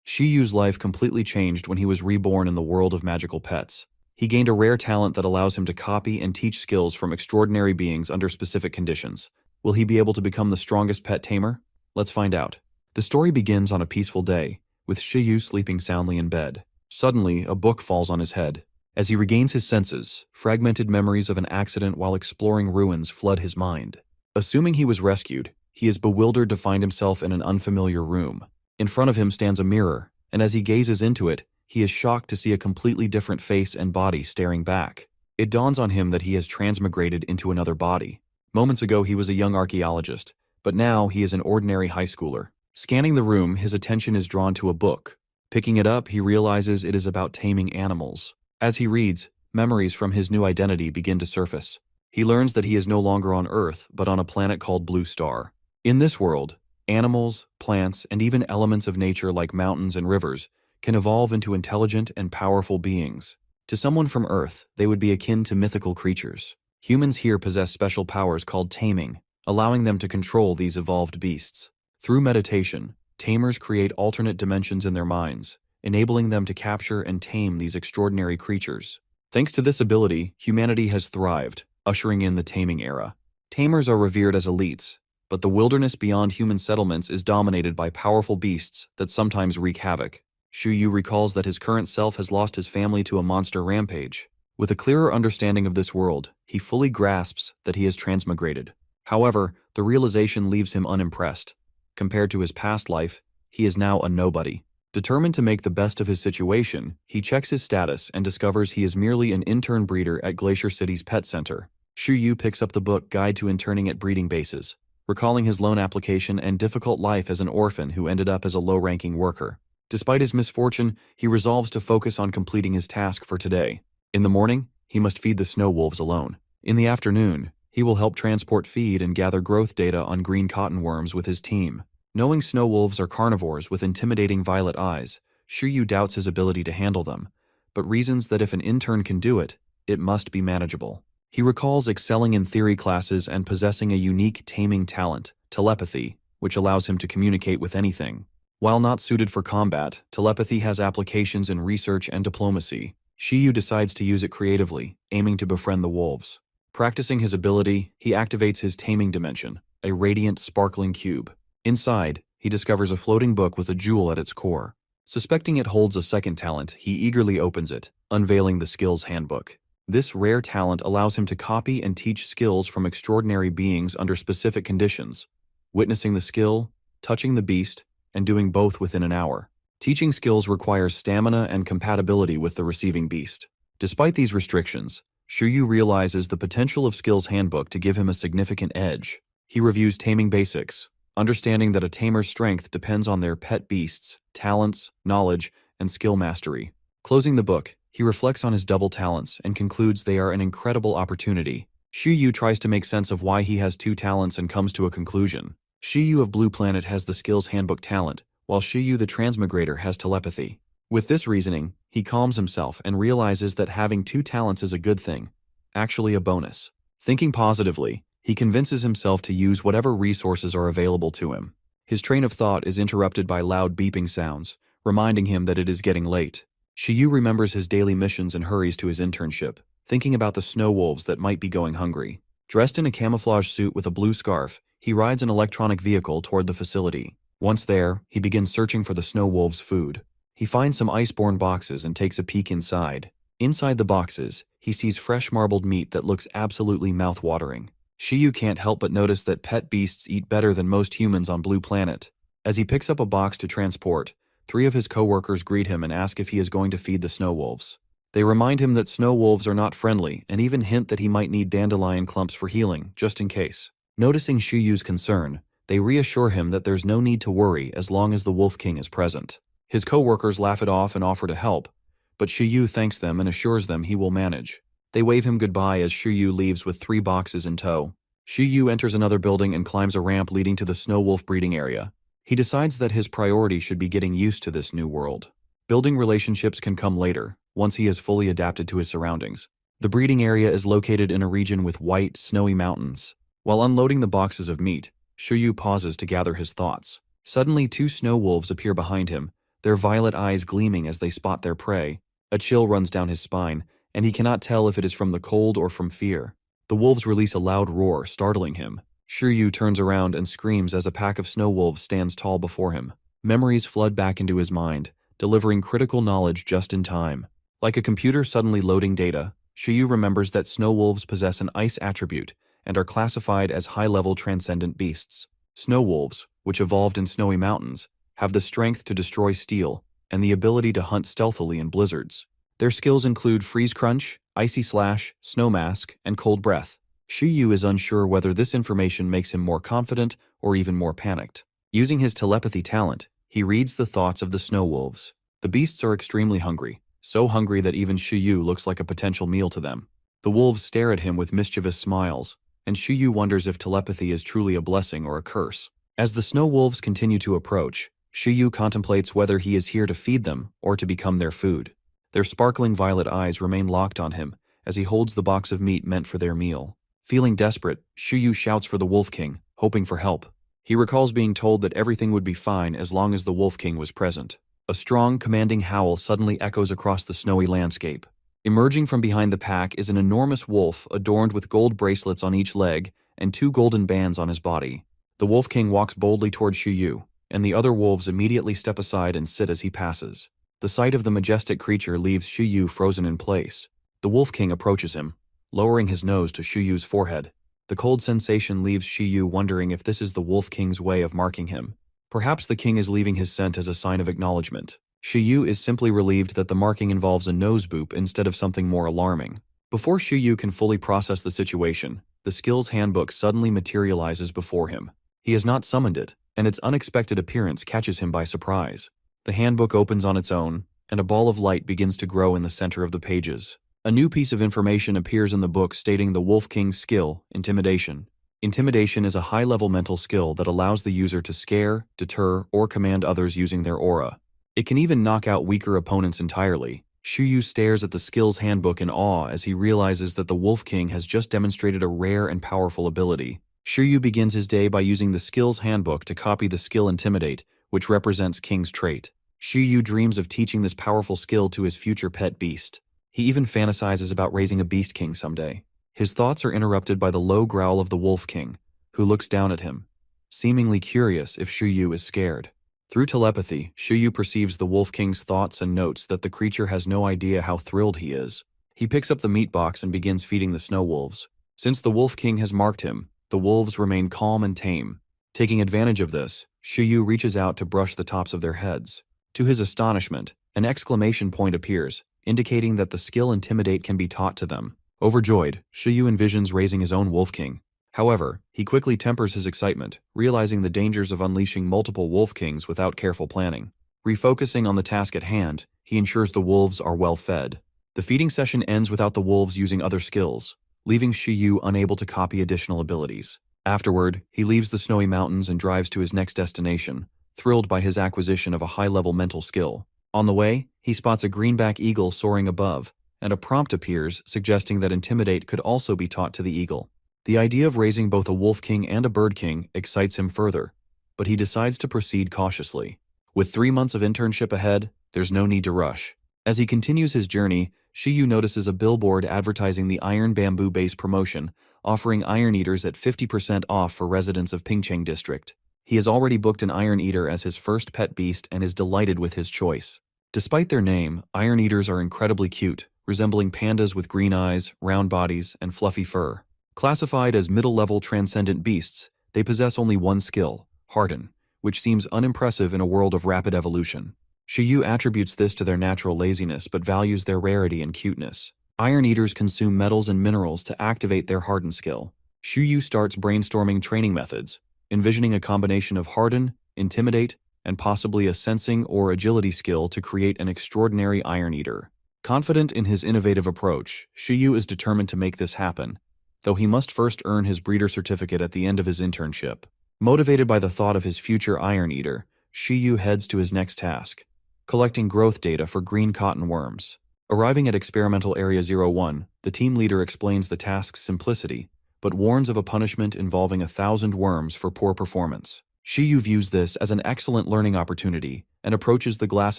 Shiyu's life completely changed when he was reborn in the world of magical pets. He gained a rare talent that allows him to copy and teach skills from extraordinary beings under specific conditions. Will he be able to become the strongest pet tamer? Let's find out. The story begins on a peaceful day, with Shiyu sleeping soundly in bed. Suddenly, a book falls on his head. As he regains his senses, fragmented memories of an accident while exploring ruins flood his mind. Assuming he was rescued, he is bewildered to find himself in an unfamiliar room. In front of him stands a mirror, and as he gazes into it, he is shocked to see a completely different face and body staring back. It dawns on him that he has transmigrated into another body. Moments ago he was a young archaeologist, but now he is an ordinary high schooler. Scanning the room, his attention is drawn to a book. Picking it up, he realizes it is about taming animals. As he reads, memories from his new identity begin to surface. He learns that he is no longer on Earth, but on a planet called Blue Star. In this world, animals, plants, and even elements of nature like mountains and rivers can evolve into intelligent and powerful beings. To someone from Earth, they would be akin to mythical creatures. Humans here possess special powers called taming, allowing them to control these evolved beasts. Through meditation, tamers create alternate dimensions in their minds, enabling them to capture and tame these extraordinary creatures. Thanks to this ability, humanity has thrived, ushering in the taming era. Tamers are revered as elites, but the wilderness beyond human settlements is dominated by powerful beasts that sometimes wreak havoc. Shiyu recalls that his current self has lost his family to a monster rampage. With a clearer understanding of this world, he fully grasps that he has transmigrated. However, the realization leaves him unimpressed. Compared to his past life, he is now a nobody. Determined to make the best of his situation, he checks his status and discovers he is merely an intern breeder at Glacier City's pet center. Shiyu picks up the book Guide to Interning at Breeding Bases, recalling his loan application and difficult life as an orphan who ended up as a low-ranking worker. Despite his misfortune, he resolves to focus on completing his task for today. In the morning, he must feed the snow wolves alone. In the afternoon, he will help transport feed and gather growth data on green cottonworms with his team. Knowing snow wolves are carnivores with intimidating violet eyes, Shiyu doubts his ability to handle them, but reasons that if an intern can do it, it must be manageable. He recalls excelling in theory classes and possessing a unique taming talent, telepathy, which allows him to communicate with anything. While not suited for combat, telepathy has applications in research and diplomacy. Shiyu decides to use it creatively, aiming to befriend the wolves. Practicing his ability, he activates his taming dimension, a radiant, sparkling cube. Inside, he discovers a floating book with a jewel at its core. Suspecting it holds a second talent, he eagerly opens it, unveiling the skills handbook. This rare talent allows him to copy and teach skills from extraordinary beings under specific conditions, witnessing the skill, touching the beast, and doing both within an hour. Teaching skills requires stamina and compatibility with the receiving beast. Despite these restrictions, Shiyu realizes the potential of Skills Handbook to give him a significant edge. He reviews taming basics, understanding that a tamer's strength depends on their pet beasts, talents, knowledge, and skill mastery. Closing the book, he reflects on his double talents and concludes they are an incredible opportunity. Shiyu tries to make sense of why he has two talents and comes to a conclusion. Shiyu of Blue Planet has the Skills Handbook talent, while Shiyu the Transmigrator has telepathy. With this reasoning, he calms himself and realizes that having two talents is a good thing, actually a bonus. Thinking positively, he convinces himself to use whatever resources are available to him. His train of thought is interrupted by loud beeping sounds, reminding him that it is getting late. Shiyu remembers his daily missions and hurries to his internship, thinking about the snow wolves that might be going hungry. Dressed in a camouflage suit with a blue scarf, he rides an electronic vehicle toward the facility. Once there, he begins searching for the snow wolves' food. He finds some ice-borne boxes and takes a peek inside. Inside the boxes, he sees fresh marbled meat that looks absolutely mouth-watering. Shiyu can't help but notice that pet beasts eat better than most humans on Blue Planet. As he picks up a box to transport, 3 of his co-workers greet him and ask if he is going to feed the snow wolves. They remind him that snow wolves are not friendly and even hint that he might need dandelion clumps for healing, just in case. Noticing Shiyu's concern, they reassure him that there's no need to worry as long as the Wolf King is present. His co-workers laugh it off and offer to help, but Shiyu thanks them and assures them he will manage. They wave him goodbye as Shiyu leaves with 3 boxes in tow. Shiyu enters another building and climbs a ramp leading to the snow wolf breeding area. He decides that his priority should be getting used to this new world. Building relationships can come later, once he has fully adapted to his surroundings. The breeding area is located in a region with white, snowy mountains. While unloading the boxes of meat, Shiyu pauses to gather his thoughts. Suddenly 2 snow wolves appear behind him, their violet eyes gleaming as they spot their prey. A chill runs down his spine, and he cannot tell if it is from the cold or from fear. The wolves release a loud roar, startling him. Shiryu turns around and screams as a pack of snow wolves stands tall before him. Memories flood back into his mind, delivering critical knowledge just in time. Like a computer suddenly loading data, Shiryu remembers that snow wolves possess an ice attribute and are classified as high-level transcendent beasts. Snow wolves, which evolved in snowy mountains, have the strength to destroy steel and the ability to hunt stealthily in blizzards. Their skills include Freeze Crunch, Icy Slash, Snow Mask, and Cold Breath. Shiryu is unsure whether this information makes him more confident or even more panicked. Using his telepathy talent, he reads the thoughts of the snow wolves. The beasts are extremely hungry, so hungry that even Shiryu looks like a potential meal to them. The wolves stare at him with mischievous smiles, and Shiryu wonders if telepathy is truly a blessing or a curse. As the snow wolves continue to approach, Shiryu contemplates whether he is here to feed them or to become their food. Their sparkling violet eyes remain locked on him as he holds the box of meat meant for their meal. Feeling desperate, Shiryu shouts for the Wolf King, hoping for help. He recalls being told that everything would be fine as long as the Wolf King was present. A strong, commanding howl suddenly echoes across the snowy landscape. Emerging from behind the pack is an enormous wolf adorned with gold bracelets on each leg and 2 golden bands on his body. The Wolf King walks boldly toward Shiryu, and the other wolves immediately step aside and sit as he passes. The sight of the majestic creature leaves Shiryu frozen in place. The Wolf King approaches him, lowering his nose to Shiryu's forehead. The cold sensation leaves Shiryu wondering if this is the Wolf King's way of marking him. Perhaps the king is leaving his scent as a sign of acknowledgement. Shiryu is simply relieved that the marking involves a nose boop instead of something more alarming. Before Shiryu can fully process the situation, the skills handbook suddenly materializes before him. He has not summoned it, and its unexpected appearance catches him by surprise. The handbook opens on its own, and a ball of light begins to grow in the center of the pages. A new piece of information appears in the book stating the Wolf King's skill, Intimidation. Intimidation is a high-level mental skill that allows the user to scare, deter, or command others using their aura. It can even knock out weaker opponents entirely. Shiryu stares at the skills handbook in awe as he realizes that the Wolf King has just demonstrated a rare and powerful ability. Shiryu begins his day by using the skills handbook to copy the skill Intimidate, which represents King's trait. Shiryu dreams of teaching this powerful skill to his future pet beast. He even fantasizes about raising a Beast King someday. His thoughts are interrupted by the low growl of the Wolf King, who looks down at him, seemingly curious if Shiryu is scared. Through telepathy, Shiryu perceives the Wolf King's thoughts and notes that the creature has no idea how thrilled he is. He picks up the meat box and begins feeding the snow wolves. Since the Wolf King has marked him, the wolves remain calm and tame. Taking advantage of this, Shiryu reaches out to brush the tops of their heads. To his astonishment, an exclamation point appears, indicating that the skill Intimidate can be taught to them. Overjoyed, Shiryu envisions raising his own Wolf King. However, he quickly tempers his excitement, realizing the dangers of unleashing multiple Wolf Kings without careful planning. Refocusing on the task at hand, he ensures the wolves are well fed. The feeding session ends without the wolves using other skills, leaving Shiryu unable to copy additional abilities. Afterward, he leaves the snowy mountains and drives to his next destination, thrilled by his acquisition of a high-level mental skill. On the way, he spots a greenback eagle soaring above, and a prompt appears suggesting that Intimidate could also be taught to the eagle. The idea of raising both a Wolf King and a Bird King excites him further, but he decides to proceed cautiously. With 3 months of internship ahead, there's no need to rush. As he continues his journey, Shiryu notices a billboard advertising the Iron Bamboo Base promotion, offering Iron Eaters at 50% off for residents of Pingcheng District. He has already booked an Iron Eater as his first pet beast and is delighted with his choice. Despite their name, Iron Eaters are incredibly cute, resembling pandas with green eyes, round bodies, and fluffy fur. Classified as middle-level transcendent beasts, they possess only one skill, Harden, which seems unimpressive in a world of rapid evolution. Shiryu attributes this to their natural laziness but values their rarity and cuteness. Iron Eaters consume metals and minerals to activate their Harden skill. Shiryu starts brainstorming training methods, envisioning a combination of Harden, Intimidate, and possibly a sensing or agility skill to create an extraordinary Iron Eater. Confident in his innovative approach, Shiryu is determined to make this happen, though he must first earn his breeder certificate at the end of his internship. Motivated by the thought of his future Iron Eater, Shiryu heads to his next task, collecting growth data for green cotton worms. Arriving at Experimental Area 01, the team leader explains the task's simplicity, but warns of a punishment involving 1,000 worms for poor performance. Shiyu views this as an excellent learning opportunity and approaches the glass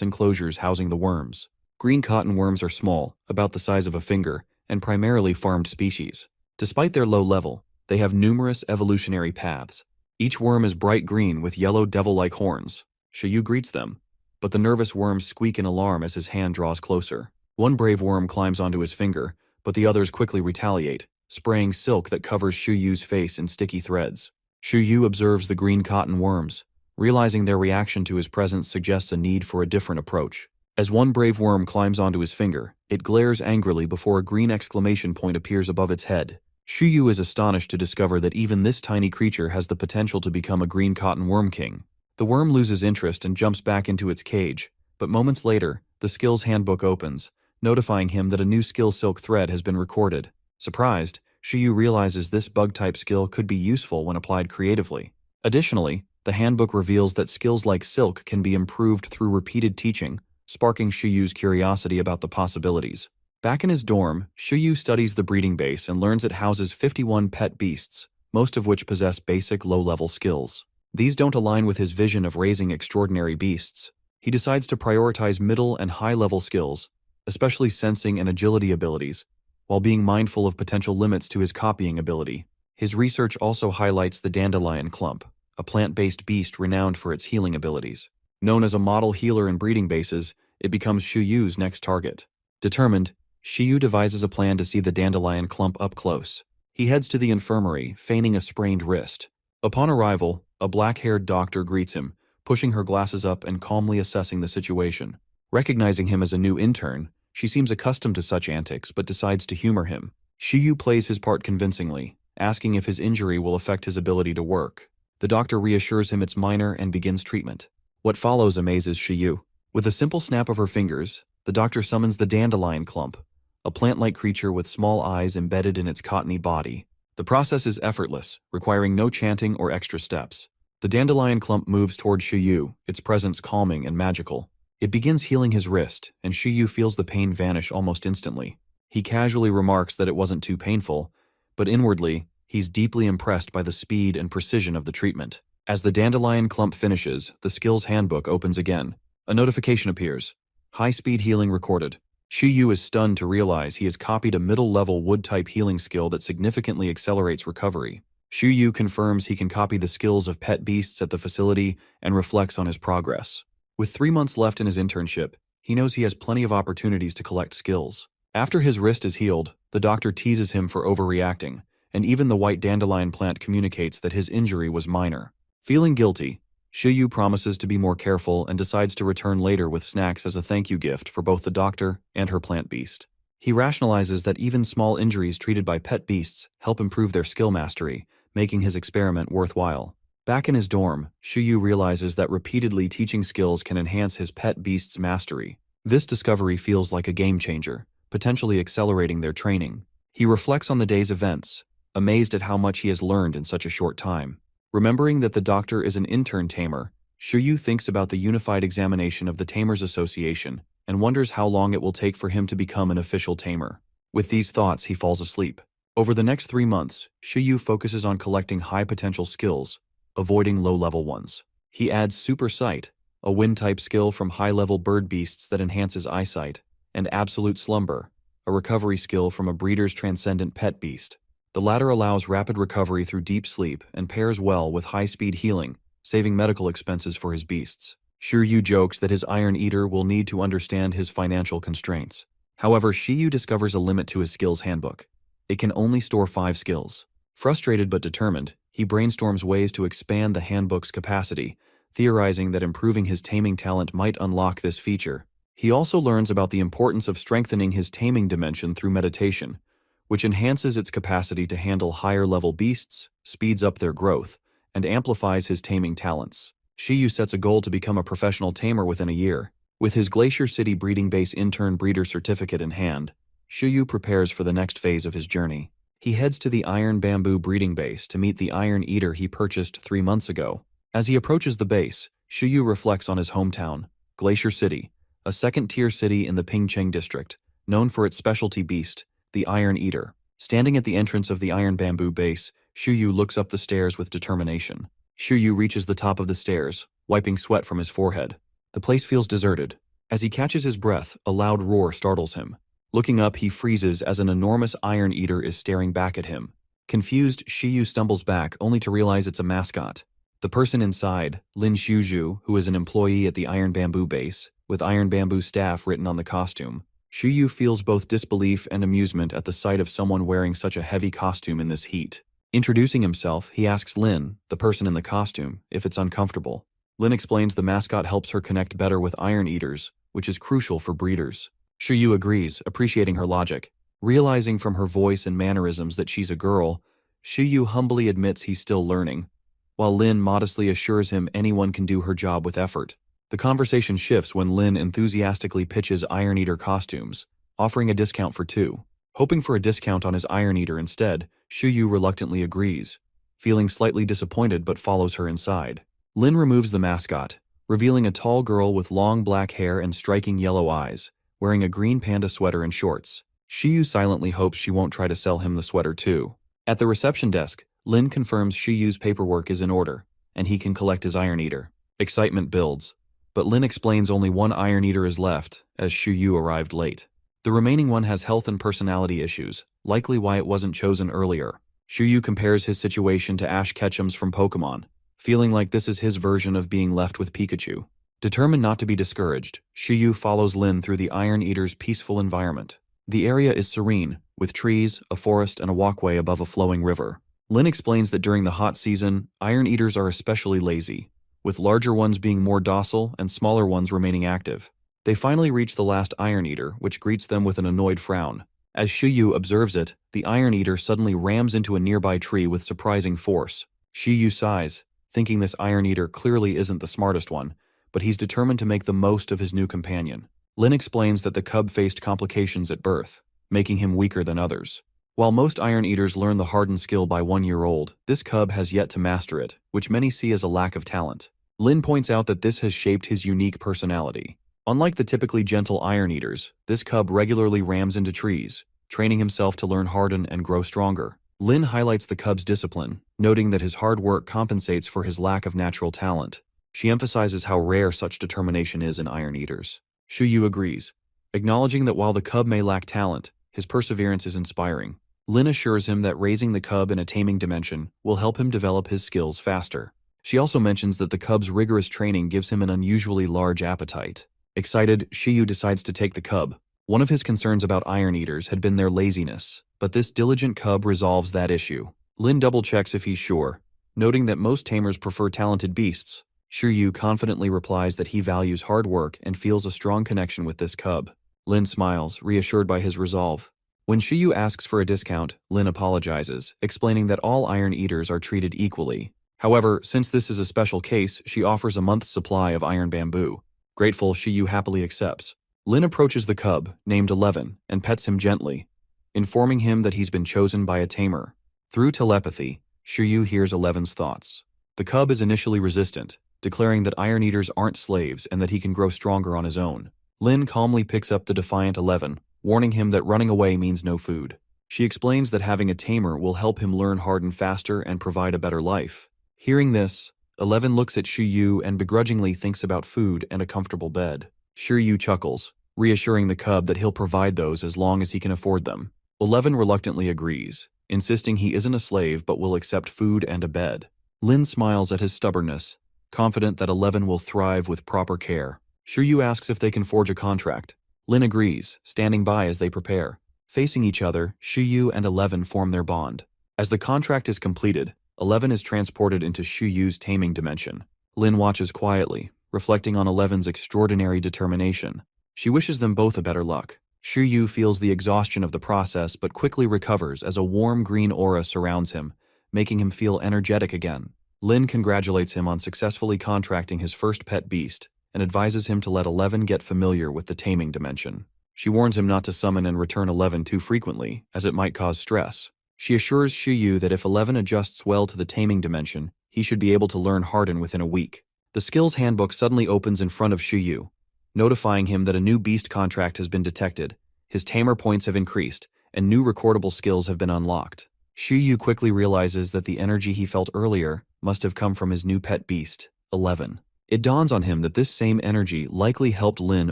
enclosures housing the worms. Green cotton worms are small, about the size of a finger, and primarily farmed species. Despite their low level, they have numerous evolutionary paths. Each worm is bright green with yellow devil-like horns. Shiyu greets them, but the nervous worms squeak in alarm as his hand draws closer. One brave worm climbs onto his finger, but the others quickly retaliate, spraying silk that covers Shuyu's face in sticky threads. Shiyu observes the green cotton worms, realizing their reaction to his presence suggests a need for a different approach. As one brave worm climbs onto his finger, it glares angrily before a green exclamation point appears above its head. Shiyu is astonished to discover that even this tiny creature has the potential to become a green cotton worm king. The worm loses interest and jumps back into its cage, but moments later, the skills handbook opens, notifying him that a new skill silk thread has been recorded. Surprised, Shiyu realizes this bug-type skill could be useful when applied creatively. Additionally, the handbook reveals that skills like silk can be improved through repeated teaching, sparking Shuyu's curiosity about the possibilities. Back in his dorm, Shiyu studies the breeding base and learns it houses 51 pet beasts, most of which possess basic low-level skills. These don't align with his vision of raising extraordinary beasts. He decides to prioritize middle and high-level skills, especially sensing and agility abilities, while being mindful of potential limits to his copying ability. His research also highlights the dandelion clump, a plant-based beast renowned for its healing abilities. Known as a model healer in breeding bases, it becomes Shuyu's next target. Determined, Shiyu devises a plan to see the dandelion clump up close. He heads to the infirmary, feigning a sprained wrist. Upon arrival, a black-haired doctor greets him, pushing her glasses up and calmly assessing the situation. Recognizing him as a new intern, she seems accustomed to such antics but decides to humor him. Shiyu plays his part convincingly, asking if his injury will affect his ability to work. The doctor reassures him it's minor and begins treatment. What follows amazes Shiyu. With a simple snap of her fingers, the doctor summons the dandelion clump, a plant-like creature with small eyes embedded in its cottony body. The process is effortless, requiring no chanting or extra steps. The dandelion clump moves toward Shiyu, its presence calming and magical. It begins healing his wrist, and Shiyu feels the pain vanish almost instantly. He casually remarks that it wasn't too painful, but inwardly, he's deeply impressed by the speed and precision of the treatment. As the dandelion clump finishes, the skills handbook opens again. A notification appears. High-speed healing recorded. Shiyu is stunned to realize he has copied a middle-level wood-type healing skill that significantly accelerates recovery. Shiyu confirms he can copy the skills of pet beasts at the facility and reflects on his progress. With 3 months left in his internship, he knows he has plenty of opportunities to collect skills. After his wrist is healed, the doctor teases him for overreacting, and even the white dandelion plant communicates that his injury was minor. Feeling guilty, Shiyu promises to be more careful and decides to return later with snacks as a thank you gift for both the doctor and her plant beast. He rationalizes that even small injuries treated by pet beasts help improve their skill mastery, making his experiment worthwhile. Back in his dorm, Shiyu realizes that repeatedly teaching skills can enhance his pet beast's mastery. This discovery feels like a game changer, potentially accelerating their training. He reflects on the day's events, amazed at how much he has learned in such a short time. Remembering that the doctor is an intern tamer, Shiyu thinks about the unified examination of the Tamers Association and wonders how long it will take for him to become an official tamer. With these thoughts, he falls asleep. Over the next 3 months, Shiyu focuses on collecting high-potential skills, avoiding low-level ones. He adds Super Sight, a wind-type skill from high-level bird beasts that enhances eyesight, and Absolute Slumber, a recovery skill from a breeder's transcendent pet beast. The latter allows rapid recovery through deep sleep and pairs well with high-speed healing, saving medical expenses for his beasts. Shiyu jokes that his Iron Eater will need to understand his financial constraints. However, Shiyu discovers a limit to his skills handbook. It can only store 5 skills. Frustrated but determined, he brainstorms ways to expand the handbook's capacity, theorizing that improving his taming talent might unlock this feature. He also learns about the importance of strengthening his taming dimension through meditation, which enhances its capacity to handle higher-level beasts, speeds up their growth, and amplifies his taming talents. Shiyu sets a goal to become a professional tamer within a year. With his Glacier City breeding base intern breeder certificate in hand, Shiyu prepares for the next phase of his journey. He heads to the Iron Bamboo breeding base to meet the Iron Eater he purchased 3 months ago. As he approaches the base, Shiyu reflects on his hometown, Glacier City, a second-tier city in the Pingcheng district, known for its specialty beast, the Iron Eater. Standing at the entrance of the Iron Bamboo base, Shiyu looks up the stairs with determination. Shuyu reaches the top of the stairs, wiping sweat from his forehead. The place feels deserted. As he catches his breath, a loud roar startles him. Looking up, he freezes as an enormous iron eater is staring back at him. Confused, Shiyu stumbles back, only to realize it's a mascot. The person inside, Lin Shuju, who is an employee at the Iron Bamboo base, with Iron Bamboo staff written on the costume. Shiyu feels both disbelief and amusement at the sight of someone wearing such a heavy costume in this heat. Introducing himself, he asks Lin, the person in the costume, if it's uncomfortable. Lin explains the mascot helps her connect better with iron eaters, which is crucial for breeders. Shiyu agrees, appreciating her logic. Realizing from her voice and mannerisms that she's a girl, Shiyu humbly admits he's still learning, while Lin modestly assures him anyone can do her job with effort. The conversation shifts when Lin enthusiastically pitches Iron Eater costumes, offering a discount for 2. Hoping for a discount on his Iron Eater instead, Shiyu reluctantly agrees, feeling slightly disappointed but follows her inside. Lin removes the mascot, revealing a tall girl with long black hair and striking yellow eyes, wearing a green panda sweater and shorts. Shiyu silently hopes she won't try to sell him the sweater too. At the reception desk, Lin confirms Shiyu's paperwork is in order, and he can collect his Iron Eater. Excitement builds, but Lin explains only one Iron Eater is left, as Shiyu arrived late. The remaining one has health and personality issues, likely why it wasn't chosen earlier. Shiyu compares his situation to Ash Ketchum's from Pokemon, feeling like this is his version of being left with Pikachu. Determined not to be discouraged, Shiyu follows Lin through the Iron Eater's peaceful environment. The area is serene, with trees, a forest, and a walkway above a flowing river. Lin explains that during the hot season, Iron Eaters are especially lazy, with larger ones being more docile and smaller ones remaining active. They finally reach the last Iron Eater, which greets them with an annoyed frown. As Shiyu observes it, the Iron Eater suddenly rams into a nearby tree with surprising force. Shiyu sighs, thinking this Iron Eater clearly isn't the smartest one, but he's determined to make the most of his new companion. Lin explains that the cub faced complications at birth, making him weaker than others. While most Iron Eaters learn the hardened skill by 1 year old, this cub has yet to master it, which many see as a lack of talent. Lin points out that this has shaped his unique personality. Unlike the typically gentle Iron Eaters, this cub regularly rams into trees, training himself to learn harden and grow stronger. Lin highlights the cub's discipline, noting that his hard work compensates for his lack of natural talent. She emphasizes how rare such determination is in Iron Eaters. Shiyu agrees, acknowledging that while the cub may lack talent, his perseverance is inspiring. Lin assures him that raising the cub in a taming dimension will help him develop his skills faster. She also mentions that the cub's rigorous training gives him an unusually large appetite. Excited, Shiyu decides to take the cub. One of his concerns about Iron Eaters had been their laziness, but this diligent cub resolves that issue. Lin double-checks if he's sure, noting that most tamers prefer talented beasts. Shiyu confidently replies that he values hard work and feels a strong connection with this cub. Lin smiles, reassured by his resolve. When Shiyu asks for a discount, Lin apologizes, explaining that all Iron Eaters are treated equally. However, since this is a special case, she offers a month's supply of Iron Bamboo. Grateful, Shiyu happily accepts. Lin approaches the cub, named 11, and pets him gently, informing him that he's been chosen by a tamer. Through telepathy, Shiyu hears 11's thoughts. The cub is initially resistant, declaring that Iron Eaters aren't slaves and that he can grow stronger on his own. Lin calmly picks up the defiant 11, warning him that running away means no food. She explains that having a tamer will help him learn harden faster and provide a better life. Hearing this, 11 looks at Shiyu and begrudgingly thinks about food and a comfortable bed. Shiyu chuckles, reassuring the cub that he'll provide those as long as he can afford them. 11 reluctantly agrees, insisting he isn't a slave but will accept food and a bed. Lin smiles at his stubbornness, confident that 11 will thrive with proper care. Shiyu asks if they can forge a contract. Lin agrees, standing by as they prepare. Facing each other, Shiyu and 11 form their bond. As the contract is completed, 11 is transported into Shiyu's taming dimension. Lin watches quietly, reflecting on 11's extraordinary determination. She wishes them both a better luck. Shiyu feels the exhaustion of the process but quickly recovers as a warm green aura surrounds him, making him feel energetic again. Lin congratulates him on successfully contracting his first pet beast and advises him to let 11 get familiar with the taming dimension. She warns him not to summon and return 11 too frequently, as it might cause stress. She assures Shiyu that if 11 adjusts well to the taming dimension, he should be able to learn harden within a week. The skills handbook suddenly opens in front of Shiyu, notifying him that a new beast contract has been detected, his tamer points have increased, and new recordable skills have been unlocked. Yu quickly realizes that the energy he felt earlier must have come from his new pet beast, 11. It dawns on him that this same energy likely helped Lin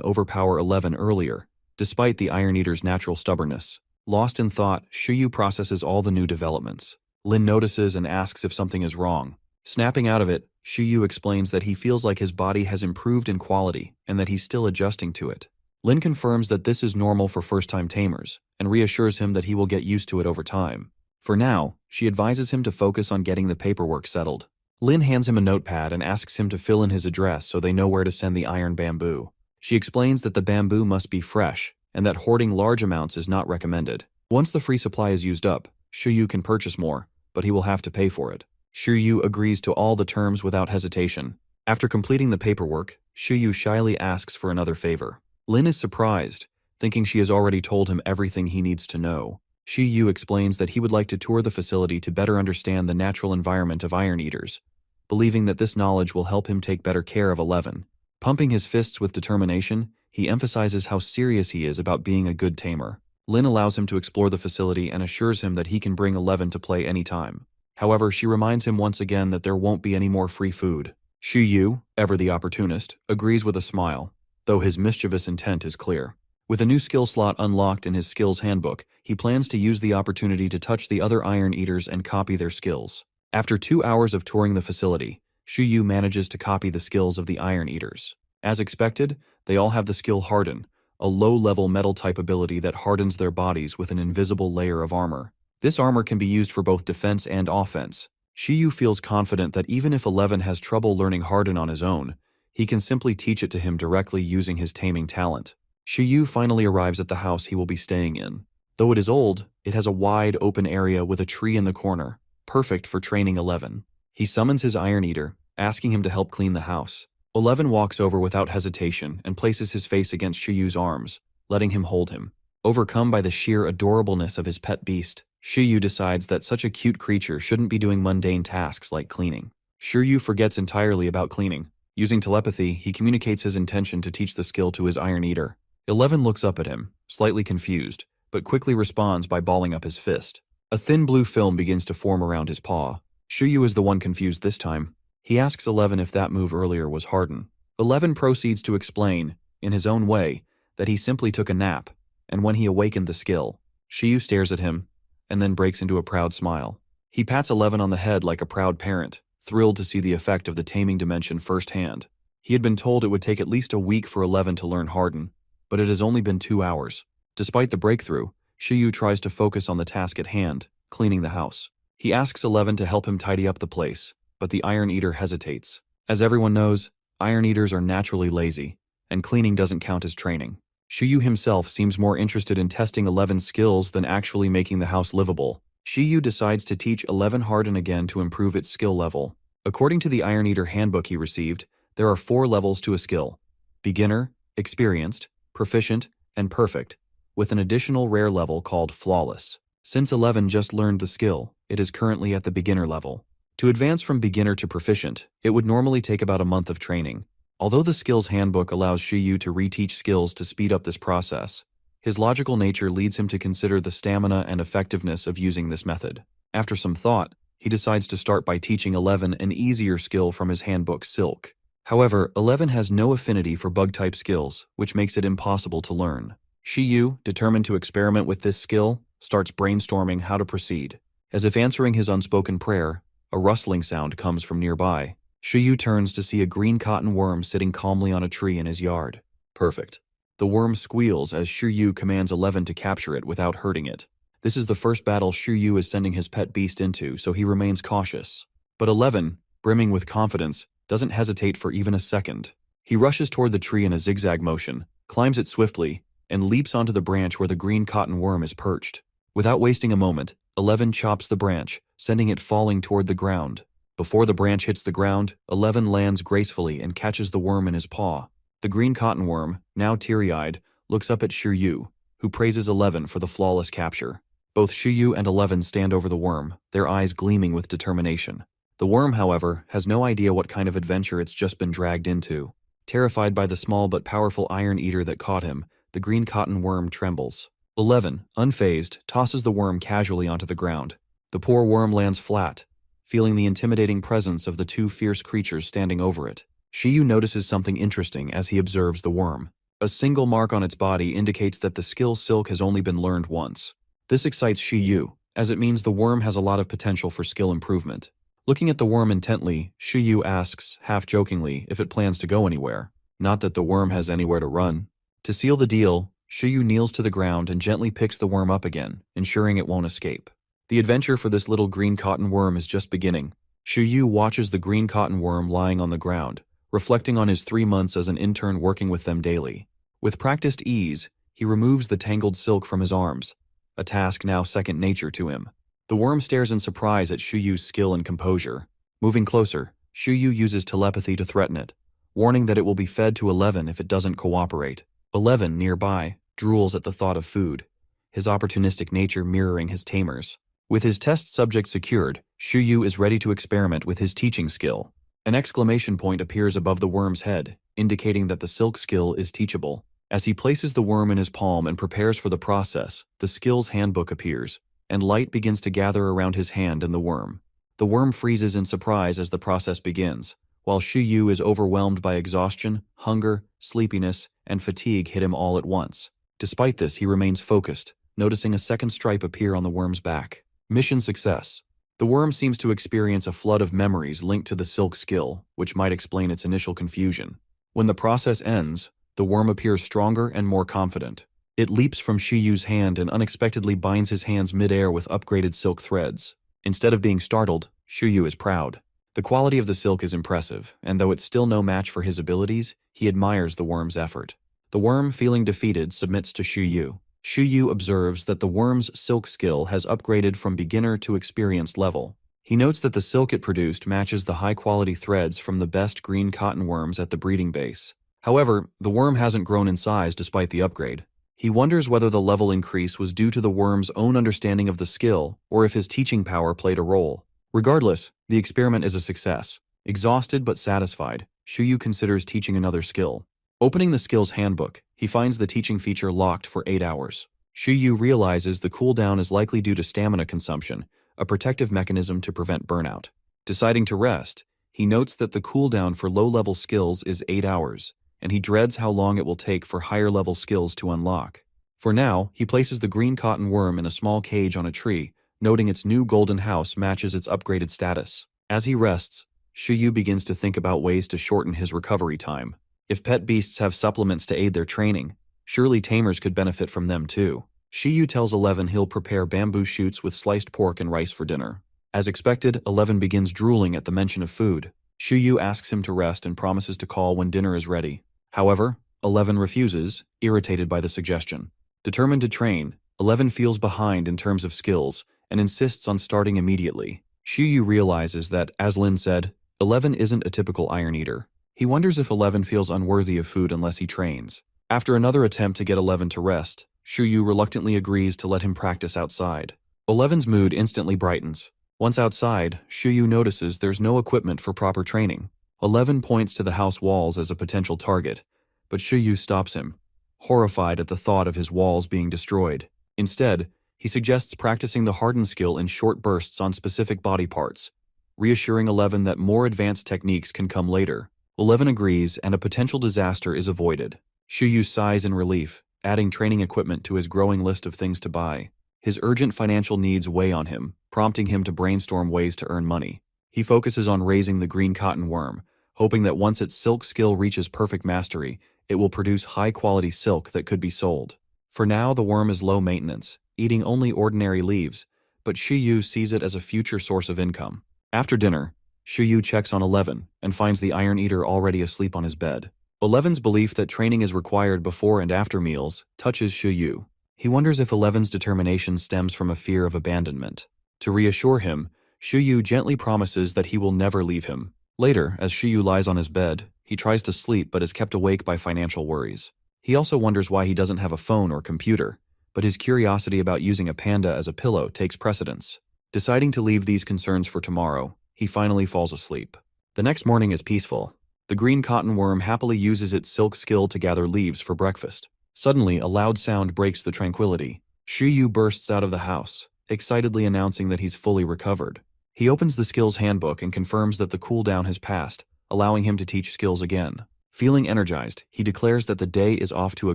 overpower 11 earlier, despite the Iron Eater's natural stubbornness. Lost in thought, Yu processes all the new developments. Lin notices and asks if something is wrong. Snapping out of it, Yu explains that he feels like his body has improved in quality and that he's still adjusting to it. Lin confirms that this is normal for first-time tamers and reassures him that he will get used to it over time. For now, she advises him to focus on getting the paperwork settled. Lin hands him a notepad and asks him to fill in his address so they know where to send the iron bamboo. She explains that the bamboo must be fresh and that hoarding large amounts is not recommended. Once the free supply is used up, Yu can purchase more, but he will have to pay for it. Yu agrees to all the terms without hesitation. After completing the paperwork, Yu shyly asks for another favor. Lin is surprised, thinking she has already told him everything he needs to know. Yu explains that he would like to tour the facility to better understand the natural environment of Iron Eaters, believing that this knowledge will help him take better care of 11. Pumping his fists with determination, he emphasizes how serious he is about being a good tamer. Lin allows him to explore the facility and assures him that he can bring 11 to play anytime. However, she reminds him once again that there won't be any more free food. Yu, ever the opportunist, agrees with a smile, though his mischievous intent is clear. With a new skill slot unlocked in his skills handbook, he plans to use the opportunity to touch the other Iron Eaters and copy their skills. After 2 hours of touring the facility, Yu manages to copy the skills of the Iron Eaters. As expected, they all have the skill Harden, a low-level metal-type ability that hardens their bodies with an invisible layer of armor. This armor can be used for both defense and offense. Yu feels confident that even if 11 has trouble learning Harden on his own, he can simply teach it to him directly using his taming talent. Yu finally arrives at the house he will be staying in. Though it is old, it has a wide, open area with a tree in the corner, perfect for training 11. He summons his Iron Eater, asking him to help clean the house. 11 walks over without hesitation and places his face against Yu's arms, letting him hold him. Overcome by the sheer adorableness of his pet beast, Yu decides that such a cute creature shouldn't be doing mundane tasks like cleaning. Yu forgets entirely about cleaning. Using telepathy, he communicates his intention to teach the skill to his Iron Eater. 11 looks up at him, slightly confused, but quickly responds by balling up his fist. A thin blue film begins to form around his paw. Yu is the one confused this time. He asks 11 if that move earlier was Harden. 11 proceeds to explain, in his own way, that he simply took a nap, and when he awakened the skill. Yu stares at him, and then breaks into a proud smile. He pats 11 on the head like a proud parent, thrilled to see the effect of the taming dimension firsthand. He had been told it would take at least a week for 11 to learn Harden, but it has only been 2 hours. Despite the breakthrough, Yu tries to focus on the task at hand, cleaning the house. He asks 11 to help him tidy up the place, but the Iron Eater hesitates. As everyone knows, Iron Eaters are naturally lazy, and cleaning doesn't count as training. Yu himself seems more interested in testing 11's skills than actually making the house livable. Yu decides to teach 11 Harden again to improve its skill level. According to the Iron Eater handbook he received, there are 4 levels to a skill: beginner, experienced, proficient, and perfect, with an additional rare level called flawless. Since 11 just learned the skill, it is currently at the beginner level. To advance from beginner to proficient, it would normally take about a month of training. Although the skills handbook allows Yu to reteach skills to speed up this process, his logical nature leads him to consider the stamina and effectiveness of using this method. After some thought, he decides to start by teaching 11 an easier skill from his handbook, Silk. However, 11 has no affinity for bug-type skills, which makes it impossible to learn. Yu, determined to experiment with this skill, starts brainstorming how to proceed. As if answering his unspoken prayer, a rustling sound comes from nearby. Yu turns to see a green cotton worm sitting calmly on a tree in his yard. Perfect. The worm squeals as Yu commands 11 to capture it without hurting it. This is the first battle Yu is sending his pet beast into, so he remains cautious. But 11, brimming with confidence, doesn't hesitate for even a second. He rushes toward the tree in a zigzag motion, climbs it swiftly, and leaps onto the branch where the green cotton worm is perched. Without wasting a moment, 11 chops the branch, sending it falling toward the ground. Before the branch hits the ground, 11 lands gracefully and catches the worm in his paw. The green cotton worm, now teary-eyed, looks up at Yu, who praises 11 for the flawless capture. Both Yu and 11 stand over the worm, their eyes gleaming with determination. The worm, however, has no idea what kind of adventure it's just been dragged into. Terrified by the small but powerful Iron Eater that caught him, the green cotton worm trembles. 11, unfazed, tosses the worm casually onto the ground. The poor worm lands flat, feeling the intimidating presence of the two fierce creatures standing over it. Shiyu notices something interesting as he observes the worm. A single mark on its body indicates that the skill Silk has only been learned once. This excites Shiyu, as it means the worm has a lot of potential for skill improvement. Looking at the worm intently, Shiyu asks, half-jokingly, if it plans to go anywhere. Not that the worm has anywhere to run. To seal the deal, Shiyu kneels to the ground and gently picks the worm up again, ensuring it won't escape. The adventure for this little green cotton worm is just beginning. Shiyu watches the green cotton worm lying on the ground, reflecting on his 3 months as an intern working with them daily. With practiced ease, he removes the tangled silk from his arms, a task now second nature to him. The worm stares in surprise at Shuyu's skill and composure. Moving closer, Shuyu uses telepathy to threaten it, warning that it will be fed to 11 if it doesn't cooperate. 11, nearby, drools at the thought of food, his opportunistic nature mirroring his tamer's. With his test subject secured, Shuyu is ready to experiment with his teaching skill. An exclamation point appears above the worm's head, indicating that the silk skill is teachable. As he places the worm in his palm and prepares for the process, the skill's handbook appears, and light begins to gather around his hand and the worm. The worm freezes in surprise as the process begins, while Shuyu is overwhelmed by exhaustion, hunger, sleepiness, and fatigue hit him all at once. Despite this, he remains focused, noticing a second stripe appear on the worm's back. Mission success. The worm seems to experience a flood of memories linked to the silk skill, which might explain its initial confusion. When the process ends, the worm appears stronger and more confident. It leaps from Shiyu's hand and unexpectedly binds his hands mid-air with upgraded silk threads. Instead of being startled, Shiyu is proud. The quality of the silk is impressive, and though it's still no match for his abilities, he admires the worm's effort. The worm, feeling defeated, submits to Shiyu. Shiyu observes that the worm's silk skill has upgraded from beginner to experienced level. He notes that the silk it produced matches the high-quality threads from the best green cotton worms at the breeding base. However, the worm hasn't grown in size despite the upgrade. He wonders whether the level increase was due to the worm's own understanding of the skill or if his teaching power played a role. Regardless, the experiment is a success. Exhausted but satisfied, Shuyu considers teaching another skill. Opening the skill's handbook, he finds the teaching feature locked for 8 hours. Shuyu realizes the cooldown is likely due to stamina consumption, a protective mechanism to prevent burnout. Deciding to rest, he notes that the cooldown for low-level skills is 8 hours, and he dreads how long it will take for higher-level skills to unlock. For now, he places the green cotton worm in a small cage on a tree, noting its new golden house matches its upgraded status. As he rests, Shuyu begins to think about ways to shorten his recovery time. If pet beasts have supplements to aid their training, surely tamers could benefit from them too. Shiyu tells 11 he'll prepare bamboo shoots with sliced pork and rice for dinner. As expected, 11 begins drooling at the mention of food. Shuyu asks him to rest and promises to call when dinner is ready. However, 11 refuses, irritated by the suggestion. Determined to train, 11 feels behind in terms of skills and insists on starting immediately. Shuyu realizes that, as Lin said, 11 isn't a typical Iron Eater. He wonders if 11 feels unworthy of food unless he trains. After another attempt to get 11 to rest, Shuyu reluctantly agrees to let him practice outside. 11's mood instantly brightens. Once outside, Shuyu notices there's no equipment for proper training. 11 points to the house walls as a potential target, but Shuyu stops him, horrified at the thought of his walls being destroyed. Instead, he suggests practicing the harden skill in short bursts on specific body parts, reassuring 11 that more advanced techniques can come later. 11 agrees, and a potential disaster is avoided. Shuyu sighs in relief, adding training equipment to his growing list of things to buy. His urgent financial needs weigh on him, prompting him to brainstorm ways to earn money. He focuses on raising the green cotton worm, hoping that once its silk skill reaches perfect mastery, it will produce high-quality silk that could be sold. For now, the worm is low maintenance, eating only ordinary leaves, but Shuyu sees it as a future source of income. After dinner, Shuyu checks on 11 and finds the Iron Eater already asleep on his bed. 11's belief that training is required before and after meals touches Shuyu. He wonders if 11's determination stems from a fear of abandonment. To reassure him, Shuyu gently promises that he will never leave him. Later, as Shuyu lies on his bed, he tries to sleep but is kept awake by financial worries. He also wonders why he doesn't have a phone or computer, but his curiosity about using a panda as a pillow takes precedence. Deciding to leave these concerns for tomorrow, he finally falls asleep. The next morning is peaceful. The green cotton worm happily uses its silk skill to gather leaves for breakfast. Suddenly, a loud sound breaks the tranquility. Shuyu bursts out of the house, excitedly announcing that he's fully recovered. He opens the skills handbook and confirms that the cooldown has passed, allowing him to teach skills again. Feeling energized, he declares that the day is off to a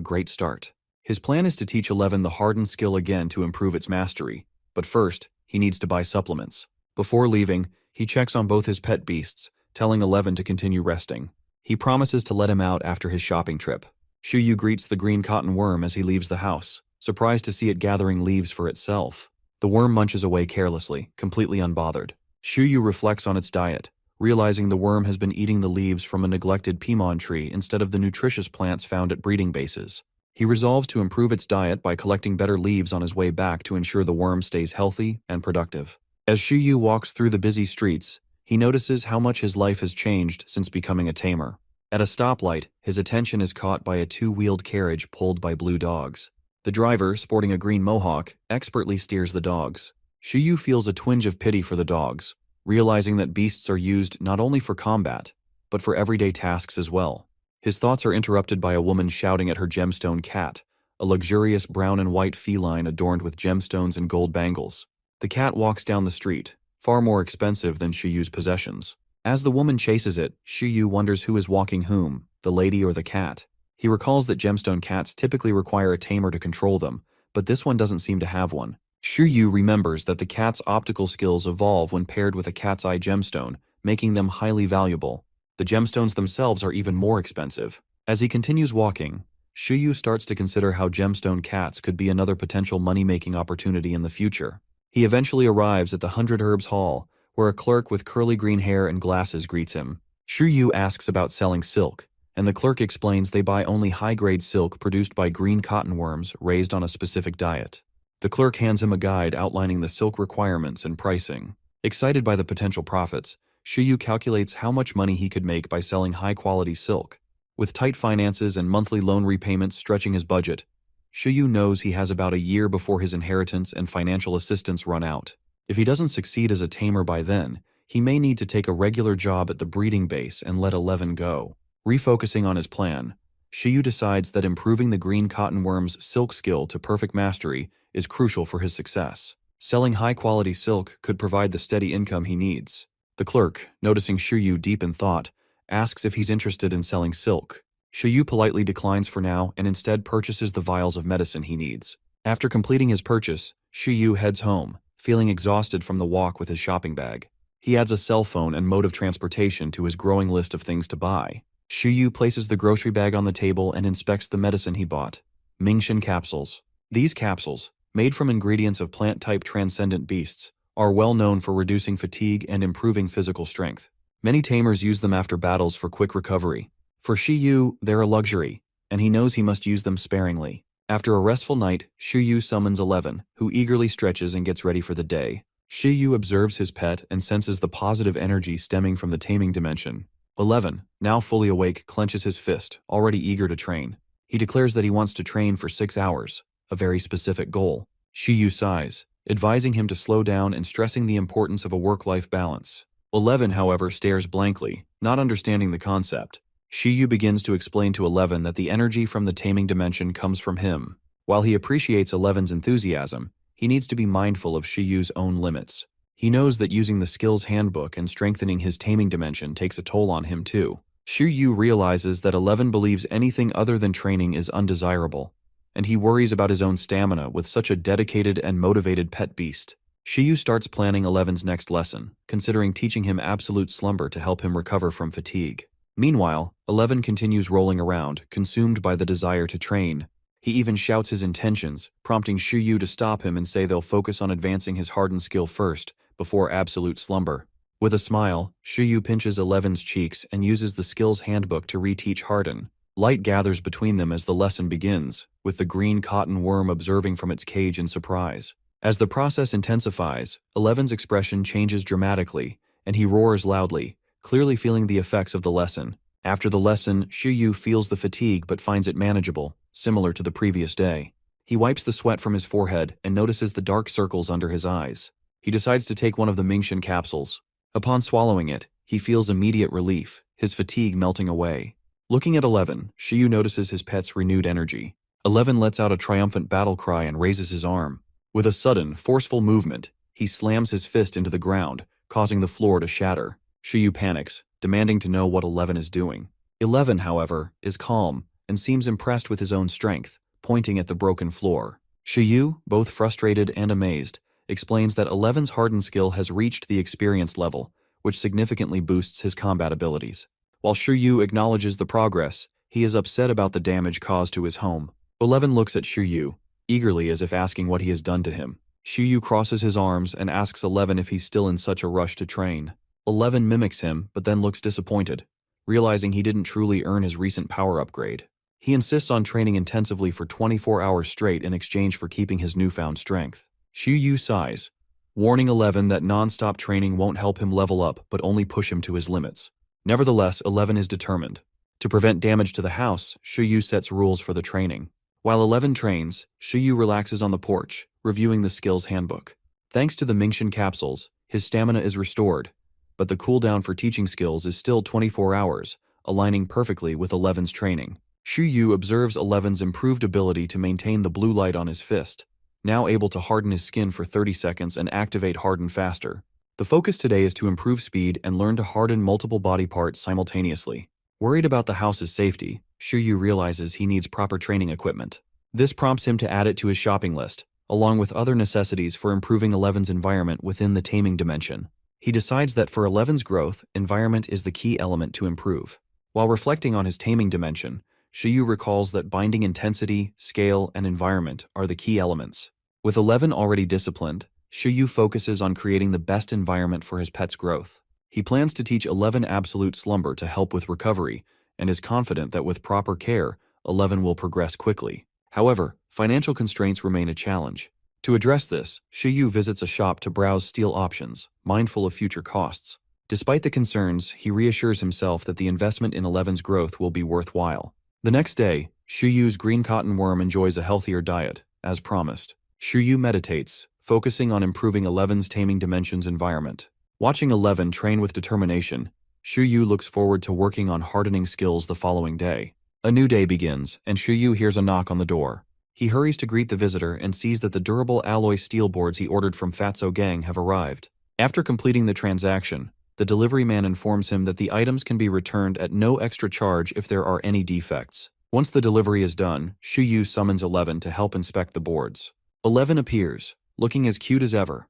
great start. His plan is to teach 11 the hardened skill again to improve its mastery, but first, he needs to buy supplements. Before leaving, he checks on both his pet beasts, telling 11 to continue resting. He promises to let him out after his shopping trip. Shuyu greets the green cotton worm as he leaves the house, surprised to see it gathering leaves for itself. The worm munches away carelessly, completely unbothered. Shuyu reflects on its diet, realizing the worm has been eating the leaves from a neglected pimon tree instead of the nutritious plants found at breeding bases. He resolves to improve its diet by collecting better leaves on his way back to ensure the worm stays healthy and productive. As Shuyu walks through the busy streets, he notices how much his life has changed since becoming a tamer. At a stoplight, his attention is caught by a two-wheeled carriage pulled by blue dogs. The driver, sporting a green mohawk, expertly steers the dogs. Shuyu feels a twinge of pity for the dogs, realizing that beasts are used not only for combat, but for everyday tasks as well. His thoughts are interrupted by a woman shouting at her gemstone cat, a luxurious brown and white feline adorned with gemstones and gold bangles. The cat walks down the street, far more expensive than Shuyu's possessions. As the woman chases it, Shuyu wonders who is walking whom, the lady or the cat. He recalls that gemstone cats typically require a tamer to control them, but this one doesn't seem to have one. Shuyu remembers that the cat's optical skills evolve when paired with a cat's eye gemstone, making them highly valuable. The gemstones themselves are even more expensive. As he continues walking, Shuyu starts to consider how gemstone cats could be another potential money-making opportunity in the future. He eventually arrives at the 100 Herbs Hall, where a clerk with curly green hair and glasses greets him. Shuyu asks about selling silk, and the clerk explains they buy only high-grade silk produced by green cotton worms raised on a specific diet. The clerk hands him a guide outlining the silk requirements and pricing. Excited by the potential profits, Shuyu calculates how much money he could make by selling high-quality silk. With tight finances and monthly loan repayments stretching his budget, Shuyu knows he has about a year before his inheritance and financial assistance run out. If he doesn't succeed as a tamer by then, he may need to take a regular job at the breeding base and let 11 go. Refocusing on his plan, Shuyu decides that improving the green cotton worm's silk skill to perfect mastery is crucial for his success. Selling high-quality silk could provide the steady income he needs. The clerk, noticing Shuyu deep in thought, asks if he's interested in selling silk. Shuyu politely declines for now and instead purchases the vials of medicine he needs. After completing his purchase, Shuyu heads home, feeling exhausted from the walk with his shopping bag. He adds a cell phone and mode of transportation to his growing list of things to buy. Shuyu places the grocery bag on the table and inspects the medicine he bought. Mingshin capsules. These capsules, made from ingredients of plant-type transcendent beasts, are well known for reducing fatigue and improving physical strength. Many tamers use them after battles for quick recovery. For Shuyu, they're a luxury, and he knows he must use them sparingly. After a restful night, Shuyu summons 11, who eagerly stretches and gets ready for the day. Shuyu observes his pet and senses the positive energy stemming from the taming dimension. 11, now fully awake, clenches his fist, already eager to train. He declares that he wants to train for 6 hours, a very specific goal. Shuyu sighs, advising him to slow down and stressing the importance of a work-life balance. 11, however, stares blankly, not understanding the concept. Shuyu begins to explain to 11 that the energy from the taming dimension comes from him. While he appreciates 11's enthusiasm, he needs to be mindful of Shuyu's own limits. He knows that using the skills handbook and strengthening his taming dimension takes a toll on him too. Shuyu realizes that 11 believes anything other than training is undesirable, and he worries about his own stamina with such a dedicated and motivated pet beast. Shuyu starts planning 11's next lesson, considering teaching him absolute slumber to help him recover from fatigue. Meanwhile, 11 continues rolling around, consumed by the desire to train. He even shouts his intentions, prompting Shuyu to stop him and say they'll focus on advancing his hardened skill first, before absolute slumber. With a smile, Shuyu pinches 11's cheeks and uses the skills handbook to reteach harden. Light gathers between them as the lesson begins, with the green cotton worm observing from its cage in surprise. As the process intensifies, 11's expression changes dramatically, and he roars loudly, clearly feeling the effects of the lesson. After the lesson, Shuyu feels the fatigue but finds it manageable, similar to the previous day. He wipes the sweat from his forehead and notices the dark circles under his eyes. He decides to take one of the Mingshin capsules. Upon swallowing it, he feels immediate relief, his fatigue melting away. Looking at 11, Shuyu notices his pet's renewed energy. 11 lets out a triumphant battle cry and raises his arm. With a sudden, forceful movement, he slams his fist into the ground, causing the floor to shatter. Shiyu panics, demanding to know what 11 is doing. 11, however, is calm and seems impressed with his own strength, pointing at the broken floor. Shiyu, both frustrated and amazed, explains that 11's hardened skill has reached the experienced level, which significantly boosts his combat abilities. While Shiyu acknowledges the progress, he is upset about the damage caused to his home. 11 looks at Shiyu, eagerly as if asking what he has done to him. Shiyu crosses his arms and asks 11 if he's still in such a rush to train. 11 mimics him, but then looks disappointed, realizing he didn't truly earn his recent power upgrade. He insists on training intensively for 24 hours straight in exchange for keeping his newfound strength. Shiyu sighs, warning 11 that non-stop training won't help him level up but only push him to his limits. Nevertheless, 11 is determined. To prevent damage to the house, Shiyu sets rules for the training. While 11 trains, Shiyu relaxes on the porch, reviewing the skills handbook. Thanks to the Mingxian capsules, his stamina is restored, but the cooldown for teaching skills is still 24 hours, aligning perfectly with 11's training. Shiyu observes 11's improved ability to maintain the blue light on his fist, now able to harden his skin for 30 seconds and activate harden faster. The focus today is to improve speed and learn to harden multiple body parts simultaneously. Worried about the house's safety, Shiyu realizes he needs proper training equipment. This prompts him to add it to his shopping list, along with other necessities for improving 11's environment within the taming dimension. He decides that for 11's growth, environment is the key element to improve. While reflecting on his taming dimension, Shiyu recalls that binding intensity, scale, and environment are the key elements. With 11 already disciplined, Shiyu focuses on creating the best environment for his pet's growth. He plans to teach 11 absolute slumber to help with recovery, and is confident that with proper care, 11 will progress quickly. However, financial constraints remain a challenge. To address this, Shiyu visits a shop to browse steal options, mindful of future costs. Despite the concerns, he reassures himself that the investment in 11's growth will be worthwhile. The next day, Shiyu's green cotton worm enjoys a healthier diet, as promised. Shiyu meditates, focusing on improving 11's taming dimension's environment. Watching 11 train with determination, Shiyu looks forward to working on hardening skills the following day. A new day begins, and Shiyu hears a knock on the door. He hurries to greet the visitor and sees that the durable alloy steel boards he ordered from Fatso Gang have arrived. After completing the transaction, the delivery man informs him that the items can be returned at no extra charge if there are any defects. Once the delivery is done, Shiyu summons 11 to help inspect the boards. 11 appears, looking as cute as ever,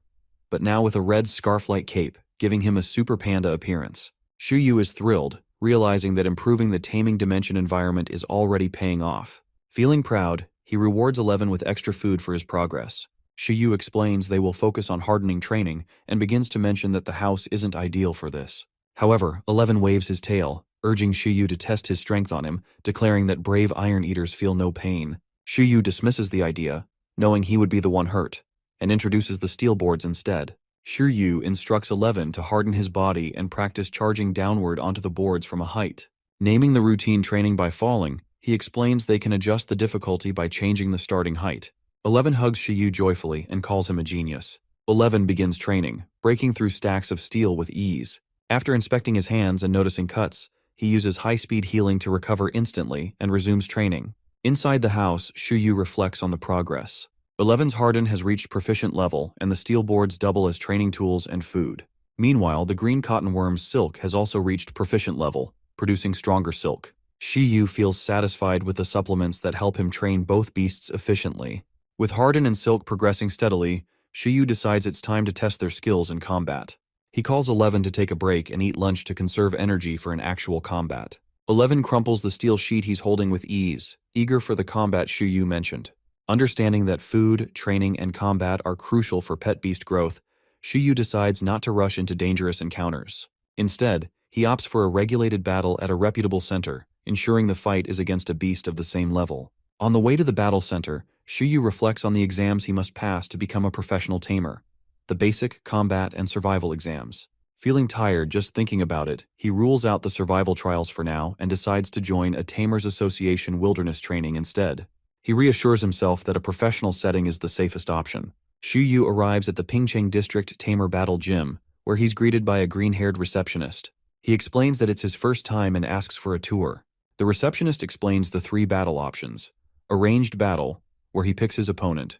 but now with a red scarf-like cape, giving him a super panda appearance. Shiyu is thrilled, realizing that improving the taming dimension environment is already paying off. Feeling proud, he rewards 11 with extra food for his progress. Shiyu explains they will focus on hardening training and begins to mention that the house isn't ideal for this. However, 11 waves his tail, urging Shiyu to test his strength on him, declaring that brave iron eaters feel no pain. Shiyu dismisses the idea, knowing he would be the one hurt, and introduces the steel boards instead. Shiyu instructs 11 to harden his body and practice charging downward onto the boards from a height. Naming the routine training by falling, he explains they can adjust the difficulty by changing the starting height. 11 hugs Shiyu joyfully and calls him a genius. 11 begins training, breaking through stacks of steel with ease. After inspecting his hands and noticing cuts, he uses high-speed healing to recover instantly and resumes training. Inside the house, Shiyu reflects on the progress. 11's harden has reached proficient level, and the steel boards double as training tools and food. Meanwhile, the green cotton worm's silk has also reached proficient level, producing stronger silk. Shiyu feels satisfied with the supplements that help him train both beasts efficiently. With harden and silk progressing steadily, Shiyu decides it's time to test their skills in combat. He calls 11 to take a break and eat lunch to conserve energy for an actual combat. 11 crumples the steel sheet he's holding with ease, eager for the combat Shiyu mentioned. Understanding that food, training, and combat are crucial for pet beast growth, Shiyu decides not to rush into dangerous encounters. Instead, he opts for a regulated battle at a reputable center, ensuring the fight is against a beast of the same level. On the way to the battle center, Shiyu reflects on the exams he must pass to become a professional tamer, the basic, combat, and survival exams. Feeling tired just thinking about it, he rules out the survival trials for now and decides to join a Tamers Association wilderness training instead. He reassures himself that a professional setting is the safest option. Shiyu arrives at the Pingcheng District Tamer Battle Gym, where he's greeted by a green-haired receptionist. He explains that it's his first time and asks for a tour. The receptionist explains the 3 battle options: arranged battle, where he picks his opponent;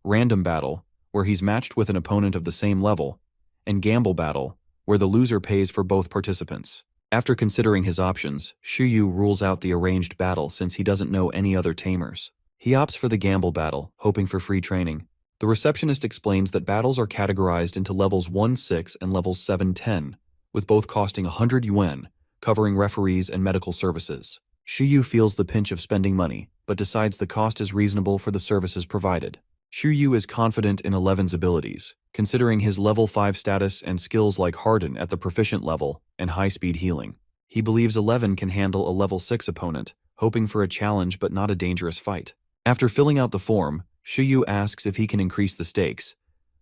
random battle, where he's matched with an opponent of the same level, and Gamble Battle, where the loser pays for both participants. After considering his options, Shuyu rules out the arranged battle since he doesn't know any other tamers. He opts for the Gamble Battle, hoping for free training. The receptionist explains that battles are categorized into levels 1-6 and levels 7-10, with both costing 100 yuan, covering referees and medical services. Shuyu feels the pinch of spending money, but decides the cost is reasonable for the services provided. Shuyu is confident in Eleven's abilities, considering his level 5 status and skills like Harden at the proficient level and high-speed healing. He believes 11 can handle a level 6 opponent, hoping for a challenge but not a dangerous fight. After filling out the form, Shuyu asks if he can increase the stakes,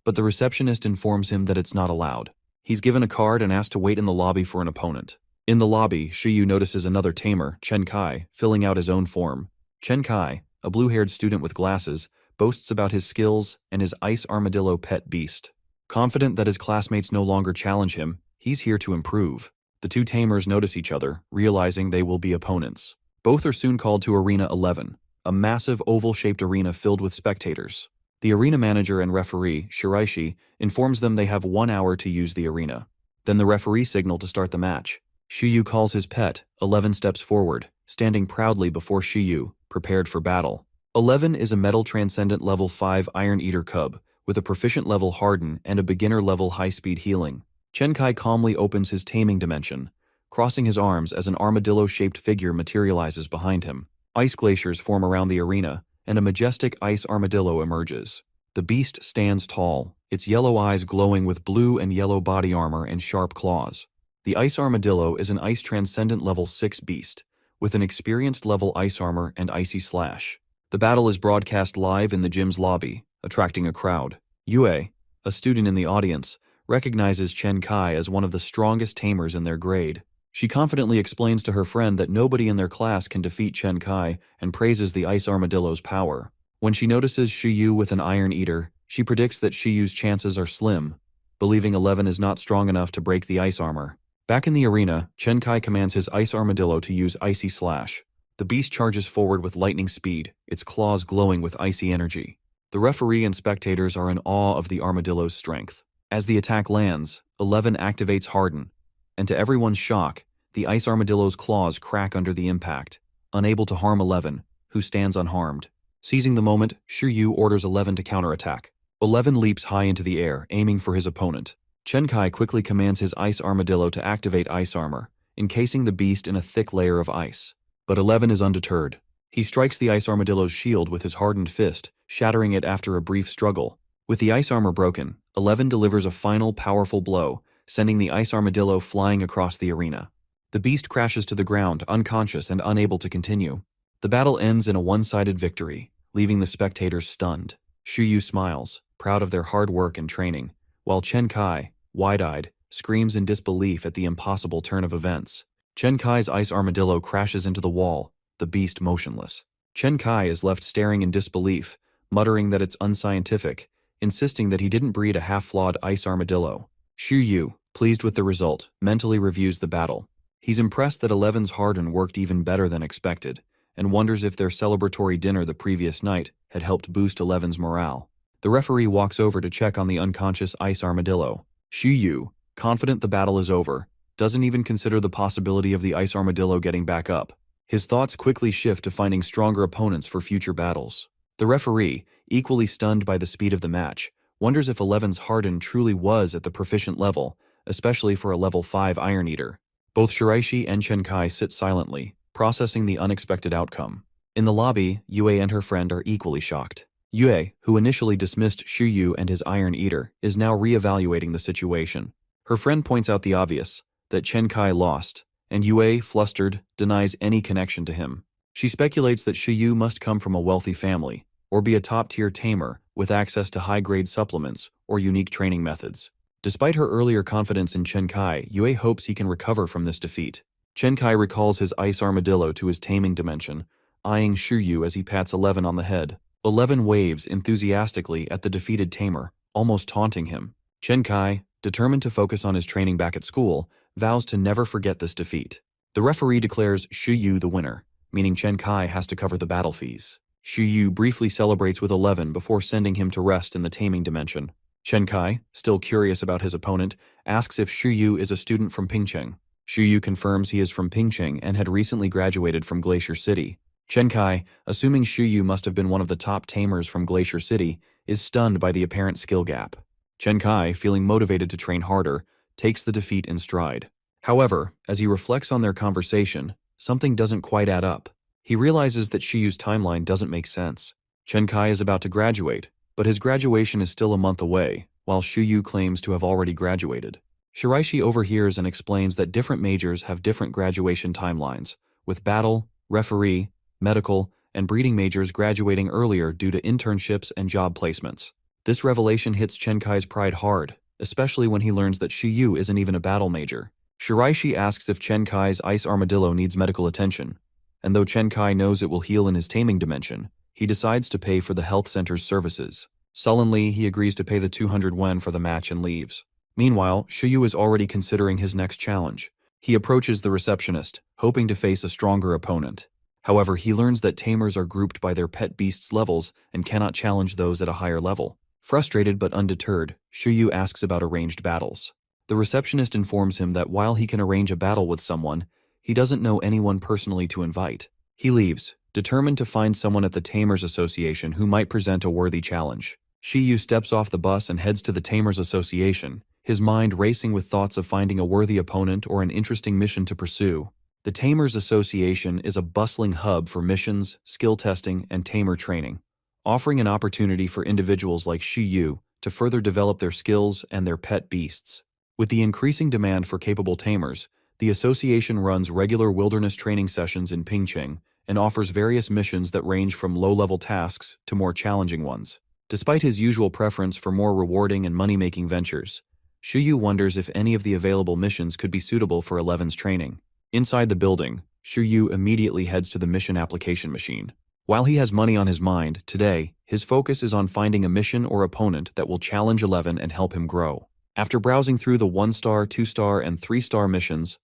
but the receptionist informs him that it's not allowed. He's given a card and asked to wait in the lobby for an opponent. In the lobby, Shuyu notices another tamer, Chen Kai, filling out his own form. Chen Kai, a blue-haired student with glasses, boasts about his skills and his ice armadillo pet beast. Confident that his classmates no longer challenge him, he's here to improve. The two tamers notice each other, realizing they will be opponents. Both are soon called to Arena 11, a massive oval-shaped arena filled with spectators. The arena manager and referee, Shiraishi, informs them they have 1 hour to use the arena. Then the referee signal to start the match. Shuyu calls his pet. 11 steps forward, standing proudly before Shuyu, prepared for battle. 11 is a metal transcendent level 5 Iron Eater cub, with a proficient level Harden and a beginner level high-speed healing. Chen Kai calmly opens his taming dimension, crossing his arms as an armadillo-shaped figure materializes behind him. Ice glaciers form around the arena, and a majestic ice armadillo emerges. The beast stands tall, its yellow eyes glowing with blue and yellow body armor and sharp claws. The ice armadillo is an ice transcendent level 6 beast, with an experienced level ice armor and icy slash. The battle is broadcast live in the gym's lobby, attracting a crowd. Yue, a student in the audience, recognizes Chen Kai as one of the strongest tamers in their grade. She confidently explains to her friend that nobody in their class can defeat Chen Kai and praises the ice armadillo's power. When she notices Shuyu with an Iron Eater, she predicts that Shuyu's chances are slim, believing 11 is not strong enough to break the ice armor. Back in the arena, Chen Kai commands his ice armadillo to use icy slash. The beast charges forward with lightning speed, its claws glowing with icy energy. The referee and spectators are in awe of the armadillo's strength. As the attack lands, 11 activates Harden, and to everyone's shock, the ice armadillo's claws crack under the impact, unable to harm 11, who stands unharmed. Seizing the moment, Shuyu orders 11 to counterattack. 11 leaps high into the air, aiming for his opponent. Chen Kai quickly commands his ice armadillo to activate ice armor, encasing the beast in a thick layer of ice. But 11 is undeterred. He strikes the ice armadillo's shield with his hardened fist, shattering it after a brief struggle. With the ice armor broken, 11 delivers a final powerful blow, sending the ice armadillo flying across the arena. The beast crashes to the ground, unconscious and unable to continue. The battle ends in a one-sided victory, leaving the spectators stunned. Shuyu smiles, proud of their hard work and training, while Chen Kai, wide-eyed, screams in disbelief at the impossible turn of events. Chen Kai's ice armadillo crashes into the wall, the beast motionless. Chen Kai is left staring in disbelief, muttering that it's unscientific, insisting that he didn't breed a half-flawed ice armadillo. Shuyu, pleased with the result, mentally reviews the battle. He's impressed that 11's Harden worked even better than expected, and wonders if their celebratory dinner the previous night had helped boost 11's morale. The referee walks over to check on the unconscious ice armadillo. Shuyu, confident the battle is over, doesn't even consider the possibility of the ice armadillo getting back up. His thoughts quickly shift to finding stronger opponents for future battles. The referee, equally stunned by the speed of the match, wonders if 11's Harden truly was at the proficient level, especially for a level 5 Iron Eater. Both Shiraishi and Chen Kai sit silently, processing the unexpected outcome. In the lobby, Yue and her friend are equally shocked. Yue, who initially dismissed Shuyu and his Iron Eater, is now re-evaluating the situation. Her friend points out the obvious, that Chen Kai lost, and Yue, flustered, denies any connection to him. She speculates that Shuyu must come from a wealthy family, or be a top-tier tamer with access to high-grade supplements or unique training methods. Despite her earlier confidence in Chen Kai, Yue hopes he can recover from this defeat. Chen Kai recalls his ice armadillo to his taming dimension, eyeing Shuyu as he pats 11 on the head. 11 waves enthusiastically at the defeated tamer, almost taunting him. Chen Kai, determined to focus on his training back at school, vows to never forget this defeat. The referee declares Shuyu the winner, meaning Chen Kai has to cover the battle fees. Yu briefly celebrates with 11 before sending him to rest in the taming dimension. Chen Kai, still curious about his opponent, asks if Yu is a student from Pingcheng. Yu confirms he is from Pingcheng and had recently graduated from Glacier City. Chen Kai, assuming Yu must have been one of the top tamers from Glacier City, is stunned by the apparent skill gap. Chen Kai, feeling motivated to train harder, takes the defeat in stride. However, as he reflects on their conversation, something doesn't quite add up. He realizes that Yu's timeline doesn't make sense. Chen Kai is about to graduate, but his graduation is still a month away, while Yu claims to have already graduated. Shiraishi overhears and explains that different majors have different graduation timelines, with battle, referee, medical, and breeding majors graduating earlier due to internships and job placements. This revelation hits Chen Kai's pride hard, especially when he learns that Yu isn't even a battle major. Shiraishi asks if Chen Kai's ice armadillo needs medical attention, and though Chen Kai knows it will heal in his taming dimension, he decides to pay for the health center's services. Sullenly, he agrees to pay the 200 yen for the match and leaves. Meanwhile, Yu is already considering his next challenge. He approaches the receptionist, hoping to face a stronger opponent. However, he learns that tamers are grouped by their pet beasts' levels and cannot challenge those at a higher level. Frustrated but undeterred, Yu asks about arranged battles. The receptionist informs him that while he can arrange a battle with someone, he doesn't know anyone personally to invite. He leaves, determined to find someone at the Tamers Association who might present a worthy challenge. Yu steps off the bus and heads to the Tamers Association, his mind racing with thoughts of finding a worthy opponent or an interesting mission to pursue. The Tamers Association is a bustling hub for missions, skill testing, and tamer training, offering an opportunity for individuals like Yu to further develop their skills and their pet beasts. With the increasing demand for capable tamers, the association runs regular wilderness training sessions in Pingcheng and offers various missions that range from low-level tasks to more challenging ones. Despite his usual preference for more rewarding and money-making ventures, Yu wonders if any of the available missions could be suitable for Eleven's training. Inside the building, Yu immediately heads to the mission application machine. While he has money on his mind, today, his focus is on finding a mission or opponent that will challenge 11 and help him grow. After browsing through the 1-star, 2-star, and 3-star missions,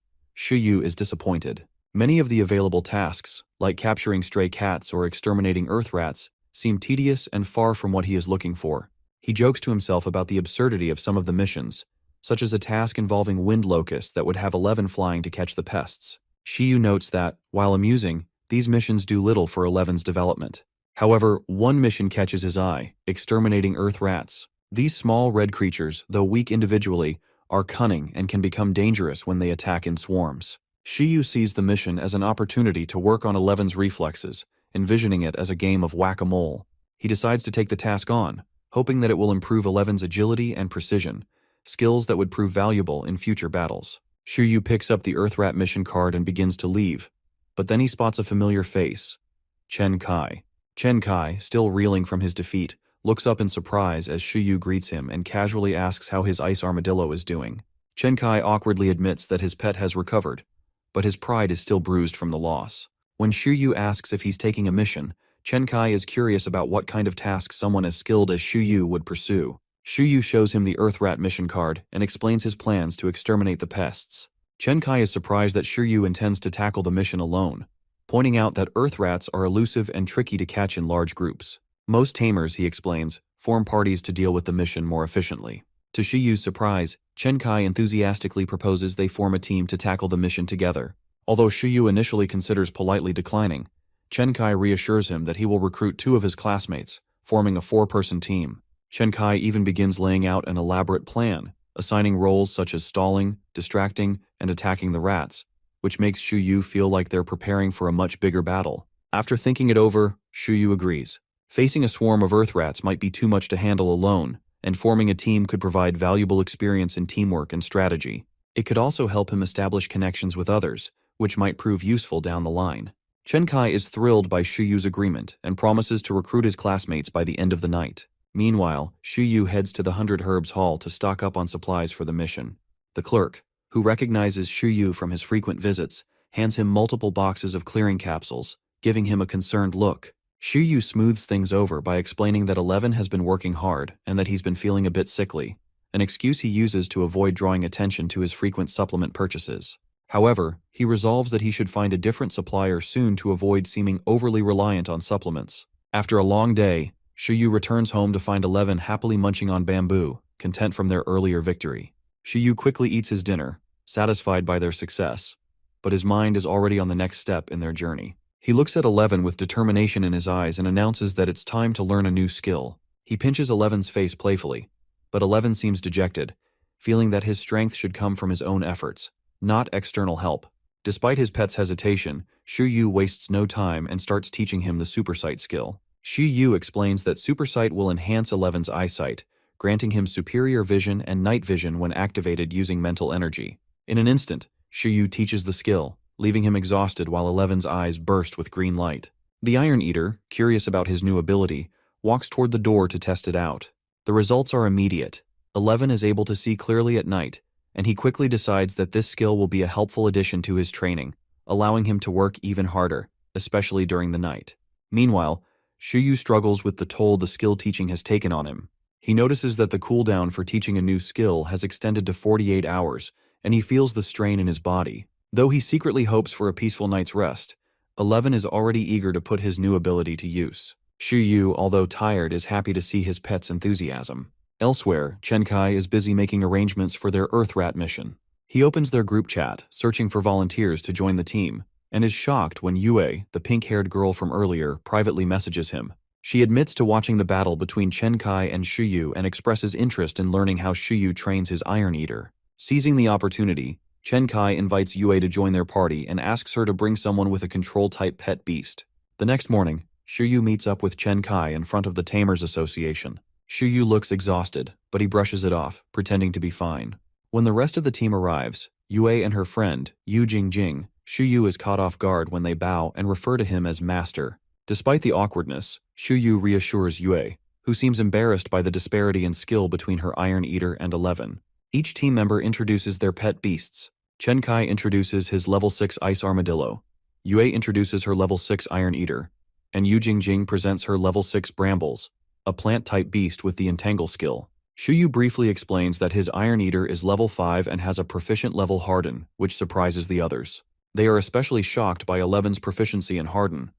Yu is disappointed. Many of the available tasks, like capturing stray cats or exterminating earth rats, seem tedious and far from what he is looking for. He jokes to himself about the absurdity of some of the missions, such as a task involving wind locusts that would have 11 flying to catch the pests. Yu notes that, while amusing, these missions do little for 11's development. However, one mission catches his eye, exterminating earth rats. These small red creatures, though weak individually, are cunning and can become dangerous when they attack in swarms. Yu sees the mission as an opportunity to work on 11's reflexes, envisioning it as a game of whack-a-mole. He decides to take the task on, hoping that it will improve 11's agility and precision, skills that would prove valuable in future battles. Yu picks up the Earth Rat mission card and begins to leave, but then he spots a familiar face, Chen Kai. Chen Kai, still reeling from his defeat, looks up in surprise as Yu greets him and casually asks how his ice armadillo is doing. Chen Kai awkwardly admits that his pet has recovered, but his pride is still bruised from the loss. When Yu asks if he's taking a mission, Chen Kai is curious about what kind of task someone as skilled as Yu would pursue. Yu shows him the Earth Rat mission card and explains his plans to exterminate the pests. Chen Kai is surprised that Yu intends to tackle the mission alone, pointing out that Earth Rats are elusive and tricky to catch in large groups. Most tamers, he explains, form parties to deal with the mission more efficiently. To Yuyu's surprise, Chen Kai enthusiastically proposes they form a team to tackle the mission together. Although Yu initially considers politely declining, Chen Kai reassures him that he will recruit 2 of his classmates, forming a 4-person team. Chen Kai even begins laying out an elaborate plan, assigning roles such as stalling, distracting, and attacking the rats, which makes Yu feel like they're preparing for a much bigger battle. After thinking it over, Yu agrees. Facing a swarm of earth rats might be too much to handle alone, and forming a team could provide valuable experience in teamwork and strategy. It could also help him establish connections with others, which might prove useful down the line. Chen Kai is thrilled by Yu's agreement and promises to recruit his classmates by the end of the night. Meanwhile, Yu heads to the 100 Herbs Hall to stock up on supplies for the mission. The clerk, who recognizes Yu from his frequent visits, hands him multiple boxes of clearing capsules, giving him a concerned look. Yu smooths things over by explaining that 11 has been working hard and that he's been feeling a bit sickly, an excuse he uses to avoid drawing attention to his frequent supplement purchases. However, he resolves that he should find a different supplier soon to avoid seeming overly reliant on supplements. After a long day, Shiyu returns home to find 11 happily munching on bamboo, content from their earlier victory. Shiyu quickly eats his dinner, satisfied by their success, but his mind is already on the next step in their journey. He looks at 11 with determination in his eyes and announces that it's time to learn a new skill. He pinches 11's face playfully, but 11 seems dejected, feeling that his strength should come from his own efforts, not external help. Despite his pet's hesitation, Shiyu wastes no time and starts teaching him the supersight skill. Shiyu explains that supersight will enhance 11's eyesight, granting him superior vision and night vision when activated using mental energy. In an instant, Shiyu teaches the skill, leaving him exhausted while 11's eyes burst with green light. The Iron Eater, curious about his new ability, walks toward the door to test it out. The results are immediate. 11 is able to see clearly at night, and he quickly decides that this skill will be a helpful addition to his training, allowing him to work even harder, especially during the night. Meanwhile, Shiyu struggles with the toll the skill teaching has taken on him. He notices that the cooldown for teaching a new skill has extended to 48 hours, and he feels the strain in his body. Though he secretly hopes for a peaceful night's rest, 11 is already eager to put his new ability to use. Shiyu, although tired, is happy to see his pet's enthusiasm. Elsewhere, Chenkai is busy making arrangements for their Earth Rat mission. He opens their group chat, searching for volunteers to join the team, and is shocked when Yue, the pink-haired girl from earlier, privately messages him. She admits to watching the battle between Chenkai and Shiyu and expresses interest in learning how Shiyu trains his Iron Eater. Seizing the opportunity, Chenkai invites Yue to join their party and asks her to bring someone with a control-type pet beast. The next morning, Shiyu meets up with Chenkai in front of the Tamers Association. Shiyu looks exhausted, but he brushes it off, pretending to be fine. When the rest of the team arrives, Yue and her friend, Yu Jingjing, Shiyu is caught off guard when they bow and refer to him as Master. Despite the awkwardness, Shiyu reassures Yue, who seems embarrassed by the disparity in skill between her Iron Eater and 11. Each team member introduces their pet beasts. Chenkai introduces his level 6 Ice Armadillo, Yue introduces her level 6 Iron Eater, and Yu Jingjing presents her level 6 Brambles, a plant-type beast with the Entangle skill. Shiyu briefly explains that his Iron Eater is level 5 and has a proficient level Harden, which surprises the others. They are especially shocked by 11's proficiency in Harden,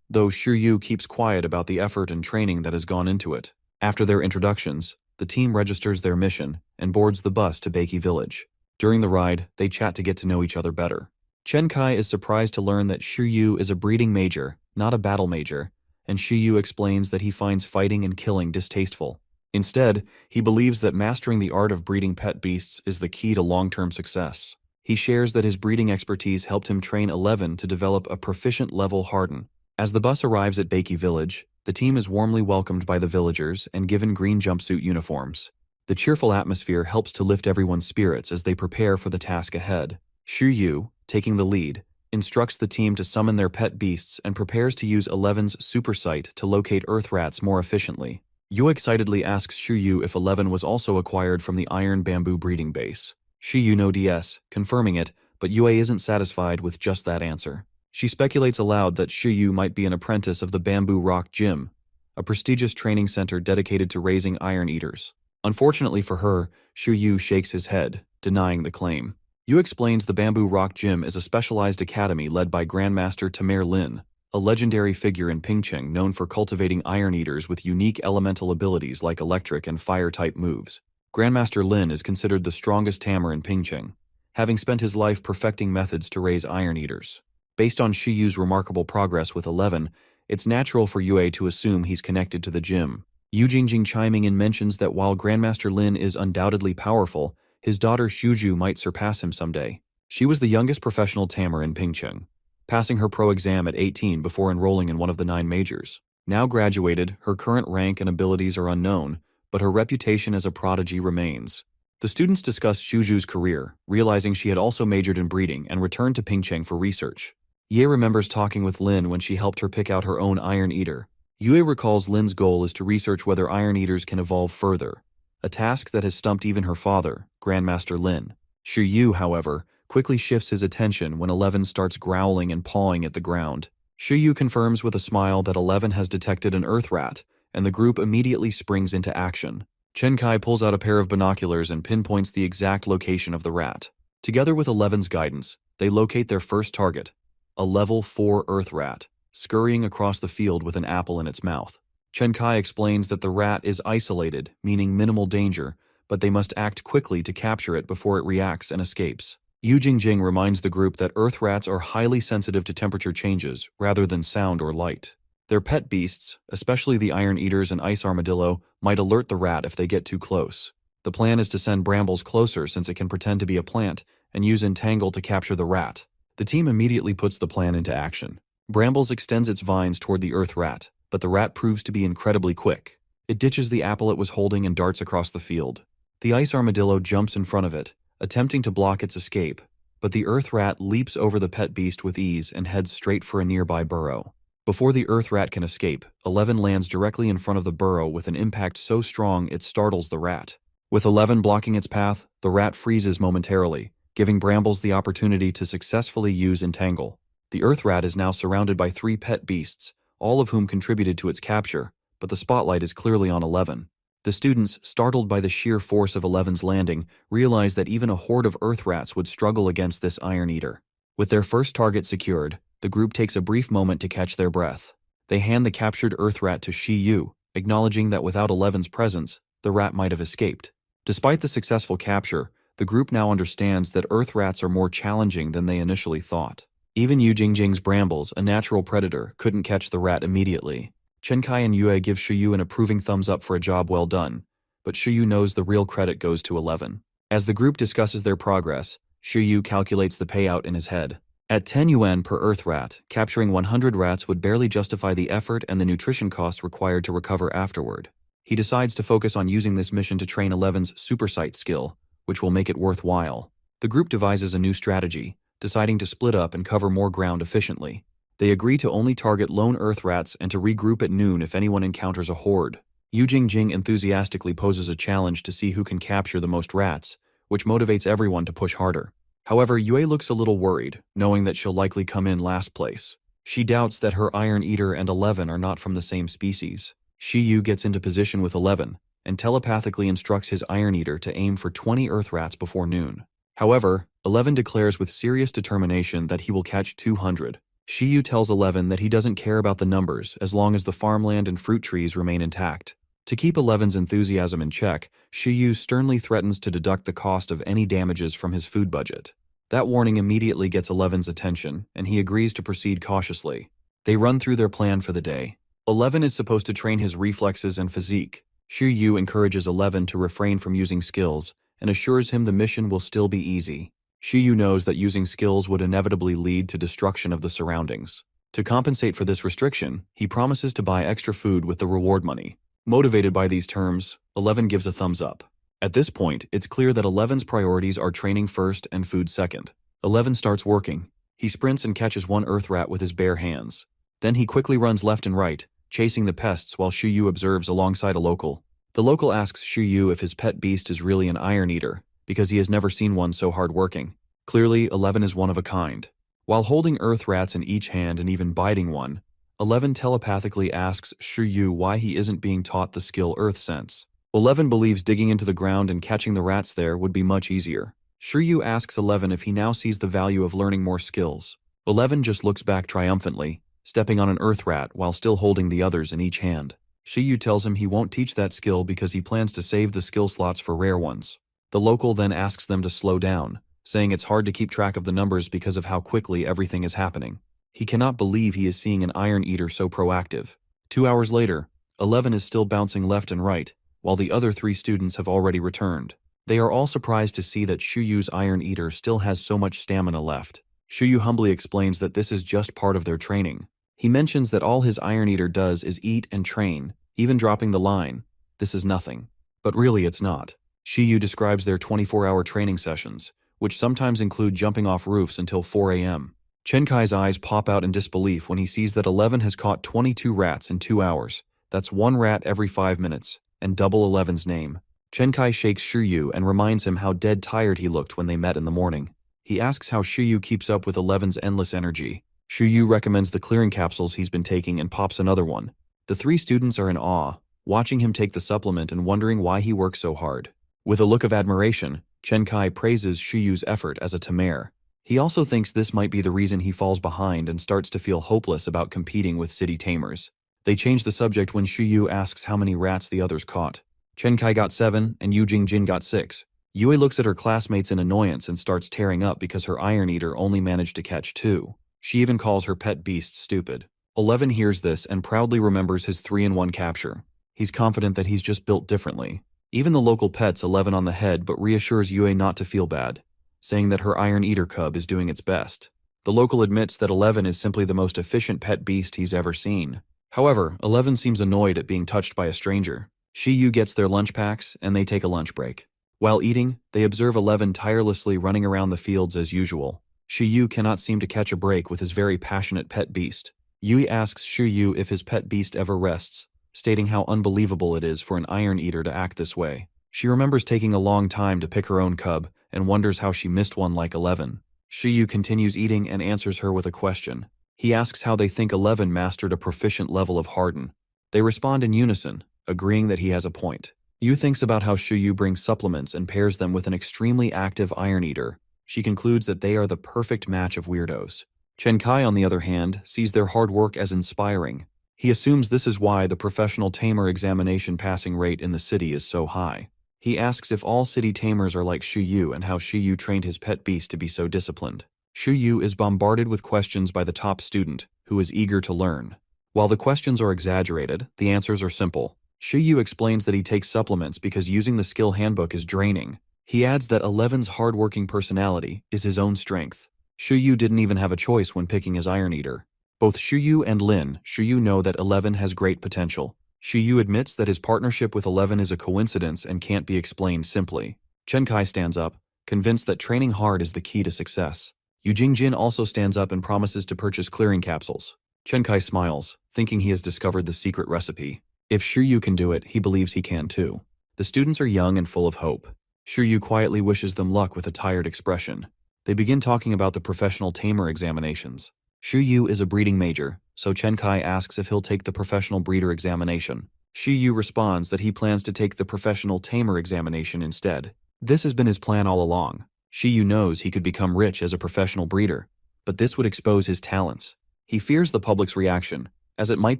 though Shiyu keeps quiet about the effort and training that has gone into it. After their introductions, the team registers their mission and boards the bus to Beiki Village. During the ride, they chat to get to know each other better. Chenkai is surprised to learn that Shiyu is a breeding major, not a battle major, and Shiyu explains that he finds fighting and killing distasteful. Instead, he believes that mastering the art of breeding pet beasts is the key to long-term success. He shares that his breeding expertise helped him train 11 to develop a proficient level Harden. As the bus arrives at Beiki Village, the team is warmly welcomed by the villagers and given green jumpsuit uniforms. The cheerful atmosphere helps to lift everyone's spirits as they prepare for the task ahead. Shiyu, taking the lead, instructs the team to summon their pet beasts and prepares to use 11's super sight to locate Earth Rats more efficiently. Yu excitedly asks Shiyu if 11 was also acquired from the Iron Bamboo breeding base. Shiyu no DS, confirming it, but Yue isn't satisfied with just that answer. She speculates aloud that Shiyu might be an apprentice of the Bamboo Rock Gym, a prestigious training center dedicated to raising Iron Eaters. Unfortunately for her, Shiyu shakes his head, denying the claim. Yu explains the Bamboo Rock Gym is a specialized academy led by Grandmaster Tamer Lin, a legendary figure in Pingcheng known for cultivating Iron Eaters with unique elemental abilities like electric and fire-type moves. Grandmaster Lin is considered the strongest tamer in Pingcheng, having spent his life perfecting methods to raise Iron Eaters. Based on Shiyu's remarkable progress with 11, it's natural for Yue to assume he's connected to the gym. Yu Jingjing chiming in mentions that while Grandmaster Lin is undoubtedly powerful, his daughter Shuju might surpass him someday. She was the youngest professional tamer in Pingcheng, passing her pro exam at 18 before enrolling in one of the 9 majors. Now graduated, her current rank and abilities are unknown, but her reputation as a prodigy remains. The students discussed Shuju's career, realizing she had also majored in breeding and returned to Pingcheng for research. Ye remembers talking with Lin when she helped her pick out her own Iron Eater. Yue recalls Lin's goal is to research whether Iron Eaters can evolve further, a task that has stumped even her father, Grandmaster Lin. Shiyu, however, quickly shifts his attention when 11 starts growling and pawing at the ground. Shiyu confirms with a smile that 11 has detected an Earth Rat, and the group immediately springs into action. Chenkai pulls out a pair of binoculars and pinpoints the exact location of the rat. Together with 11's guidance, they locate their first target, a level 4 Earth Rat. scurrying across the field with an apple in its mouth. Chen Kai explains that the rat is isolated, meaning minimal danger, but they must act quickly to capture it before it reacts and escapes. Yu Jingjing reminds the group that earth rats are highly sensitive to temperature changes rather than sound or light. Their pet beasts, especially the iron eaters and ice armadillo, might alert the rat if they get too close. The plan is to send Brambles closer since it can pretend to be a plant and use Entangle to capture the rat. The team immediately puts the plan into action. Brambles extends its vines toward the earth rat, but the rat proves to be incredibly quick. It ditches the apple it was holding and darts across the field. The ice armadillo jumps in front of it, attempting to block its escape, but the earth rat leaps over the pet beast with ease and heads straight for a nearby burrow. Before the earth rat can escape, 11 lands directly in front of the burrow with an impact so strong it startles the rat. With 11 blocking its path, the rat freezes momentarily, giving Brambles the opportunity to successfully use Entangle. The earth rat is now surrounded by 3 pet beasts, all of whom contributed to its capture, but the spotlight is clearly on 11. The students, startled by the sheer force of 11's landing, realize that even a horde of earth rats would struggle against this iron eater. With their first target secured, the group takes a brief moment to catch their breath. They hand the captured earth rat to Shi Yu, acknowledging that without 11's presence, the rat might have escaped. Despite the successful capture, the group now understands that earth rats are more challenging than they initially thought. Even Yu Jingjing's Brambles, a natural predator, couldn't catch the rat immediately. Chen Kai and Yue give Shiyu an approving thumbs up for a job well done, but Shiyu knows the real credit goes to 11. As the group discusses their progress, Shiyu calculates the payout in his head. At 10 yuan per earth rat, capturing 100 rats would barely justify the effort and the nutrition costs required to recover afterward. He decides to focus on using this mission to train 11's super sight skill, which will make it worthwhile. The group devises a new strategy, deciding to split up and cover more ground efficiently. They agree to only target lone earth rats and to regroup at noon if anyone encounters a horde. Yu Jingjing enthusiastically poses a challenge to see who can capture the most rats, which motivates everyone to push harder. However, Yue looks a little worried, knowing that she'll likely come in last place. She doubts that her Iron Eater and 11 are not from the same species. Shi Yu gets into position with 11, and telepathically instructs his Iron Eater to aim for 20 earth rats before noon. However, 11 declares with serious determination that he will catch 200. Shi Yu tells 11 that he doesn't care about the numbers as long as the farmland and fruit trees remain intact. To keep 11's enthusiasm in check, Shi Yu sternly threatens to deduct the cost of any damages from his food budget. That warning immediately gets 11's attention, and he agrees to proceed cautiously. They run through their plan for the day. 11 is supposed to train his reflexes and physique. Shi Yu encourages 11 to refrain from using skills and assures him the mission will still be easy. Shi Yu knows that using skills would inevitably lead to destruction of the surroundings. To compensate for this restriction, he promises to buy extra food with the reward money. Motivated by these terms, 11 gives a thumbs up. At this point, it's clear that 11's priorities are training first and food second. 11 starts working. He sprints and catches one earth rat with his bare hands. Then he quickly runs left and right, chasing the pests while Shi Yu observes alongside a local. The local asks Shi Yu if his pet beast is really an iron eater, because he has never seen one so hard-working. Clearly, 11 is one of a kind. While holding earth rats in each hand and even biting one, 11 telepathically asks Shi Yu why he isn't being taught the skill Earth Sense. 11 believes digging into the ground and catching the rats there would be much easier. Shi Yu asks 11 if he now sees the value of learning more skills. 11 just looks back triumphantly, stepping on an earth rat while still holding the others in each hand. Shi Yu tells him he won't teach that skill because he plans to save the skill slots for rare ones. The local then asks them to slow down, saying it's hard to keep track of the numbers because of how quickly everything is happening. He cannot believe he is seeing an Iron Eater so proactive. 2 hours later, 11 is still bouncing left and right, while the other 3 students have already returned. They are all surprised to see that Shi Yu's Iron Eater still has so much stamina left. Shi Yu humbly explains that this is just part of their training. He mentions that all his Iron Eater does is eat and train, even dropping the line, "This is nothing." But really it's not. Shi Yu describes their 24-hour training sessions, which sometimes include jumping off roofs until 4 a.m. Chen Kai's eyes pop out in disbelief when he sees that 11 has caught 22 rats in 2 hours. That's 1 rat every 5 minutes, and double 11's name. Chen Kai shakes Shi Yu and reminds him how dead tired he looked when they met in the morning. He asks how Shi Yu keeps up with 11's endless energy. Shi Yu recommends the clearing capsules he's been taking and pops another one. The 3 students are in awe, watching him take the supplement and wondering why he works so hard. With a look of admiration, Chen Kai praises Shi Yu's effort as a Tamer. He also thinks this might be the reason he falls behind and starts to feel hopeless about competing with city tamers. They change the subject when Shuyu asks how many rats the others caught. Chen Kai got 7 and Yu Jingjin got 6. Yue looks at her classmates in annoyance and starts tearing up because her Iron Eater only managed to catch 2. She even calls her pet beast stupid. 11 hears this and proudly remembers his 3-in-1 capture. He's confident that he's just built differently. Even the local pets 11 on the head but reassures Yue not to feel bad, saying that her Iron Eater cub is doing its best. The local admits that 11 is simply the most efficient pet beast he's ever seen. However, 11 seems annoyed at being touched by a stranger. Shiyu gets their lunch packs and they take a lunch break. While eating, they observe 11 tirelessly running around the fields as usual. Shiyu cannot seem to catch a break with his very passionate pet beast. Yui asks Shiyu if his pet beast ever rests, stating how unbelievable it is for an Iron Eater to act this way. She remembers taking a long time to pick her own cub and wonders how she missed one like 11. Shiyu continues eating and answers her with a question. He asks how they think 11 mastered a proficient level of Harden. They respond in unison, agreeing that he has a point. Yu thinks about how Shiyu brings supplements and pairs them with an extremely active Iron Eater. She concludes that they are the perfect match of weirdos. Chen Kai, on the other hand, sees their hard work as inspiring. He assumes this is why the professional tamer examination passing rate in the city is so high. He asks if all city tamers are like Shiyu and how Shiyu trained his pet beast to be so disciplined. Shiyu is bombarded with questions by the top student, who is eager to learn. While the questions are exaggerated, the answers are simple. Shiyu explains that he takes supplements because using the skill handbook is draining. He adds that 11's hardworking personality is his own strength. Shiyu didn't even have a choice when picking his Iron Eater. Both Shiyu and Shiyu know that 11 has great potential. Shiyu admits that his partnership with 11 is a coincidence and can't be explained simply. Chen Kai stands up, convinced that training hard is the key to success. Yu Jingjin also stands up and promises to purchase clearing capsules. Chen Kai smiles, thinking he has discovered the secret recipe. If Shiyu can do it, he believes he can too. The students are young and full of hope. Shiyu quietly wishes them luck with a tired expression. They begin talking about the professional tamer examinations. Shiyu is a breeding major, so Chen Kai asks if he'll take the professional breeder examination. Shiyu responds that he plans to take the professional tamer examination instead. This has been his plan all along. Shiyu knows he could become rich as a professional breeder, but this would expose his talents. He fears the public's reaction, as it might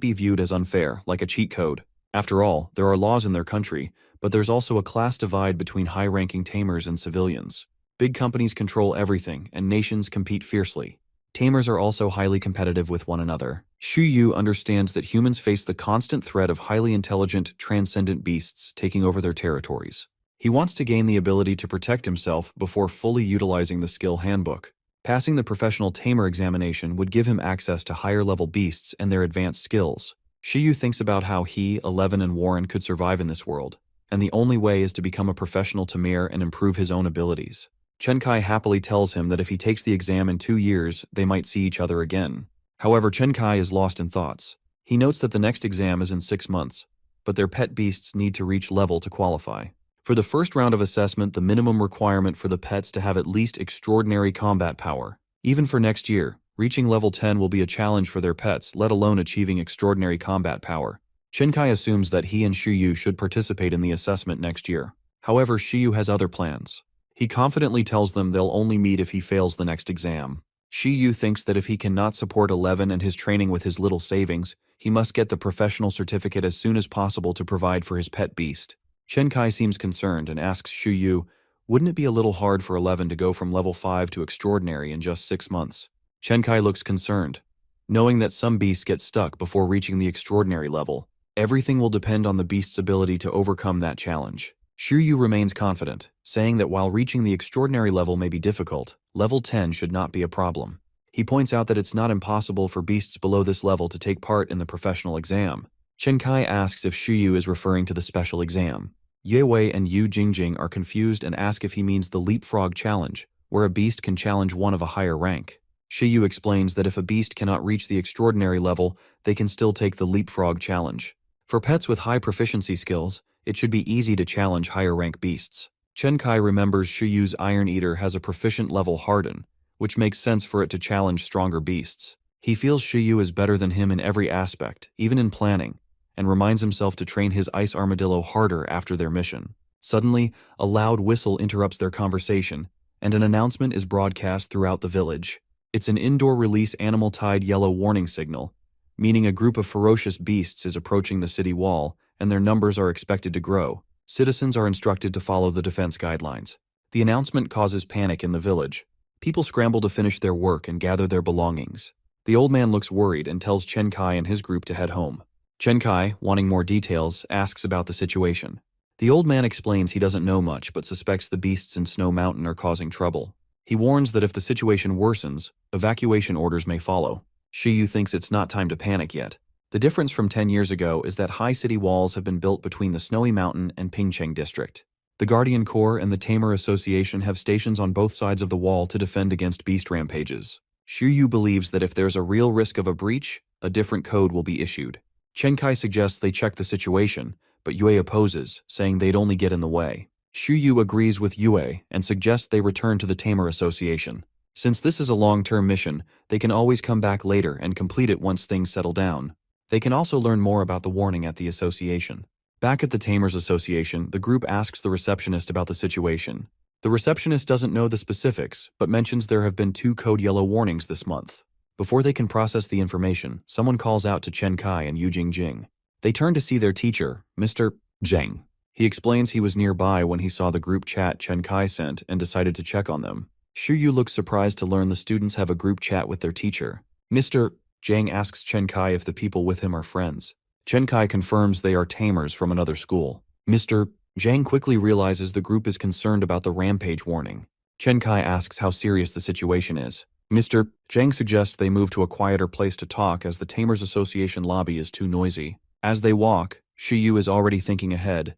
be viewed as unfair, like a cheat code. After all, there are laws in their country, but there's also a class divide between high-ranking tamers and civilians. Big companies control everything, and nations compete fiercely. Tamers are also highly competitive with one another. Shiyu understands that humans face the constant threat of highly intelligent, transcendent beasts taking over their territories. He wants to gain the ability to protect himself before fully utilizing the skill handbook. Passing the professional tamer examination would give him access to higher-level beasts and their advanced skills. Shiyu thinks about how he, 11, and Warren could survive in this world, and the only way is to become a professional tamer and improve his own abilities. Chen Kai happily tells him that if he takes the exam in 2 years, they might see each other again. However, Chen Kai is lost in thoughts. He notes that the next exam is in 6 months, but their pet beasts need to reach level to qualify. For the first round of assessment, the minimum requirement for the pets to have at least extraordinary combat power. Even for next year, reaching level 10 will be a challenge for their pets, let alone achieving extraordinary combat power. Chen Kai assumes that he and Shiyu should participate in the assessment next year. However, Shiyu has other plans. He confidently tells them they'll only meet if he fails the next exam. Shiyu thinks that if he cannot support 11 and his training with his little savings, he must get the professional certificate as soon as possible to provide for his pet beast. Chen Kai seems concerned and asks Shiyu, wouldn't it be a little hard for 11 to go from level 5 to extraordinary in just 6 months? Chen Kai looks concerned, knowing that some beasts get stuck before reaching the extraordinary level. Everything will depend on the beast's ability to overcome that challenge. Shiyu remains confident, saying that while reaching the extraordinary level may be difficult, level 10 should not be a problem. He points out that it's not impossible for beasts below this level to take part in the professional exam. Chen Kai asks if Shiyu is referring to the special exam. Yue and Yu Jingjing are confused and ask if he means the leapfrog challenge, where a beast can challenge one of a higher rank. Shiyu explains that if a beast cannot reach the extraordinary level, they can still take the leapfrog challenge. For pets with high proficiency skills, it should be easy to challenge higher rank beasts. Chen Kai remembers Shiyu's Iron Eater has a proficient level Harden, which makes sense for it to challenge stronger beasts. He feels Shiyu is better than him in every aspect, even in planning, and reminds himself to train his ice armadillo harder after their mission. Suddenly, a loud whistle interrupts their conversation, and an announcement is broadcast throughout the village. It's an indoor release animal-tied yellow warning signal, meaning a group of ferocious beasts is approaching the city wall, and their numbers are expected to grow. Citizens are instructed to follow the defense guidelines. The announcement causes panic in the village. People scramble to finish their work and gather their belongings. The old man looks worried and tells Chen Kai and his group to head home. Chen Kai, wanting more details, asks about the situation. The old man explains he doesn't know much but suspects the beasts in Snow Mountain are causing trouble. He warns that if the situation worsens, evacuation orders may follow. Shiyu thinks it's not time to panic yet. The difference from 10 years ago is that high city walls have been built between the Snowy Mountain and Pingcheng District. The Guardian Corps and the Tamer Association have stations on both sides of the wall to defend against beast rampages. Shiyu believes that if there's a real risk of a breach, a different code will be issued. Chen Kai suggests they check the situation, but Yue opposes, saying they'd only get in the way. Shiyu agrees with Yue and suggests they return to the Tamer Association. Since this is a long-term mission, they can always come back later and complete it once things settle down. They can also learn more about the warning at the association. Back at the Tamers Association, the group asks the receptionist about the situation. The receptionist doesn't know the specifics, but mentions there have been 2 code yellow warnings this month. Before they can process the information, someone calls out to Chen Kai and Yu Jingjing. They turn to see their teacher, Mr. Zheng. He explains he was nearby when he saw the group chat Chen Kai sent and decided to check on them. Shiyu looks surprised to learn the students have a group chat with their teacher. Mr. Zhang asks Chen Kai if the people with him are friends. Chen Kai confirms they are tamers from another school. Mr. Zhang quickly realizes the group is concerned about the rampage warning. Chen Kai asks how serious the situation is. Mr. Zhang suggests they move to a quieter place to talk as the Tamers Association lobby is too noisy. As they walk, Shiyu is already thinking ahead,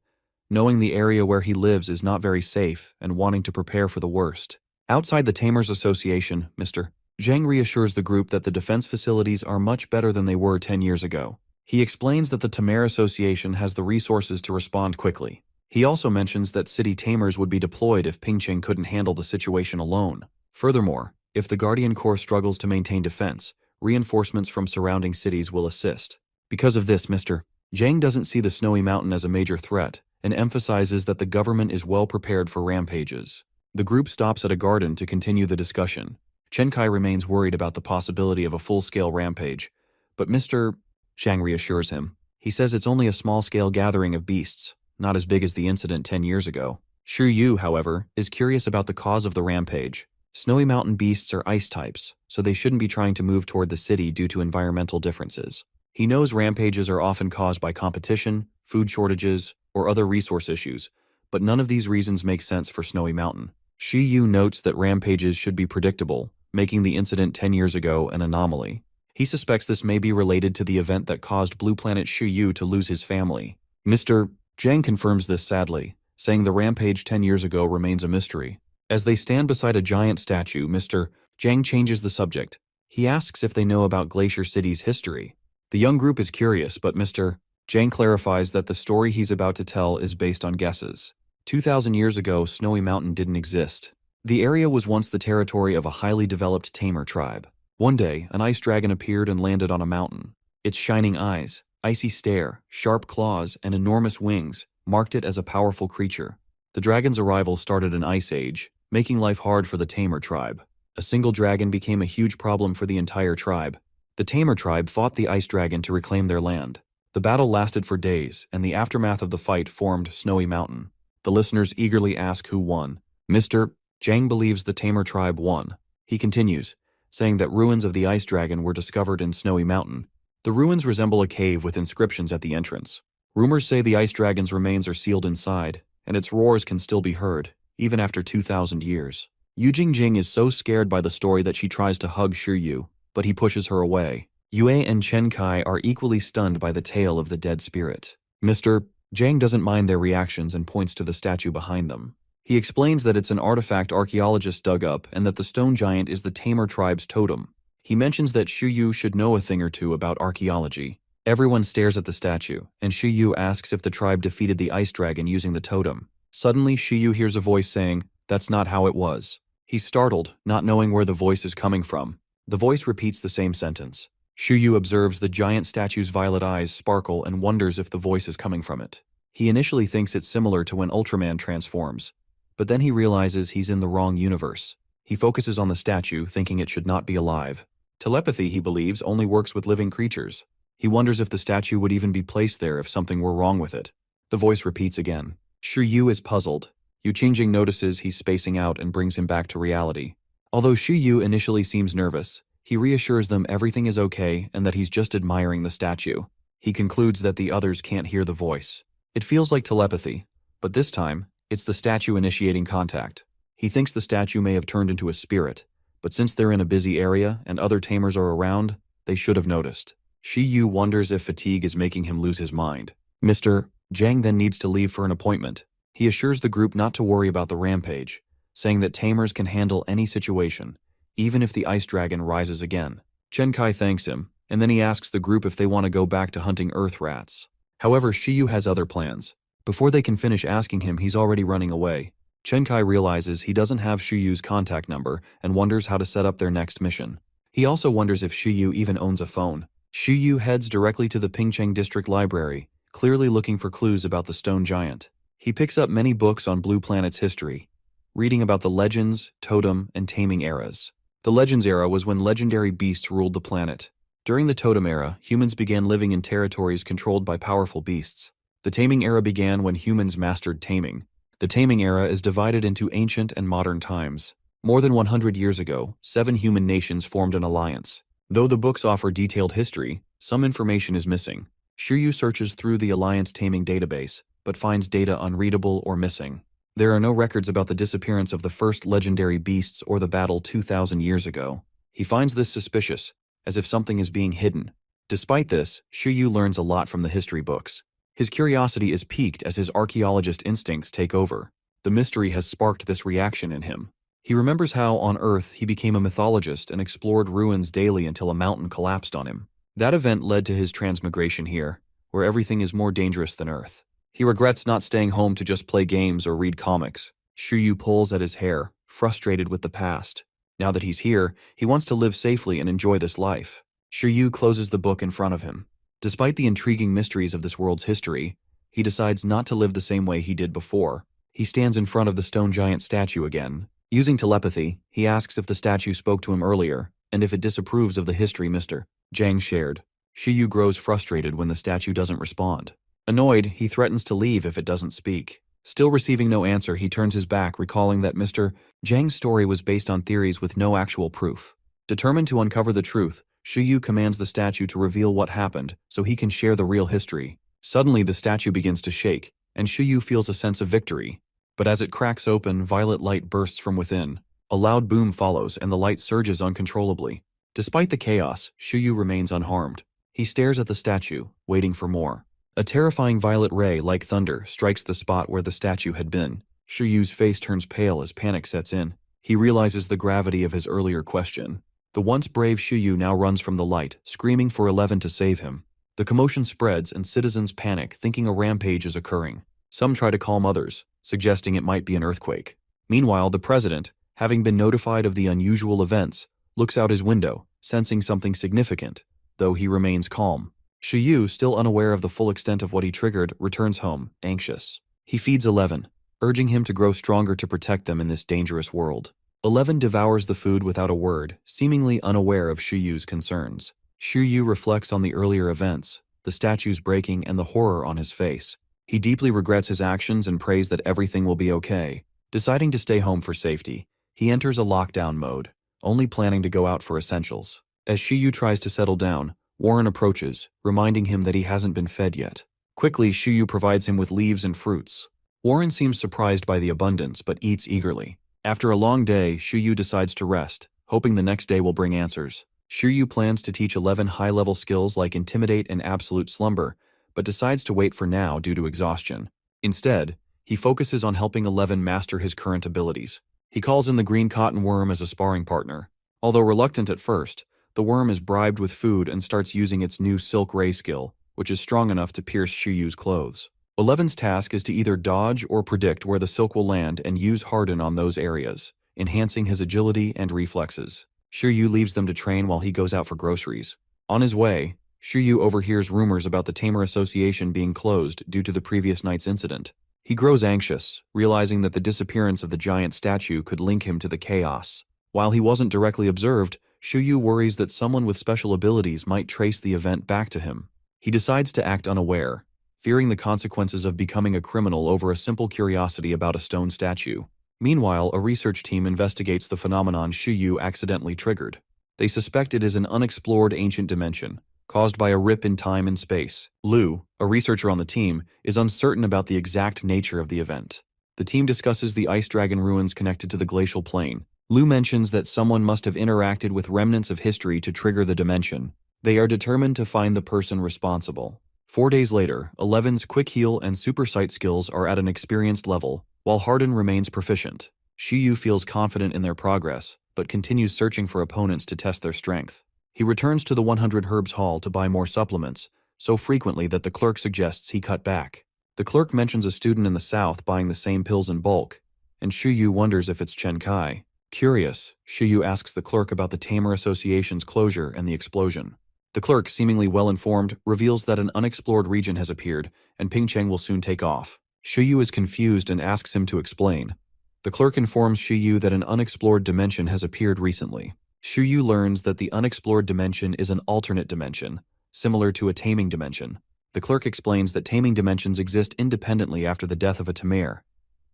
knowing the area where he lives is not very safe and wanting to prepare for the worst. Outside the Tamers Association, Mr. Zhang reassures the group that the defense facilities are much better than they were 10 years ago. He explains that the Tamer Association has the resources to respond quickly. He also mentions that city tamers would be deployed if Pingcheng couldn't handle the situation alone. Furthermore, if the Guardian Corps struggles to maintain defense, reinforcements from surrounding cities will assist. Because of this, Mr. Zhang doesn't see the Snowy Mountain as a major threat and emphasizes that the government is well prepared for rampages. The group stops at a garden to continue the discussion. Chen Kai remains worried about the possibility of a full-scale rampage, but Mr. Zhang reassures him. He says it's only a small-scale gathering of beasts, not as big as the incident 10 years ago. Shiyu, however, is curious about the cause of the rampage. Snowy Mountain beasts are ice types, so they shouldn't be trying to move toward the city due to environmental differences. He knows rampages are often caused by competition, food shortages, or other resource issues, but none of these reasons make sense for Snowy Mountain. Shiyu notes that rampages should be predictable, making the incident 10 years ago an anomaly. He suspects this may be related to the event that caused Blue Planet Shiyu to lose his family. Mr. Zhang confirms this sadly, saying the rampage 10 years ago remains a mystery. As they stand beside a giant statue, Mr. Zhang changes the subject. He asks if they know about Glacier City's history. The young group is curious, but Mr. Zhang clarifies that the story he's about to tell is based on guesses. 2,000 years ago, Snowy Mountain didn't exist. The area was once the territory of a highly developed tamer tribe. One day, an ice dragon appeared and landed on a mountain. Its shining eyes, icy stare, sharp claws, and enormous wings marked it as a powerful creature. The dragon's arrival started an ice age, making life hard for the tamer tribe. A single dragon became a huge problem for the entire tribe. The tamer tribe fought the ice dragon to reclaim their land. The battle lasted for days, and the aftermath of the fight formed Snowy Mountain. The listeners eagerly ask who won. Mr. Zhang believes the tamer tribe won. He continues, saying that ruins of the ice dragon were discovered in Snowy Mountain. The ruins resemble a cave with inscriptions at the entrance. Rumors say the ice dragon's remains are sealed inside, and its roars can still be heard, even after 2,000 years. Yu Jingjing is so scared by the story that she tries to hug Shiyu, but he pushes her away. Yue and Chen Kai are equally stunned by the tale of the dead spirit. Mr. Zhang doesn't mind their reactions and points to the statue behind them. He explains that it's an artifact archaeologists dug up and that the stone giant is the tamer tribe's totem. He mentions that Shiyu should know a thing or two about archaeology. Everyone stares at the statue, and Shiyu asks if the tribe defeated the ice dragon using the totem. Suddenly, Shiyu hears a voice saying, "That's not how it was." He's startled, not knowing where the voice is coming from. The voice repeats the same sentence. Shiyu observes the giant statue's violet eyes sparkle and wonders if the voice is coming from it. He initially thinks it's similar to when Ultraman transforms, but then he realizes he's in the wrong universe. He focuses on the statue, thinking it should not be alive. Telepathy, he believes, only works with living creatures. He wonders if the statue would even be placed there if something were wrong with it. The voice repeats again. Yu is puzzled. Yu Qingjing notices he's spacing out and brings him back to reality. Although Yu initially seems nervous, he reassures them everything is okay and that he's just admiring the statue. He concludes that the others can't hear the voice. It feels like telepathy, but this time, it's the statue initiating contact. He thinks the statue may have turned into a spirit, but since they're in a busy area and other tamers are around, they should have noticed. Yu wonders if fatigue is making him lose his mind. Mr. Zhang then needs to leave for an appointment. He assures the group not to worry about the rampage, saying that tamers can handle any situation, even if the ice dragon rises again. Chen Kai thanks him, and then he asks the group if they want to go back to hunting earth rats. However, Yu has other plans. Before they can finish asking him, he's already running away. Chen Kai realizes he doesn't have Yu's contact number and wonders how to set up their next mission. He also wonders if Yu even owns a phone. Yu heads directly to the Pingcheng District Library, clearly looking for clues about the stone giant. He picks up many books on Blue Planet's history, reading about the Legends, Totem, and Taming eras. The Legends era was when legendary beasts ruled the planet. During the Totem era, humans began living in territories controlled by powerful beasts. The Taming era began when humans mastered taming. The Taming era is divided into ancient and modern times. More than 100 years ago, 7 human nations formed an alliance. Though the books offer detailed history, some information is missing. Yu searches through the Alliance taming database, but finds data unreadable or missing. There are no records about the disappearance of the first legendary beasts or the battle 2,000 years ago. He finds this suspicious, as if something is being hidden. Despite this, Yu learns a lot from the history books. His curiosity is piqued as his archaeologist instincts take over. The mystery has sparked this reaction in him. He remembers how, on Earth, he became a mythologist and explored ruins daily until a mountain collapsed on him. That event led to his transmigration here, where everything is more dangerous than Earth. He regrets not staying home to just play games or read comics. Yu pulls at his hair, frustrated with the past. Now that he's here, he wants to live safely and enjoy this life. Yu closes the book in front of him. Despite the intriguing mysteries of this world's history, he decides not to live the same way he did before. He stands in front of the stone giant statue again. Using telepathy, he asks if the statue spoke to him earlier, and if it disapproves of the history Mr. Zhang shared. Yu grows frustrated when the statue doesn't respond. Annoyed, he threatens to leave if it doesn't speak. Still receiving no answer, he turns his back, recalling that Mr. Zhang's story was based on theories with no actual proof. Determined to uncover the truth, Yu commands the statue to reveal what happened so he can share the real history. Suddenly, the statue begins to shake, and Yu feels a sense of victory. But as it cracks open, violet light bursts from within. A loud boom follows, and the light surges uncontrollably. Despite the chaos, Yu remains unharmed. He stares at the statue, waiting for more. A terrifying violet ray, like thunder, strikes the spot where the statue had been. Yu's face turns pale as panic sets in. He realizes the gravity of his earlier question. The once brave Yu now runs from the light, screaming for 11 to save him. The commotion spreads and citizens panic, thinking a rampage is occurring. Some try to calm others, suggesting it might be an earthquake. Meanwhile, the president, having been notified of the unusual events, looks out his window, sensing something significant, though he remains calm. Yu, still unaware of the full extent of what he triggered, returns home, anxious. He feeds 11, urging him to grow stronger to protect them in this dangerous world. 11 devours the food without a word, seemingly unaware of Yu's concerns. Yu reflects on the earlier events, the statue's breaking and the horror on his face. He deeply regrets his actions and prays that everything will be okay. Deciding to stay home for safety, he enters a lockdown mode, only planning to go out for essentials. As Yu tries to settle down, Warren approaches, reminding him that he hasn't been fed yet. Quickly, Yu provides him with leaves and fruits. Warren seems surprised by the abundance but eats eagerly. After a long day, Yu decides to rest, hoping the next day will bring answers. Yu plans to teach 11 high-level skills like Intimidate and Absolute Slumber, but decides to wait for now due to exhaustion. Instead, he focuses on helping 11 master his current abilities. He calls in the green cotton worm as a sparring partner. Although reluctant at first, the worm is bribed with food and starts using its new Silk Ray skill, which is strong enough to pierce Yu's clothes. 11's task is to either dodge or predict where the silk will land and use harden on those areas, enhancing his agility and reflexes. Yu leaves them to train while he goes out for groceries. On his way, Yu overhears rumors about the Tamer Association being closed due to the previous night's incident. He grows anxious, realizing that the disappearance of the giant statue could link him to the chaos. While he wasn't directly observed, Shuyu worries that someone with special abilities might trace the event back to him. He decides to act unaware, fearing the consequences of becoming a criminal over a simple curiosity about a stone statue. Meanwhile, a research team investigates the phenomenon Shuyu accidentally triggered. They suspect it is an unexplored ancient dimension, caused by a rip in time and space. Lu, a researcher on the team, is uncertain about the exact nature of the event. The team discusses the ice dragon ruins connected to the glacial plain. Lu mentions that someone must have interacted with remnants of history to trigger the dimension. They are determined to find the person responsible. 4 days later, Eleven's quick heal and super sight skills are at an experienced level, while Harden remains proficient. Shuyu feels confident in their progress, but continues searching for opponents to test their strength. He returns to the 100 Herbs Hall to buy more supplements, so frequently that the clerk suggests he cut back. The clerk mentions a student in the south buying the same pills in bulk, and Shuyu wonders if it's Chen Kai. Curious, Shuyu asks the clerk about the Tamer Association's closure and the explosion. The clerk, seemingly well-informed, reveals that an unexplored region has appeared, and Pingcheng will soon take off. Shuyu is confused and asks him to explain. The clerk informs Shuyu that an unexplored dimension has appeared recently. Shuyu learns that the unexplored dimension is an alternate dimension, similar to a taming dimension. The clerk explains that taming dimensions exist independently after the death of a Tamer,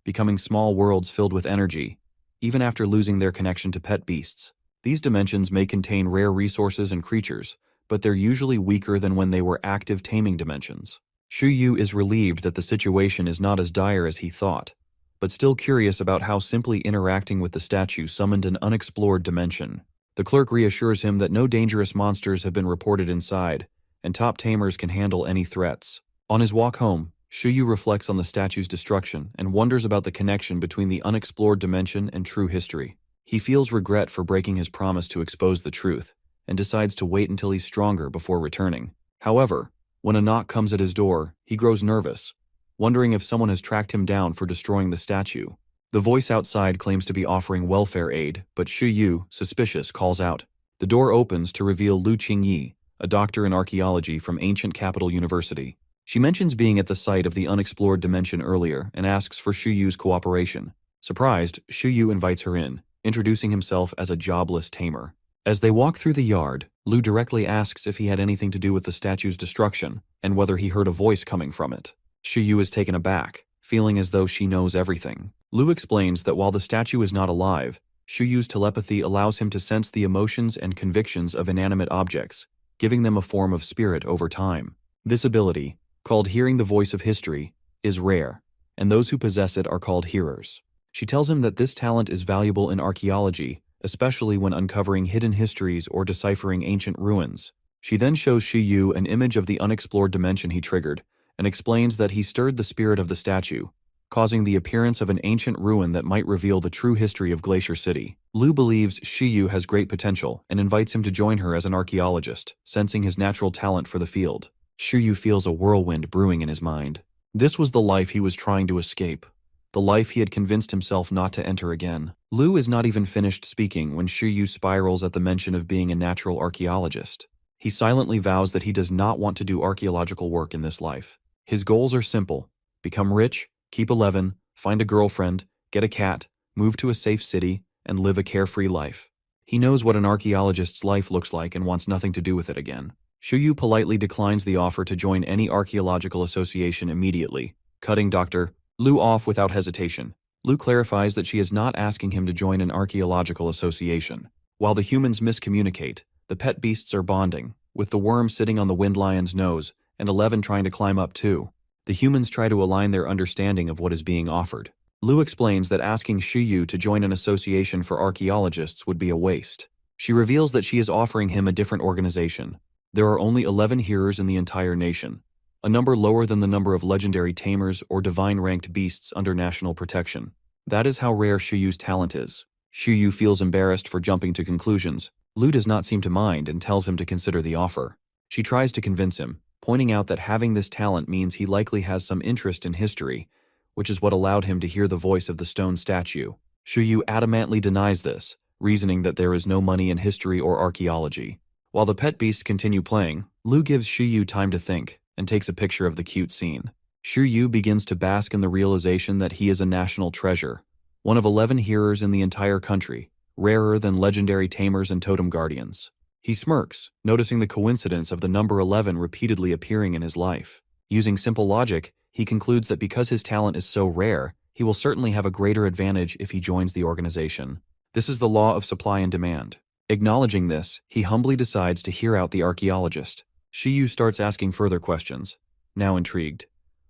becoming small worlds filled with energy, even after losing their connection to pet beasts. These dimensions may contain rare resources and creatures, but they're usually weaker than when they were active taming dimensions. Shuyu is relieved that the situation is not as dire as he thought, but still curious about how simply interacting with the statue summoned an unexplored dimension. The clerk reassures him that no dangerous monsters have been reported inside, and top tamers can handle any threats. On his walk home, Shuyu reflects on the statue's destruction and wonders about the connection between the unexplored dimension and true history. He feels regret for breaking his promise to expose the truth, and decides to wait until he's stronger before returning. However, when a knock comes at his door, he grows nervous, wondering if someone has tracked him down for destroying the statue. The voice outside claims to be offering welfare aid, but Shuyu, suspicious, calls out. The door opens to reveal Lu Qingyi, a doctor in archaeology from ancient capital university. She mentions being at the site of the unexplored dimension earlier and asks for Shuyu's cooperation. Surprised, Shuyu invites her in, introducing himself as a jobless tamer. As they walk through the yard, Lu directly asks if he had anything to do with the statue's destruction and whether he heard a voice coming from it. Shuyu is taken aback, feeling as though she knows everything. Lu explains that while the statue is not alive, Shuyu's telepathy allows him to sense the emotions and convictions of inanimate objects, giving them a form of spirit over time. This ability, called hearing the voice of history, is rare, and those who possess it are called hearers. She tells him that this talent is valuable in archaeology, especially when uncovering hidden histories or deciphering ancient ruins. She then shows Shuyu an image of the unexplored dimension he triggered, and explains that he stirred the spirit of the statue, causing the appearance of an ancient ruin that might reveal the true history of Glacier City. Lu believes Shuyu has great potential and invites him to join her as an archaeologist, sensing his natural talent for the field. Shuyu feels a whirlwind brewing in his mind. This was the life he was trying to escape, the life he had convinced himself not to enter again. Lu is not even finished speaking when Shuyu spirals at the mention of being a natural archaeologist. He silently vows that he does not want to do archaeological work in this life. His goals are simple: become rich, keep 11, find a girlfriend, get a cat, move to a safe city, and live a carefree life. He knows what an archaeologist's life looks like and wants nothing to do with it again. Shuyu politely declines the offer to join any archaeological association immediately, cutting Dr. Lu off without hesitation. Lu clarifies that she is not asking him to join an archaeological association. While the humans miscommunicate, the pet beasts are bonding, with the worm sitting on the wind lion's nose and 11 trying to climb up too. The humans try to align their understanding of what is being offered. Lu explains that asking Shuyu to join an association for archaeologists would be a waste. She reveals that she is offering him a different organization. There are only 11 hearers in the entire nation, a number lower than the number of legendary tamers or divine-ranked beasts under national protection. That is how rare Shuyu's talent is. Shuyu feels embarrassed for jumping to conclusions. Lu does not seem to mind and tells him to consider the offer. She tries to convince him, pointing out that having this talent means he likely has some interest in history, which is what allowed him to hear the voice of the stone statue. Shuyu adamantly denies this, reasoning that there is no money in history or archaeology. While the pet beasts continue playing, Lu gives Shuyu time to think and takes a picture of the cute scene. Shu Yu begins to bask in the realization that he is a national treasure, one of 11 hearers in the entire country, rarer than legendary tamers and totem guardians. He smirks, noticing the coincidence of the number 11 repeatedly appearing in his life. Using simple logic, he concludes that because his talent is so rare, he will certainly have a greater advantage if he joins the organization. This is the law of supply and demand. Acknowledging this, he humbly decides to hear out the archaeologist. Shu Yu starts asking further questions, now intrigued,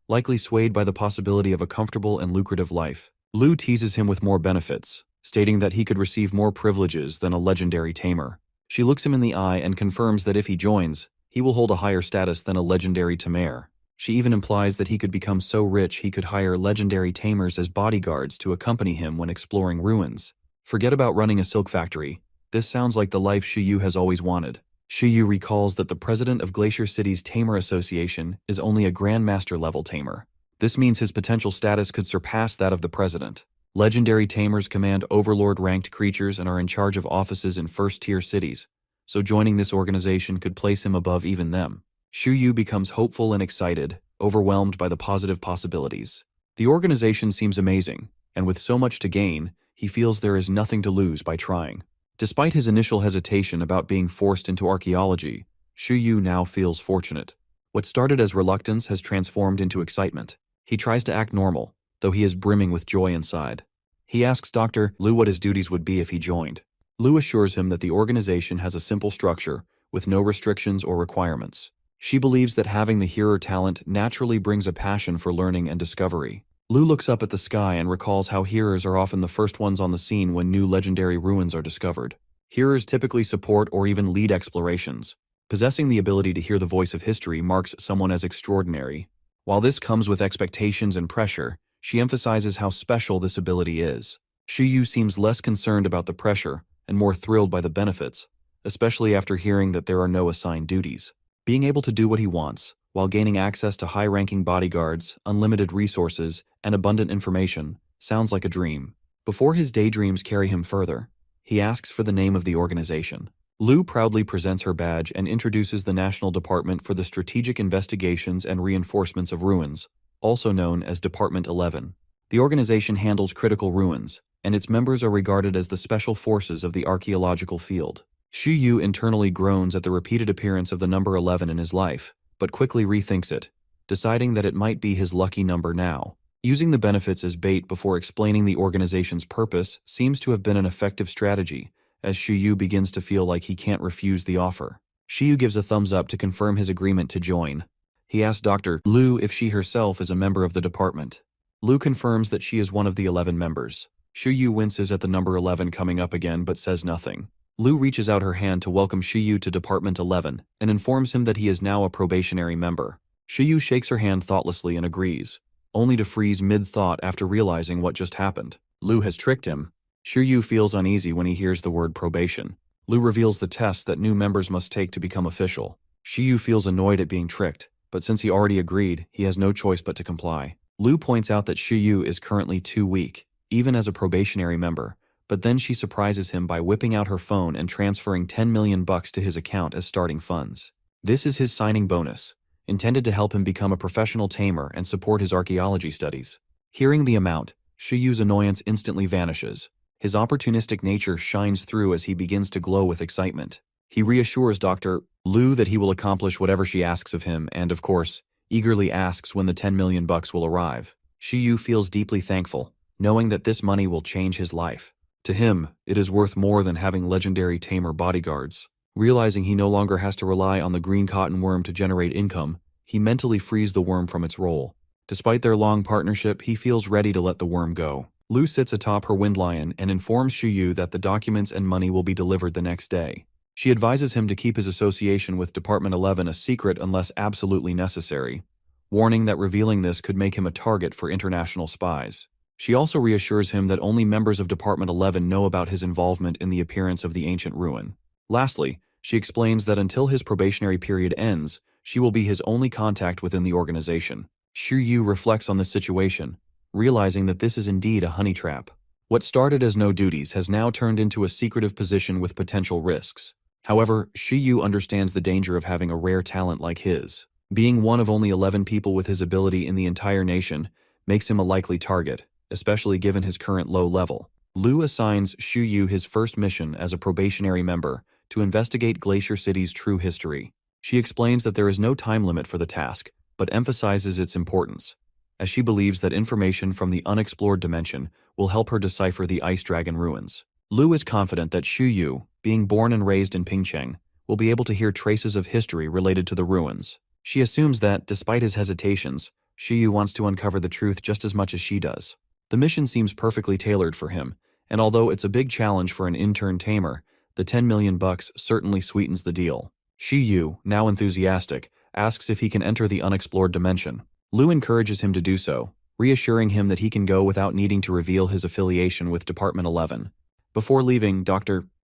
likely swayed by the possibility of a comfortable and lucrative life. Lu teases him with more benefits, stating that he could receive more privileges than a legendary tamer. She looks him in the eye and confirms that if he joins, he will hold a higher status than a legendary tamer. She even implies that he could become so rich he could hire legendary tamers as bodyguards to accompany him when exploring ruins. Forget about running a silk factory. This sounds like the life Shu Yu has always wanted. Shu Yu recalls that the president of Glacier City's Tamer Association is only a Grandmaster-level tamer. This means his potential status could surpass that of the president. Legendary tamers command overlord-ranked creatures and are in charge of offices in first-tier cities, so joining this organization could place him above even them. Shu Yu becomes hopeful and excited, overwhelmed by the positive possibilities. The organization seems amazing, and with so much to gain, he feels there is nothing to lose by trying. Despite his initial hesitation about being forced into archaeology, Shu Yu now feels fortunate. What started as reluctance has transformed into excitement. He tries to act normal, though he is brimming with joy inside. He asks Dr. Lu what his duties would be if he joined. Lu assures him that the organization has a simple structure, with no restrictions or requirements. She believes that having the hearer talent naturally brings a passion for learning and discovery. Lu looks up at the sky and recalls how hearers are often the first ones on the scene when new legendary ruins are discovered. Hearers typically support or even lead explorations. Possessing the ability to hear the voice of history marks someone as extraordinary. While this comes with expectations and pressure, she emphasizes how special this ability is. Shu Yu seems less concerned about the pressure and more thrilled by the benefits, especially after hearing that there are no assigned duties. Being able to do what he wants, while gaining access to high-ranking bodyguards, unlimited resources, and abundant information, sounds like a dream. Before his daydreams carry him further, he asks for the name of the organization. Lu proudly presents her badge and introduces the National Department for the Strategic Investigations and Reinforcements of Ruins, also known as Department 11. The organization handles critical ruins, and its members are regarded as the special forces of the archaeological field. Shu Yu internally groans at the repeated appearance of the number 11 in his life, but quickly rethinks it, deciding that it might be his lucky number now. Using the benefits as bait before explaining the organization's purpose seems to have been an effective strategy, as Shu Yu begins to feel like he can't refuse the offer. Shu Yu gives a thumbs up to confirm his agreement to join. He asks Dr. Lu if she herself is a member of the department. Lu confirms that she is one of the 11 members. Shu Yu winces at the number 11 coming up again but says nothing. Lu reaches out her hand to welcome Shu Yu to Department 11 and informs him that he is now a probationary member. Shu Yu shakes her hand thoughtlessly and agrees, only to freeze mid-thought after realizing what just happened. Lu has tricked him. Shu Yu feels uneasy when he hears the word probation. Lu reveals the test that new members must take to become official. Shu Yu feels annoyed at being tricked, but since he already agreed, he has no choice but to comply. Lu points out that Shu Yu is currently too weak, even as a probationary member, but then she surprises him by whipping out her phone and transferring 10 million bucks to his account as starting funds. This is his signing bonus, intended to help him become a professional tamer and support his archaeology studies. Hearing the amount, Shu Yu's annoyance instantly vanishes. His opportunistic nature shines through as he begins to glow with excitement. He reassures Dr. Lu that he will accomplish whatever she asks of him and, of course, eagerly asks when the 10 million bucks will arrive. Shu Yu feels deeply thankful, knowing that this money will change his life. To him, it is worth more than having legendary tamer bodyguards. Realizing he no longer has to rely on the green cotton worm to generate income, he mentally frees the worm from its role. Despite their long partnership, he feels ready to let the worm go. Lu sits atop her wind lion and informs Shu Yu that the documents and money will be delivered the next day. She advises him to keep his association with Department 11 a secret unless absolutely necessary, warning that revealing this could make him a target for international spies. She also reassures him that only members of Department 11 know about his involvement in the appearance of the ancient ruin. Lastly, she explains that until his probationary period ends, she will be his only contact within the organization. Shu Yu reflects on this situation, realizing that this is indeed a honey trap. What started as no duties has now turned into a secretive position with potential risks. However, Shu Yu understands the danger of having a rare talent like his. Being one of only 11 people with his ability in the entire nation makes him a likely target, especially given his current low level. Lu assigns Xu Yu his first mission as a probationary member to investigate Glacier City's true history. She explains that there is no time limit for the task, but emphasizes its importance, as she believes that information from the unexplored dimension will help her decipher the Ice Dragon ruins. Lu is confident that Xu Yu, being born and raised in Pingcheng, will be able to hear traces of history related to the ruins. She assumes that, despite his hesitations, Xu Yu wants to uncover the truth just as much as she does. The mission seems perfectly tailored for him, and although it's a big challenge for an intern tamer, the 10 million bucks certainly sweetens the deal. Xu Yu, now enthusiastic, asks if he can enter the unexplored dimension. Lu encourages him to do so, reassuring him that he can go without needing to reveal his affiliation with Department 11. Before leaving,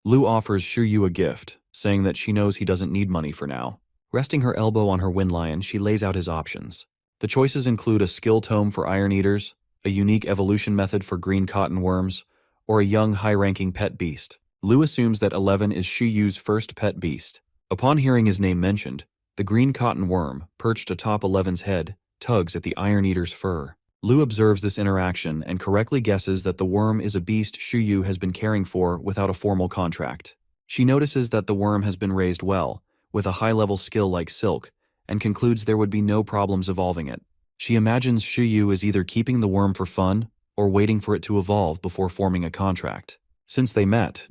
Lu offers Xu Yu a gift, saying that she knows he doesn't need money for now. Resting her elbow on her wind lion, she lays out his options. The choices include a skill tome for Iron Eaters, a unique evolution method for green cotton worms, or a young high-ranking pet beast. Lu assumes that 11 is Xu Yu's first pet beast. Upon hearing his name mentioned, the green cotton worm, perched atop 11's head, tugs at the Iron Eater's fur. Lu observes this interaction and correctly guesses that the worm is a beast Xu Yu has been caring for without a formal contract. She notices that the worm has been raised well, with a high-level skill like silk, and concludes there would be no problems evolving it. She imagines Xu Yu is either keeping the worm for fun or waiting for it to evolve before forming a contract. Since they met,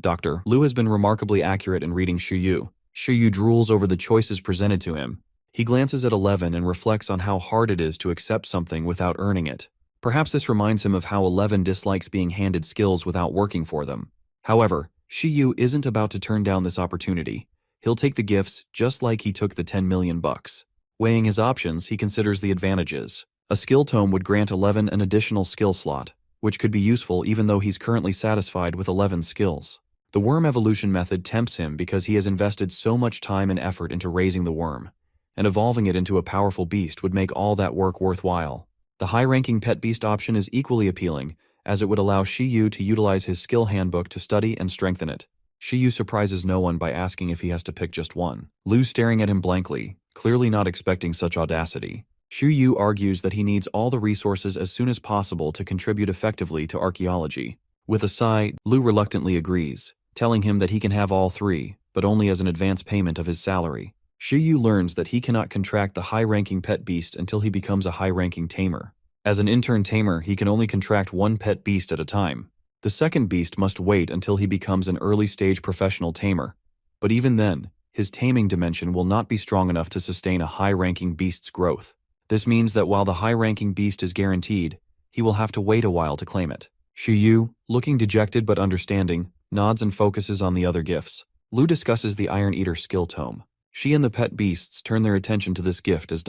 Lu has been remarkably accurate in reading Xu Yu. Xu Yu drools over the choices presented to him. He glances at 11 and reflects on how hard it is to accept something without earning it. Perhaps this reminds him of how 11 dislikes being handed skills without working for them. However, Xu Yu isn't about to turn down this opportunity. He'll take the gifts just like he took the 10 million bucks. Weighing his options, he considers the advantages. A skill tome would grant 11 an additional skill slot, which could be useful even though he's currently satisfied with 11's skills. The worm evolution method tempts him because he has invested so much time and effort into raising the worm, and evolving it into a powerful beast would make all that work worthwhile. The high-ranking pet beast option is equally appealing, as it would allow Xu Yu to utilize his skill handbook to study and strengthen it. Xu Yu surprises no one by asking if he has to pick just one. Lu staring at him blankly, clearly not expecting such audacity. Xu Yu argues that he needs all the resources as soon as possible to contribute effectively to archaeology. With a sigh, Lu reluctantly agrees, telling him that he can have all three, but only as an advance payment of his salary. Xu Yu learns that he cannot contract the high-ranking pet beast until he becomes a high-ranking tamer. As an intern tamer, he can only contract one pet beast at a time. The second beast must wait until he becomes an early-stage professional tamer. But even then, his taming dimension will not be strong enough to sustain a high-ranking beast's growth. This means that while the high-ranking beast is guaranteed, he will have to wait a while to claim it. Xu Yu, looking dejected but understanding, nods and focuses on the other gifts. Lu discusses the Iron Eater skill tome. She and the pet beasts turn their attention to this gift as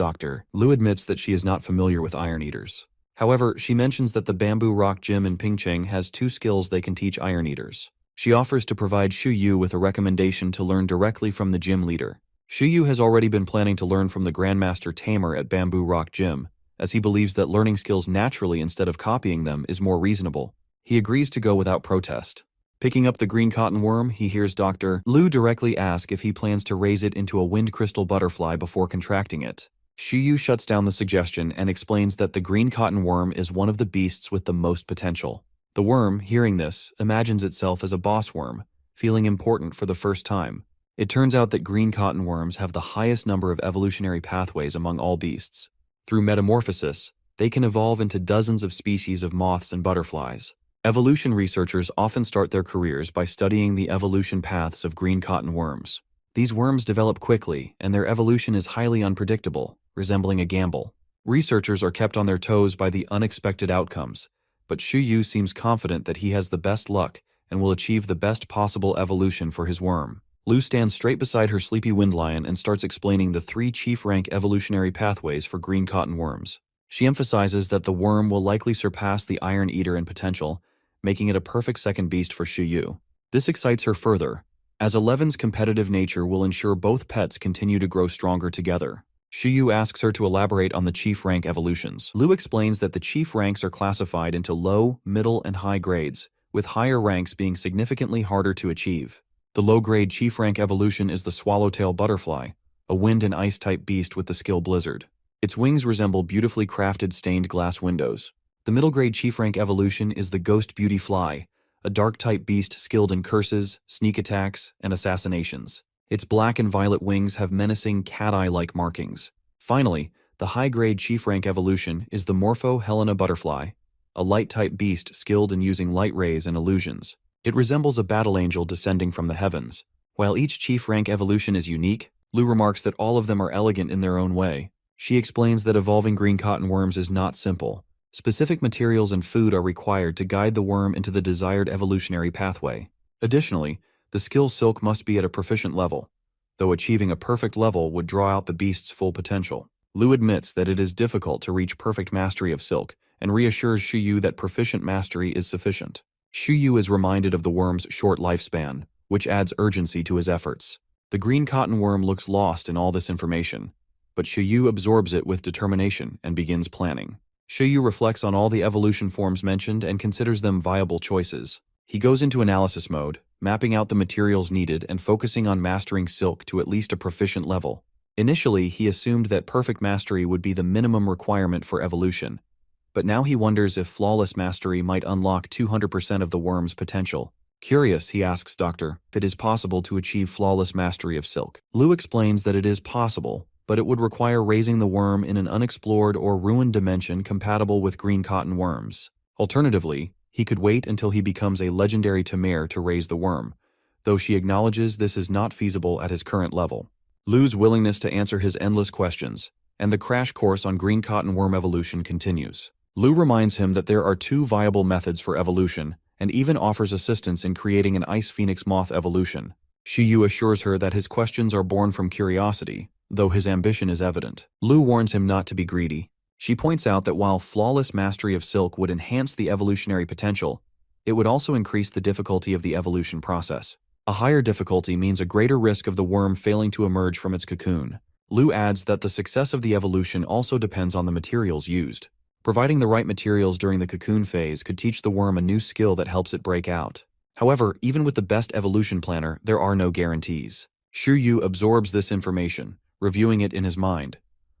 Lu admits that she is not familiar with Iron Eaters. However, she mentions that the Bamboo Rock Gym in Pingcheng has 2 skills they can teach Iron Eaters. She offers to provide Xu Yu with a recommendation to learn directly from the gym leader. Xu Yu has already been planning to learn from the Grandmaster Tamer at Bamboo Rock Gym, as he believes that learning skills naturally instead of copying them is more reasonable. He agrees to go without protest. Picking up the green cotton worm, he hears Lu directly ask if he plans to raise it into a wind crystal butterfly before contracting it. Xu Yu shuts down the suggestion and explains that the green cotton worm is one of the beasts with the most potential. The worm, hearing this, imagines itself as a boss worm, feeling important for the first time. It turns out that green cotton worms have the highest number of evolutionary pathways among all beasts. Through metamorphosis, they can evolve into dozens of species of moths and butterflies. Evolution researchers often start their careers by studying the evolution paths of green cotton worms. These worms develop quickly, and their evolution is highly unpredictable, resembling a gamble. Researchers are kept on their toes by the unexpected outcomes, but Xu Yu seems confident that he has the best luck and will achieve the best possible evolution for his worm. Lu stands straight beside her sleepy wind lion and starts explaining the 3 chief-rank evolutionary pathways for green cotton worms. She emphasizes that the worm will likely surpass the Iron Eater in potential, making it a perfect second beast for Xu Yu. This excites her further, as 11's competitive nature will ensure both pets continue to grow stronger together. Xu Yu asks her to elaborate on the chief rank evolutions. Lu explains that the chief ranks are classified into low, middle, and high grades, with higher ranks being significantly harder to achieve. The low-grade chief rank evolution is the swallowtail butterfly, a wind and ice-type beast with the skill Blizzard. Its wings resemble beautifully crafted stained glass windows. The middle-grade chief rank evolution is the Ghost Beauty Fly, a dark-type beast skilled in curses, sneak attacks, and assassinations. Its black and violet wings have menacing cat-eye-like markings. Finally, the high-grade chief rank evolution is the Morpho Helena Butterfly, a light-type beast skilled in using light rays and illusions. It resembles a battle angel descending from the heavens. While each chief rank evolution is unique, Lou remarks that all of them are elegant in their own way. She explains that evolving green cotton worms is not simple. Specific materials and food are required to guide the worm into the desired evolutionary pathway. Additionally, the skill Silk must be at a proficient level, though achieving a perfect level would draw out the beast's full potential. Lou admits that it is difficult to reach perfect mastery of Silk and reassures Shuyu that proficient mastery is sufficient. Shuyu is reminded of the worm's short lifespan, which adds urgency to his efforts. The green cotton worm looks lost in all this information, but Shuyu absorbs it with determination and begins planning. Shuyu reflects on all the evolution forms mentioned and considers them viable choices. He goes into analysis mode, mapping out the materials needed and focusing on mastering Silk to at least a proficient level. Initially, he assumed that perfect mastery would be the minimum requirement for evolution, but now he wonders if flawless mastery might unlock 200% of the worm's potential. Curious, he asks Doctor if it is possible to achieve flawless mastery of Silk. Lou explains that it is possible, but it would require raising the worm in an unexplored or ruined dimension compatible with green cotton worms. Alternatively, he could wait until he becomes a legendary Tamare to raise the worm, though she acknowledges this is not feasible at his current level. Lou's willingness to answer his endless questions, and the crash course on green cotton worm evolution continues. Lou reminds him that there are 2 viable methods for evolution, and even offers assistance in creating an ice phoenix moth evolution. Shuyu assures her that his questions are born from curiosity, though his ambition is evident. Lou warns him not to be greedy. She points out that while flawless mastery of Silk would enhance the evolutionary potential, it would also increase the difficulty of the evolution process. A higher difficulty means a greater risk of the worm failing to emerge from its cocoon. Lou adds that the success of the evolution also depends on the materials used. Providing the right materials during the cocoon phase could teach the worm a new skill that helps it break out. However, even with the best evolution planner, there are no guarantees. Shuyu absorbs this information, reviewing it in his mind.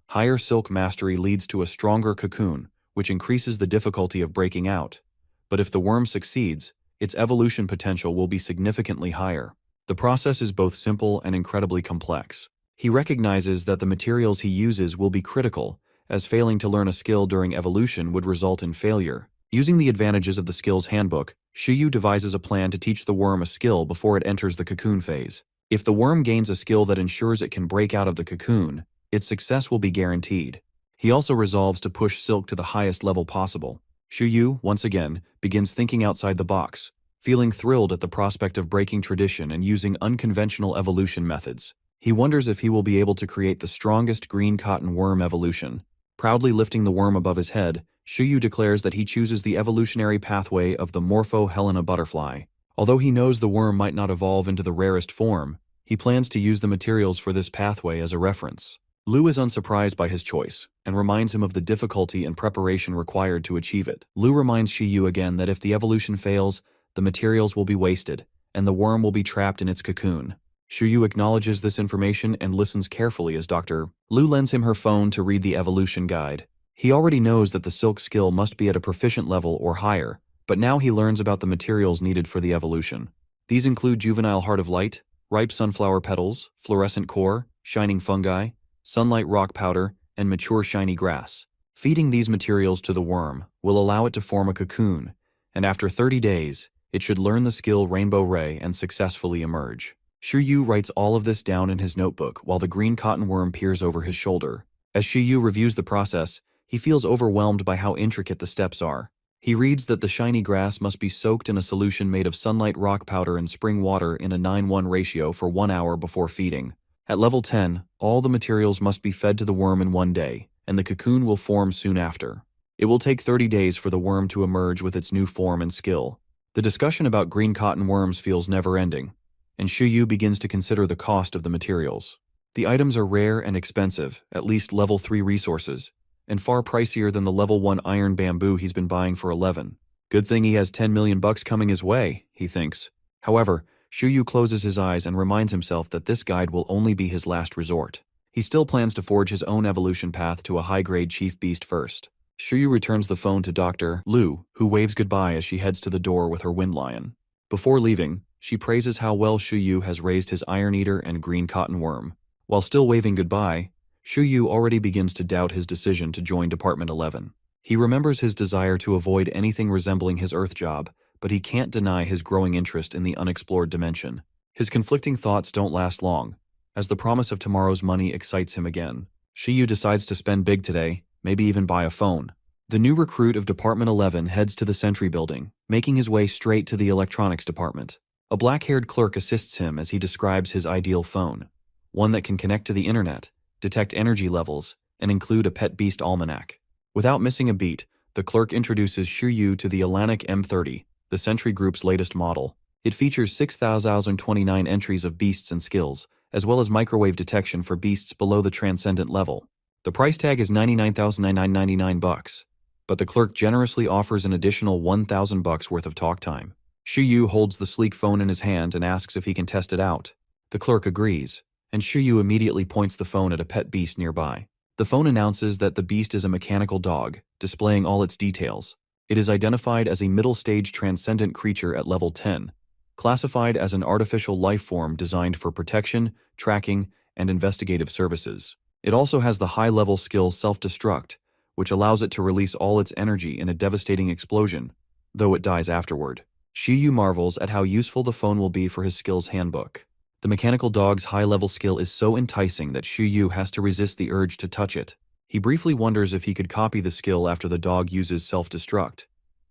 Higher Silk mastery leads to a stronger cocoon, which increases the difficulty of breaking out. But if the worm succeeds, its evolution potential will be significantly higher. The process is both simple and incredibly complex. He recognizes that the materials he uses will be critical, as failing to learn a skill during evolution would result in failure. Using the advantages of the skills handbook, Shuyu devises a plan to teach the worm a skill before it enters the cocoon phase. If the worm gains a skill that ensures it can break out of the cocoon, its success will be guaranteed. He also resolves to push Silk to the highest level possible. Shuyu, once again, begins thinking outside the box, feeling thrilled at the prospect of breaking tradition and using unconventional evolution methods. He wonders if he will be able to create the strongest green cotton worm evolution. Proudly lifting the worm above his head, Shuyu declares that he chooses the evolutionary pathway of the Morpho Helena Butterfly. Although he knows the worm might not evolve into the rarest form, he plans to use the materials for this pathway as a reference. Lou is unsurprised by his choice, and reminds him of the difficulty and preparation required to achieve it. Lou reminds Shuyu again that if the evolution fails, the materials will be wasted, and the worm will be trapped in its cocoon. Shuyu acknowledges this information and listens carefully as Dr. Lou lends him her phone to read the evolution guide. He already knows that the Silk skill must be at a proficient level or higher, but now he learns about the materials needed for the evolution. These include juvenile heart of light, ripe sunflower petals, fluorescent core, shining fungi, sunlight rock powder, and mature shiny grass. Feeding these materials to the worm will allow it to form a cocoon, and after 30 days, it should learn the skill Rainbow Ray and successfully emerge. Shuyu writes all of this down in his notebook while the green cotton worm peers over his shoulder. As Shuyu reviews the process, he feels overwhelmed by how intricate the steps are. He reads that the shiny grass must be soaked in a solution made of sunlight rock powder and spring water in a 9:1 ratio for 1 hour before feeding. At level 10, all the materials must be fed to the worm in 1 day, and the cocoon will form soon after. It will take 30 days for the worm to emerge with its new form and skill. The discussion about green cotton worms feels never-ending, and Shuyu begins to consider the cost of the materials. The items are rare and expensive, at least level 3 resources, and far pricier than the level 1 iron bamboo he's been buying for 11. Good thing he has 10 million bucks coming his way, he thinks. However, Shuyu closes his eyes and reminds himself that this guide will only be his last resort. He still plans to forge his own evolution path to a high-grade chief beast first. Shuyu returns the phone to Dr. Lu, who waves goodbye as she heads to the door with her wind lion. Before leaving, she praises how well Shuyu has raised his iron eater and green cotton worm. While still waving goodbye, Shuyu already begins to doubt his decision to join Department 11. He remembers his desire to avoid anything resembling his Earth job, but he can't deny his growing interest in the unexplored dimension. His conflicting thoughts don't last long, as the promise of tomorrow's money excites him again. Shuyu decides to spend big today, maybe even buy a phone. The new recruit of Department 11 heads to the Sentry building, making his way straight to the electronics department. A black-haired clerk assists him as he describes his ideal phone, one that can connect to the internet, detect energy levels, and include a pet beast almanac. Without missing a beat, the clerk introduces Shuyu to the Alanic M30, the Sentry Group's latest model. It features 6,029 entries of beasts and skills, as well as microwave detection for beasts below the transcendent level. The price tag is $99,999, but the clerk generously offers an additional $1,000 worth of talk time. Shuyu holds the sleek phone in his hand and asks if he can test it out. The clerk agrees, and Shuyu immediately points the phone at a pet beast nearby. The phone announces that the beast is a mechanical dog, displaying all its details. It is identified as a middle-stage transcendent creature at level 10, classified as an artificial life form designed for protection, tracking, and investigative services. It also has the high-level skill Self-Destruct, which allows it to release all its energy in a devastating explosion, though it dies afterward. Shuyu marvels at how useful the phone will be for his skills handbook. The mechanical dog's high-level skill is so enticing that Shuyu has to resist the urge to touch it. He briefly wonders if he could copy the skill after the dog uses self-destruct.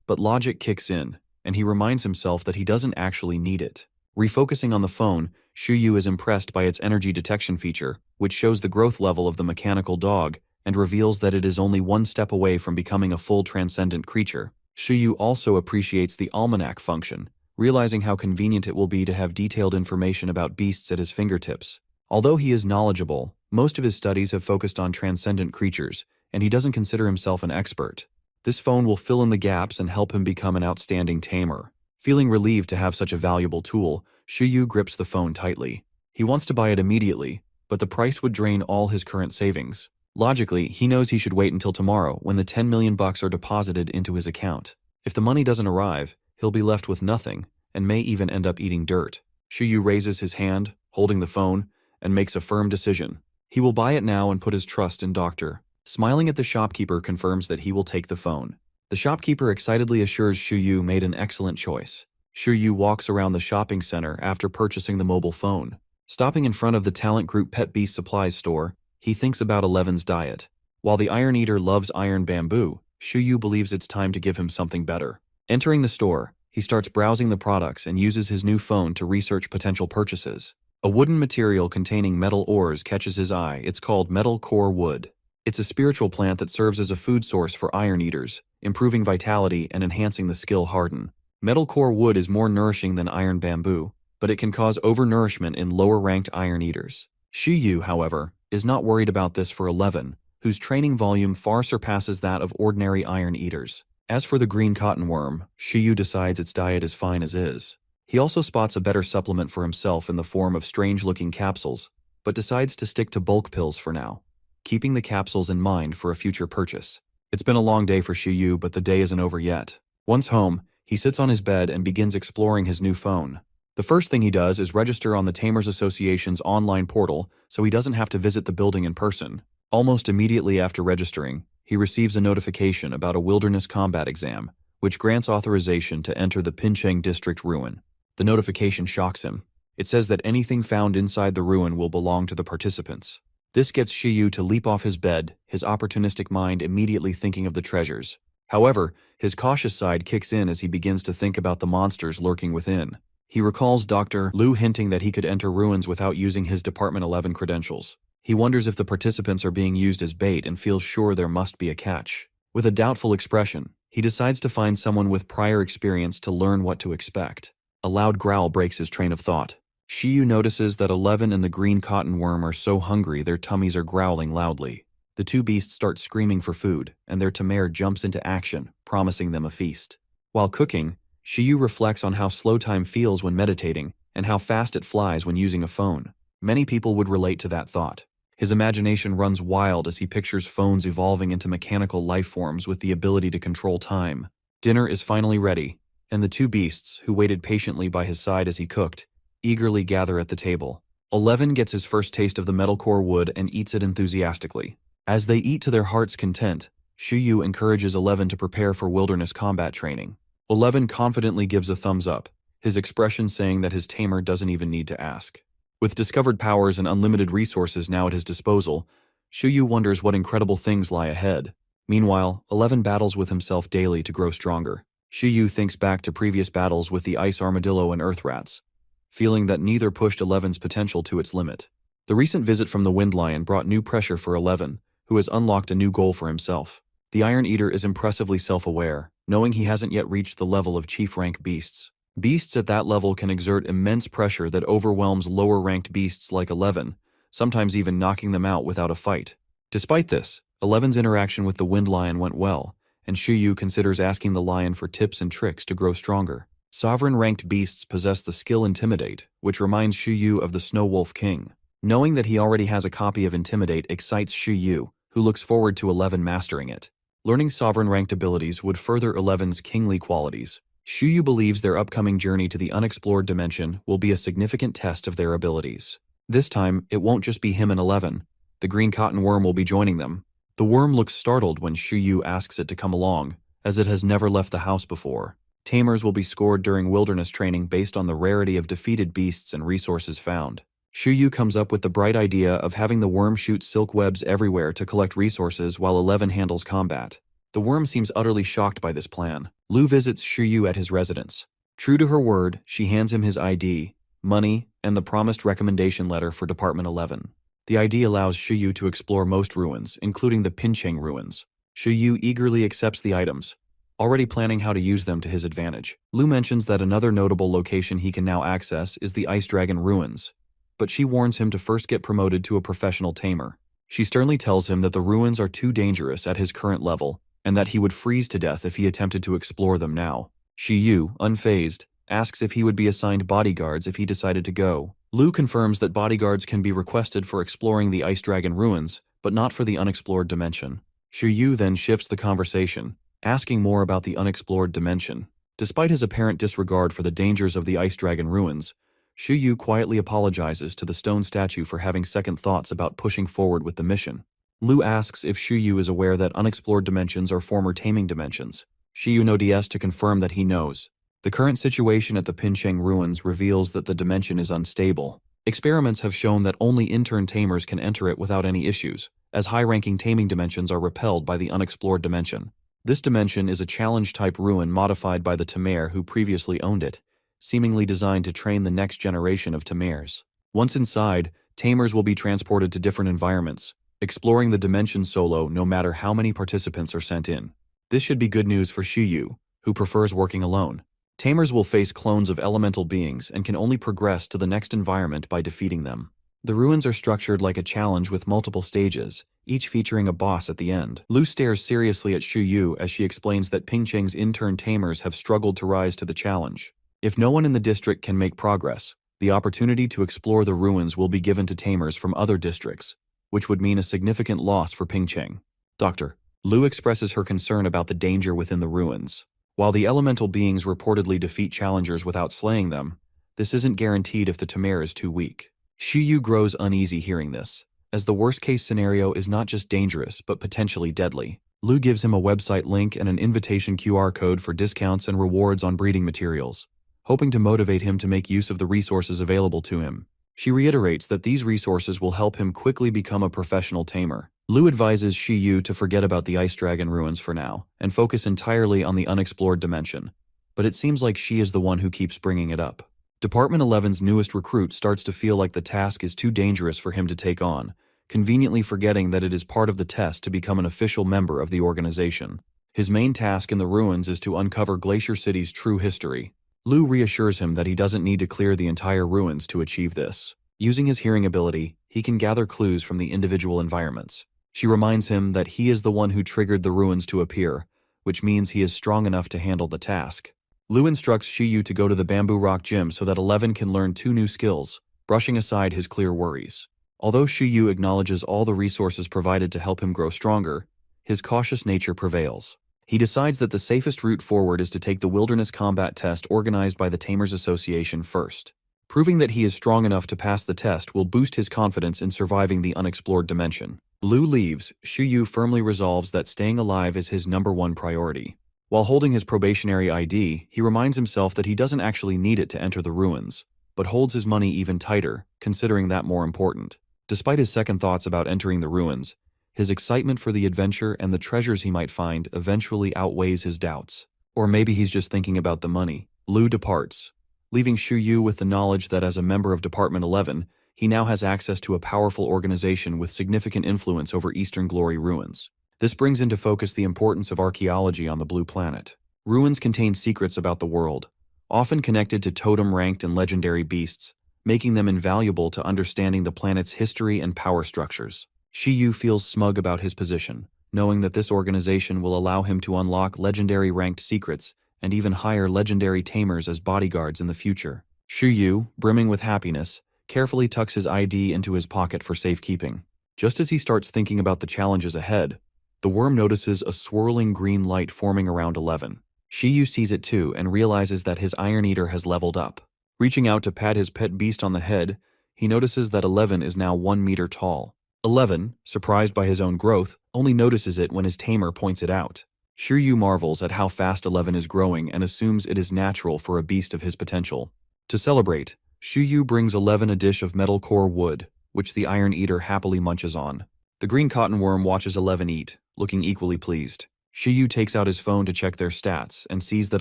But logic kicks in, and he reminds himself that he doesn't actually need it. Refocusing on the phone, Shuyu is impressed by its energy detection feature, which shows the growth level of the mechanical dog and reveals that it is only one step away from becoming a full transcendent creature. Shuyu also appreciates the almanac function, realizing how convenient it will be to have detailed information about beasts at his fingertips. Although he is knowledgeable, most of his studies have focused on transcendent creatures, and he doesn't consider himself an expert. This phone will fill in the gaps and help him become an outstanding tamer. Feeling relieved to have such a valuable tool, Shuyu grips the phone tightly. He wants to buy it immediately, but the price would drain all his current savings. Logically, he knows he should wait until tomorrow when the 10 million bucks are deposited into his account. If the money doesn't arrive, he'll be left with nothing, and may even end up eating dirt. Shuyu raises his hand, holding the phone, and makes a firm decision. He will buy it now and put his trust in Dr. Smiling at the shopkeeper confirms that he will take the phone. The shopkeeper excitedly assures Shuyu made an excellent choice. Shuyu walks around the shopping center after purchasing the mobile phone. Stopping in front of the Talent Group Pet Beast Supplies store, he thinks about Eleven's diet. While the Iron Eater loves iron bamboo, Shuyu believes it's time to give him something better. Entering the store, he starts browsing the products and uses his new phone to research potential purchases. A wooden material containing metal ores catches his eye. It's called metal core wood. It's a spiritual plant that serves as a food source for iron eaters, improving vitality and enhancing the skill harden. Metal core wood is more nourishing than iron bamboo, but it can cause overnourishment in lower-ranked iron eaters. Shuyu, however, is not worried about this for 11, whose training volume far surpasses that of ordinary iron eaters. As for the green cotton worm, Shuyu decides its diet is fine as is. He also spots a better supplement for himself in the form of strange-looking capsules, but decides to stick to bulk pills for now, keeping the capsules in mind for a future purchase. It's been a long day for Shuyu, but the day isn't over yet. Once home, he sits on his bed and begins exploring his new phone. The first thing he does is register on the Tamers Association's online portal so he doesn't have to visit the building in person. Almost immediately after registering, he receives a notification about a wilderness combat exam, which grants authorization to enter the Pincheng District ruin. The notification shocks him. It says that anything found inside the ruin will belong to the participants. This gets Shuyu to leap off his bed, his opportunistic mind immediately thinking of the treasures. However, his cautious side kicks in as he begins to think about the monsters lurking within. He recalls Dr. Lu hinting that he could enter ruins without using his Department 11 credentials. He wonders if the participants are being used as bait and feels sure there must be a catch. With a doubtful expression, he decides to find someone with prior experience to learn what to expect. A loud growl breaks his train of thought. Shuyu notices that 11 and the green cotton worm are so hungry their tummies are growling loudly. The two beasts start screaming for food, and their tamer jumps into action, promising them a feast. While cooking, Shuyu reflects on how slow time feels when meditating and how fast it flies when using a phone. Many people would relate to that thought. His imagination runs wild as he pictures phones evolving into mechanical life forms with the ability to control time. Dinner is finally ready, and the two beasts, who waited patiently by his side as he cooked, eagerly gather at the table. 11 gets his first taste of the metalcore wood and eats it enthusiastically. As they eat to their heart's content, Shuyu encourages 11 to prepare for wilderness combat training. 11 confidently gives a thumbs up, his expression saying that his tamer doesn't even need to ask. With discovered powers and unlimited resources now at his disposal, Shuyu wonders what incredible things lie ahead. Meanwhile, 11 battles with himself daily to grow stronger. Shuyu thinks back to previous battles with the ice armadillo and earth rats, feeling that neither pushed 11's potential to its limit. The recent visit from the Wind Lion brought new pressure for 11, who has unlocked a new goal for himself. The Iron Eater is impressively self-aware, knowing he hasn't yet reached the level of chief-rank beasts. Beasts at that level can exert immense pressure that overwhelms lower-ranked beasts like 11, sometimes even knocking them out without a fight. Despite this, 11's interaction with the Wind Lion went well, and Shuyu considers asking the lion for tips and tricks to grow stronger. Sovereign-ranked beasts possess the skill Intimidate, which reminds Shuyu of the Snow Wolf King. Knowing that he already has a copy of Intimidate excites Shuyu, who looks forward to 11 mastering it. Learning sovereign-ranked abilities would further 11's kingly qualities. Shuyu believes their upcoming journey to the unexplored dimension will be a significant test of their abilities. This time, it won't just be him and 11. The green cotton worm will be joining them. The worm looks startled when Shuyu asks it to come along, as it has never left the house before. Tamers will be scored during wilderness training based on the rarity of defeated beasts and resources found. Shuyu comes up with the bright idea of having the worm shoot silk webs everywhere to collect resources while 11 handles combat. The worm seems utterly shocked by this plan. Lu visits Shuyu at his residence. True to her word, she hands him his ID, money, and the promised recommendation letter for Department 11. The ID allows Shuyu to explore most ruins, including the Pincheng ruins. Shuyu eagerly accepts the items, already planning how to use them to his advantage. Lu mentions that another notable location he can now access is the Ice Dragon ruins, but she warns him to first get promoted to a professional tamer. She sternly tells him that the ruins are too dangerous at his current level, and that he would freeze to death if he attempted to explore them now. Shuyu, unfazed, asks if he would be assigned bodyguards if he decided to go. Lu confirms that bodyguards can be requested for exploring the Ice Dragon ruins, but not for the unexplored dimension. Shuyu then shifts the conversation, asking more about the unexplored dimension. Despite his apparent disregard for the dangers of the Ice Dragon ruins, Shuyu quietly apologizes to the stone statue for having second thoughts about pushing forward with the mission. Lu asks if Shuyu is aware that unexplored dimensions are former taming dimensions. Shuyu nods to confirm that he knows. The current situation at the Pincheng ruins reveals that the dimension is unstable. Experiments have shown that only intern tamers can enter it without any issues, as high-ranking taming dimensions are repelled by the unexplored dimension. This dimension is a challenge-type ruin modified by the tamer who previously owned it, seemingly designed to train the next generation of tamers. Once inside, tamers will be transported to different environments, exploring the dimension solo no matter how many participants are sent in. This should be good news for Shuyu, who prefers working alone. Tamers will face clones of elemental beings and can only progress to the next environment by defeating them. The ruins are structured like a challenge with multiple stages, each featuring a boss at the end. Lu stares seriously at Shuyu as she explains that Pincheng's intern tamers have struggled to rise to the challenge. If no one in the district can make progress, the opportunity to explore the ruins will be given to tamers from other districts, which would mean a significant loss for Pincheng. Dr. Lu expresses her concern about the danger within the ruins. While the elemental beings reportedly defeat challengers without slaying them, this isn't guaranteed if the tamer is too weak. Shuyu grows uneasy hearing this, as the worst-case scenario is not just dangerous but potentially deadly. Lu gives him a website link and an invitation QR code for discounts and rewards on breeding materials, hoping to motivate him to make use of the resources available to him. She reiterates that these resources will help him quickly become a professional tamer. Lu advises Shuyu to forget about the Ice Dragon ruins for now, and focus entirely on the unexplored dimension, but it seems like she is the one who keeps bringing it up. Department 11's newest recruit starts to feel like the task is too dangerous for him to take on, conveniently forgetting that it is part of the test to become an official member of the organization. His main task in the ruins is to uncover Glacier City's true history. Lu reassures him that he doesn't need to clear the entire ruins to achieve this. Using his hearing ability, he can gather clues from the individual environments. She reminds him that he is the one who triggered the ruins to appear, which means he is strong enough to handle the task. Lu instructs Shuyu to go to the Bamboo Rock Gym so that 11 can learn 2 new skills, brushing aside his clear worries. Although Shu Yu acknowledges all the resources provided to help him grow stronger, his cautious nature prevails. He decides that the safest route forward is to take the wilderness combat test organized by the Tamers Association first. Proving that he is strong enough to pass the test will boost his confidence in surviving the unexplored dimension. Lu leaves. Shu Yu firmly resolves that staying alive is his #1 priority. While holding his probationary ID, he reminds himself that he doesn't actually need it to enter the ruins, but holds his money even tighter, considering that more important. Despite his second thoughts about entering the ruins, his excitement for the adventure and the treasures he might find eventually outweighs his doubts. Or maybe he's just thinking about the money. Lu departs, leaving Shu Yu with the knowledge that as a member of Department 11, he now has access to a powerful organization with significant influence over Eastern Glory ruins. This brings into focus the importance of archaeology on the Blue Planet. Ruins contain secrets about the world, often connected to totem-ranked and legendary beasts, making them invaluable to understanding the planet's history and power structures. Shu Yu feels smug about his position, knowing that this organization will allow him to unlock legendary ranked secrets and even hire legendary tamers as bodyguards in the future. Shu Yu, brimming with happiness, carefully tucks his ID into his pocket for safekeeping. Just as he starts thinking about the challenges ahead, the worm notices a swirling green light forming around 11. Shu Yu sees it too and realizes that his Iron Eater has leveled up. Reaching out to pat his pet beast on the head, he notices that 11 is now 1 meter tall. 11, surprised by his own growth, only notices it when his tamer points it out. Shu Yu marvels at how fast 11 is growing and assumes it is natural for a beast of his potential. To celebrate, Shu Yu brings 11 a dish of metal core wood, which the Iron Eater happily munches on. The green cotton worm watches 11 eat, looking equally pleased. Shu Yu takes out his phone to check their stats and sees that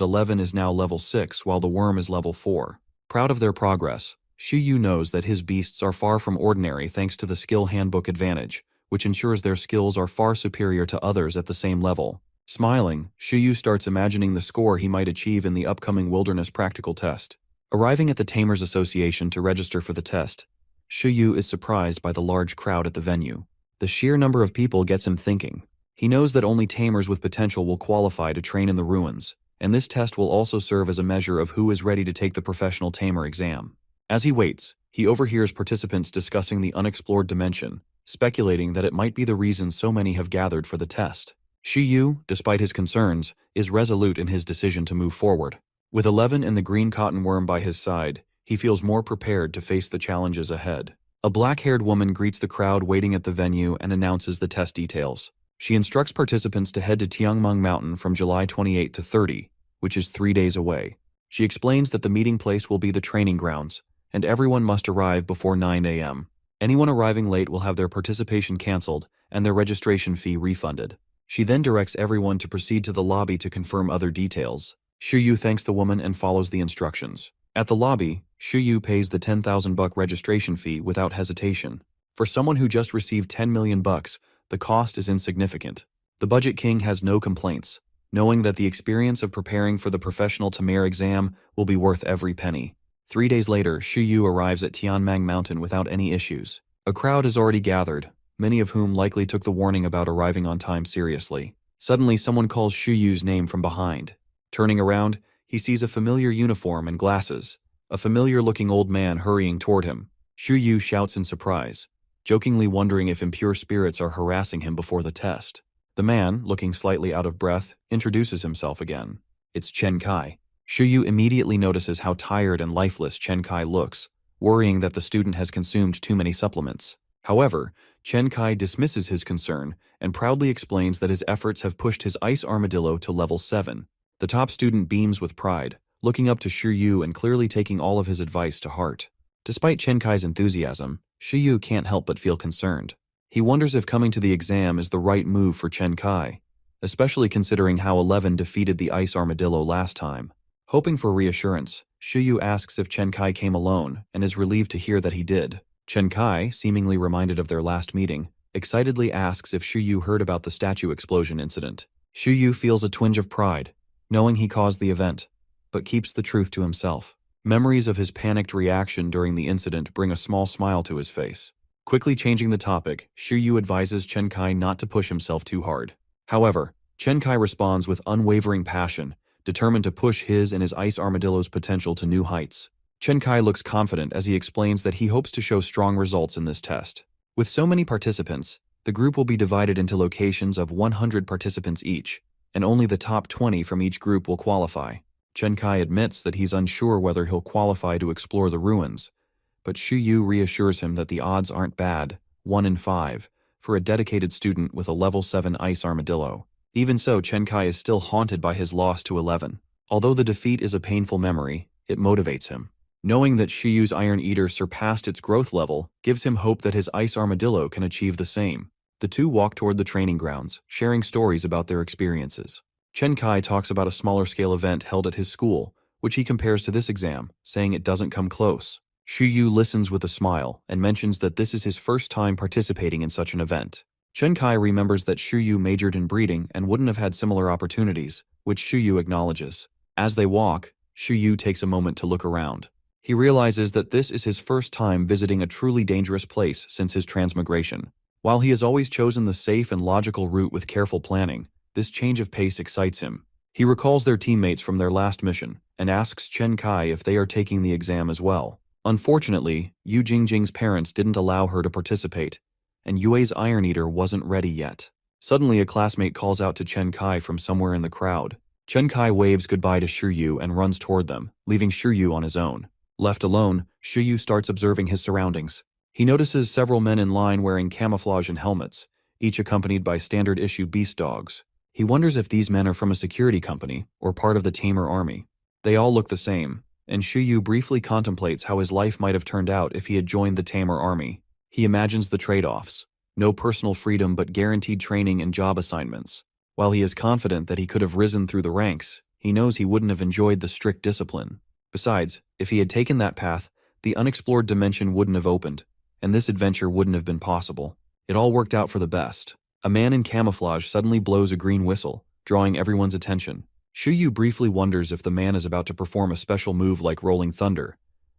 11 is now level 6 while the worm is level 4. Proud of their progress, Shu Yu knows that his beasts are far from ordinary thanks to the skill handbook advantage, which ensures their skills are far superior to others at the same level. Smiling, Shu Yu starts imagining the score he might achieve in the upcoming wilderness practical test. Arriving at the Tamers Association to register for the test, Shu Yu is surprised by the large crowd at the venue. The sheer number of people gets him thinking. He knows that only tamers with potential will qualify to train in the ruins, and this test will also serve as a measure of who is ready to take the professional tamer exam. As he waits, he overhears participants discussing the unexplored dimension, speculating that it might be the reason so many have gathered for the test. Shu Yu, despite his concerns, is resolute in his decision to move forward. With 11 and the green cotton worm by his side, he feels more prepared to face the challenges ahead. A black-haired woman greets the crowd waiting at the venue and announces the test details. She instructs participants to head to Tiangmeng Mountain from July 28 to 30, which is 3 days away. She explains that the meeting place will be the training grounds, and everyone must arrive before 9 a.m. Anyone arriving late will have their participation cancelled and their registration fee refunded. She then directs everyone to proceed to the lobby to confirm other details. Shu Yu thanks the woman and follows the instructions. At the lobby, Shu Yu pays the 10,000 buck registration fee without hesitation. For someone who just received 10 million bucks, the cost is insignificant. The Budget King has no complaints, knowing that the experience of preparing for the professional tamer exam will be worth every penny. 3 days later, Shu Yu arrives at Tianmeng Mountain without any issues. A crowd has already gathered, many of whom likely took the warning about arriving on time seriously. Suddenly, someone calls Shu Yu's name from behind. Turning around, he sees a familiar uniform and glasses, a familiar-looking old man hurrying toward him. Shu Yu shouts in surprise, jokingly wondering if impure spirits are harassing him before the test. The man, looking slightly out of breath, introduces himself again. It's Chen Kai. Shu Yu immediately notices how tired and lifeless Chen Kai looks, worrying that the student has consumed too many supplements. However, Chen Kai dismisses his concern and proudly explains that his efforts have pushed his ice armadillo to level 7. The top student beams with pride, looking up to Shu Yu and clearly taking all of his advice to heart. Despite Chen Kai's enthusiasm, Shu Yu can't help but feel concerned. He wonders if coming to the exam is the right move for Chen Kai, especially considering how 11 defeated the ice armadillo last time. Hoping for reassurance, Shu Yu asks if Chen Kai came alone and is relieved to hear that he did. Chen Kai, seemingly reminded of their last meeting, excitedly asks if Shu Yu heard about the statue explosion incident. Shu Yu feels a twinge of pride, knowing he caused the event, but keeps the truth to himself. Memories of his panicked reaction during the incident bring a small smile to his face. Quickly changing the topic, Shu Yu advises Chen Kai not to push himself too hard. However, Chen Kai responds with unwavering passion, determined to push his and his ice armadillo's potential to new heights. Chen Kai looks confident as he explains that he hopes to show strong results in this test. With so many participants, the group will be divided into locations of 100 participants each, and only the top 20 from each group will qualify. Chen Kai admits that he's unsure whether he'll qualify to explore the ruins, but Xu Yu reassures him that the odds aren't bad, 1 in 5, for a dedicated student with a level 7 ice armadillo. Even so, Chen Kai is still haunted by his loss to 11. Although the defeat is a painful memory, it motivates him. Knowing that Xu Yu's Iron Eater surpassed its growth level gives him hope that his ice armadillo can achieve the same. The two walk toward the training grounds, sharing stories about their experiences. Chen Kai talks about a smaller-scale event held at his school, which he compares to this exam, saying it doesn't come close. Xu Yu listens with a smile and mentions that this is his first time participating in such an event. Chen Kai remembers that Xu Yu majored in breeding and wouldn't have had similar opportunities, which Xu Yu acknowledges. As they walk, Xu Yu takes a moment to look around. He realizes that this is his first time visiting a truly dangerous place since his transmigration. While he has always chosen the safe and logical route with careful planning, this change of pace excites him. He recalls their teammates from their last mission and asks Chen Kai if they are taking the exam as well. Unfortunately, Yu Jingjing's parents didn't allow her to participate, and Yue's Iron Eater wasn't ready yet. Suddenly, a classmate calls out to Chen Kai from somewhere in the crowd. Chen Kai waves goodbye to Xu Yu and runs toward them, leaving Xu Yu on his own. Left alone, Xu Yu starts observing his surroundings. He notices several men in line wearing camouflage and helmets, each accompanied by standard-issue beast dogs. He wonders if these men are from a security company or part of the Tamer army. They all look the same, and Xu Yu briefly contemplates how his life might have turned out if he had joined the Tamer army. He imagines the trade-offs: no personal freedom but guaranteed training and job assignments. While he is confident that he could have risen through the ranks, he knows he wouldn't have enjoyed the strict discipline. Besides, if he had taken that path, the unexplored dimension wouldn't have opened, and this adventure wouldn't have been possible. It all worked out for the best. A man in camouflage suddenly blows a green whistle, drawing everyone's attention. Xu Yu briefly wonders if the man is about to perform a special move like Rolling Thunder,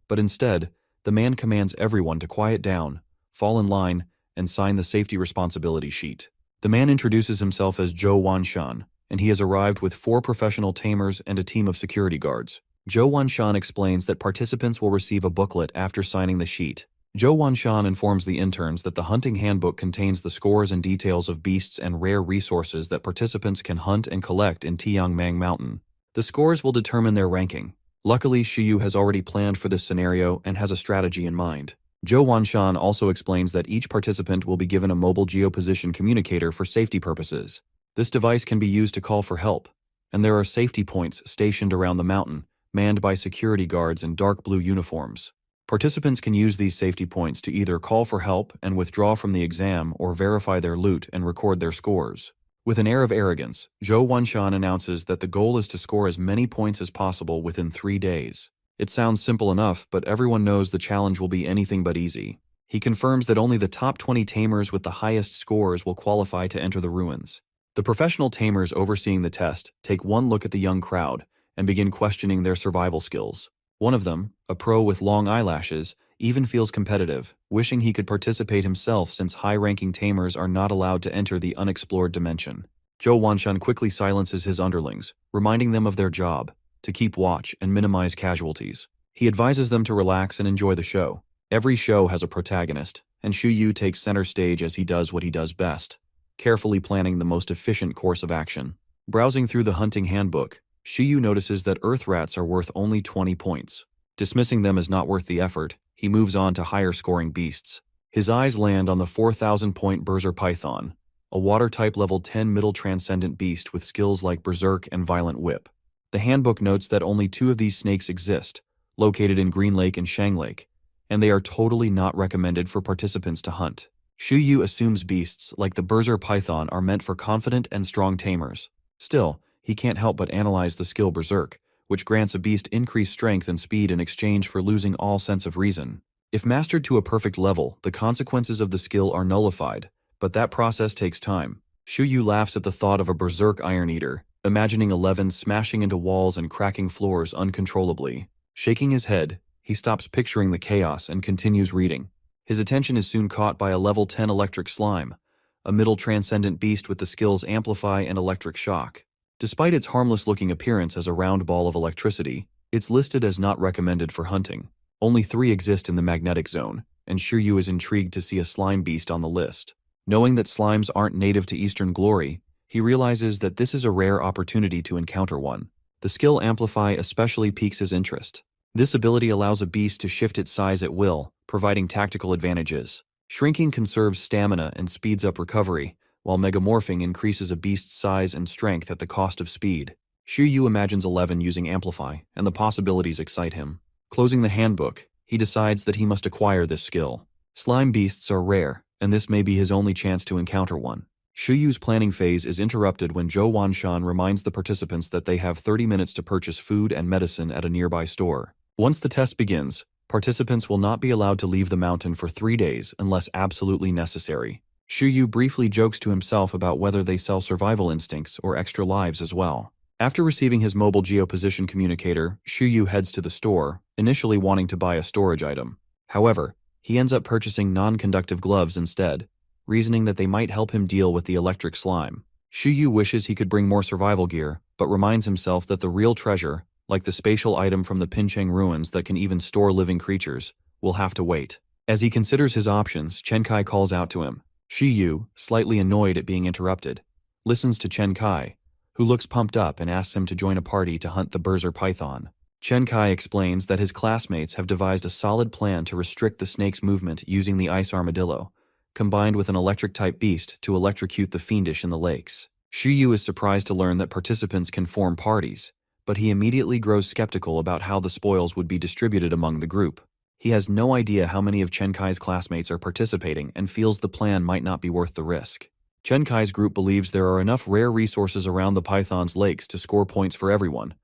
but instead, the man commands everyone to quiet down, fall in line, and sign the safety responsibility sheet. The man introduces himself as Zhou Wanshan, and he has arrived with 4 professional tamers and a team of security guards. Zhou Wanshan explains that participants will receive a booklet after signing the sheet. Zhou Wanshan informs the interns that the hunting handbook contains the scores and details of beasts and rare resources that participants can hunt and collect in Tiangmang Mountain. The scores will determine their ranking. Luckily, Xu Yu has already planned for this scenario and has a strategy in mind. Zhou Wanshan also explains that each participant will be given a mobile geoposition communicator for safety purposes. This device can be used to call for help, and there are safety points stationed around the mountain, manned by security guards in dark blue uniforms. Participants can use these safety points to either call for help and withdraw from the exam or verify their loot and record their scores. With an air of arrogance, Zhou Wanshan announces that the goal is to score as many points as possible within 3 days. It sounds simple enough, but everyone knows the challenge will be anything but easy. He confirms that only the top 20 tamers with the highest scores will qualify to enter the ruins. The professional tamers overseeing the test take one look at the young crowd and begin questioning their survival skills. One of them, a pro with long eyelashes, even feels competitive, wishing he could participate himself since high-ranking tamers are not allowed to enter the unexplored dimension. Zhou Wanshan quickly silences his underlings, reminding them of their job, to keep watch and minimize casualties. He advises them to relax and enjoy the show. Every show has a protagonist, and Xu Yu takes center stage as he does what he does best, carefully planning the most efficient course of action. Browsing through the hunting handbook, Xu Yu notices that earth rats are worth only 20 points. Dismissing them as not worth the effort, he moves on to higher-scoring beasts. His eyes land on the 4,000-point Berserker Python, a water-type level 10 middle transcendent beast with skills like Berserk and Violent Whip. The handbook notes that only 2 of these snakes exist, located in Green Lake and Shang Lake, and they are totally not recommended for participants to hunt. Xu Yu assumes beasts like the Berserker Python are meant for confident and strong tamers. Still, he can't help but analyze the skill Berserk, which grants a beast increased strength and speed in exchange for losing all sense of reason. If mastered to a perfect level, the consequences of the skill are nullified, but that process takes time. Xu Yu laughs at the thought of a Berserk Iron Eater, imagining 11 smashing into walls and cracking floors uncontrollably. Shaking his head, he stops picturing the chaos and continues reading. His attention is soon caught by a level 10 electric slime, a middle transcendent beast with the skills Amplify and Electric Shock. Despite its harmless-looking appearance as a round ball of electricity, it's listed as not recommended for hunting. Only 3 exist in the magnetic zone, and Shiryu is intrigued to see a slime beast on the list. Knowing that slimes aren't native to Eastern Glory, he realizes that this is a rare opportunity to encounter one. The skill Amplify especially piques his interest. This ability allows a beast to shift its size at will, providing tactical advantages. Shrinking conserves stamina and speeds up recovery, while megamorphing increases a beast's size and strength at the cost of speed. Shiryu imagines 11 using Amplify, and the possibilities excite him. Closing the handbook, he decides that he must acquire this skill. Slime beasts are rare, and this may be his only chance to encounter one. Shiryu's planning phase is interrupted when Zhou Wanshan reminds the participants that they have 30 minutes to purchase food and medicine at a nearby store. Once the test begins, participants will not be allowed to leave the mountain for 3 days unless absolutely necessary. Shiryu briefly jokes to himself about whether they sell survival instincts or extra lives as well. After receiving his mobile geoposition communicator, Shiryu heads to the store, initially wanting to buy a storage item. However, he ends up purchasing non-conductive gloves instead, reasoning that they might help him deal with the electric slime. Shiryu wishes he could bring more survival gear, but reminds himself that the real treasure, like the spatial item from the Pincheng ruins that can even store living creatures, will have to wait. As he considers his options, Chen Kai calls out to him. Shiryu, slightly annoyed at being interrupted, listens to Chen Kai, who looks pumped up and asks him to join a party to hunt the Berser python. Chen Kai explains that his classmates have devised a solid plan to restrict the snake's movement using the ice armadillo, combined with an electric-type beast to electrocute the fiendish in the lakes. Shiryu is surprised to learn that participants can form parties, but he immediately grows skeptical about how the spoils would be distributed among the group. He has no idea how many of Chen Kai's classmates are participating and feels the plan might not be worth the risk. Chen Kai's group believes there are enough rare resources around the python's lakes to score points for everyone,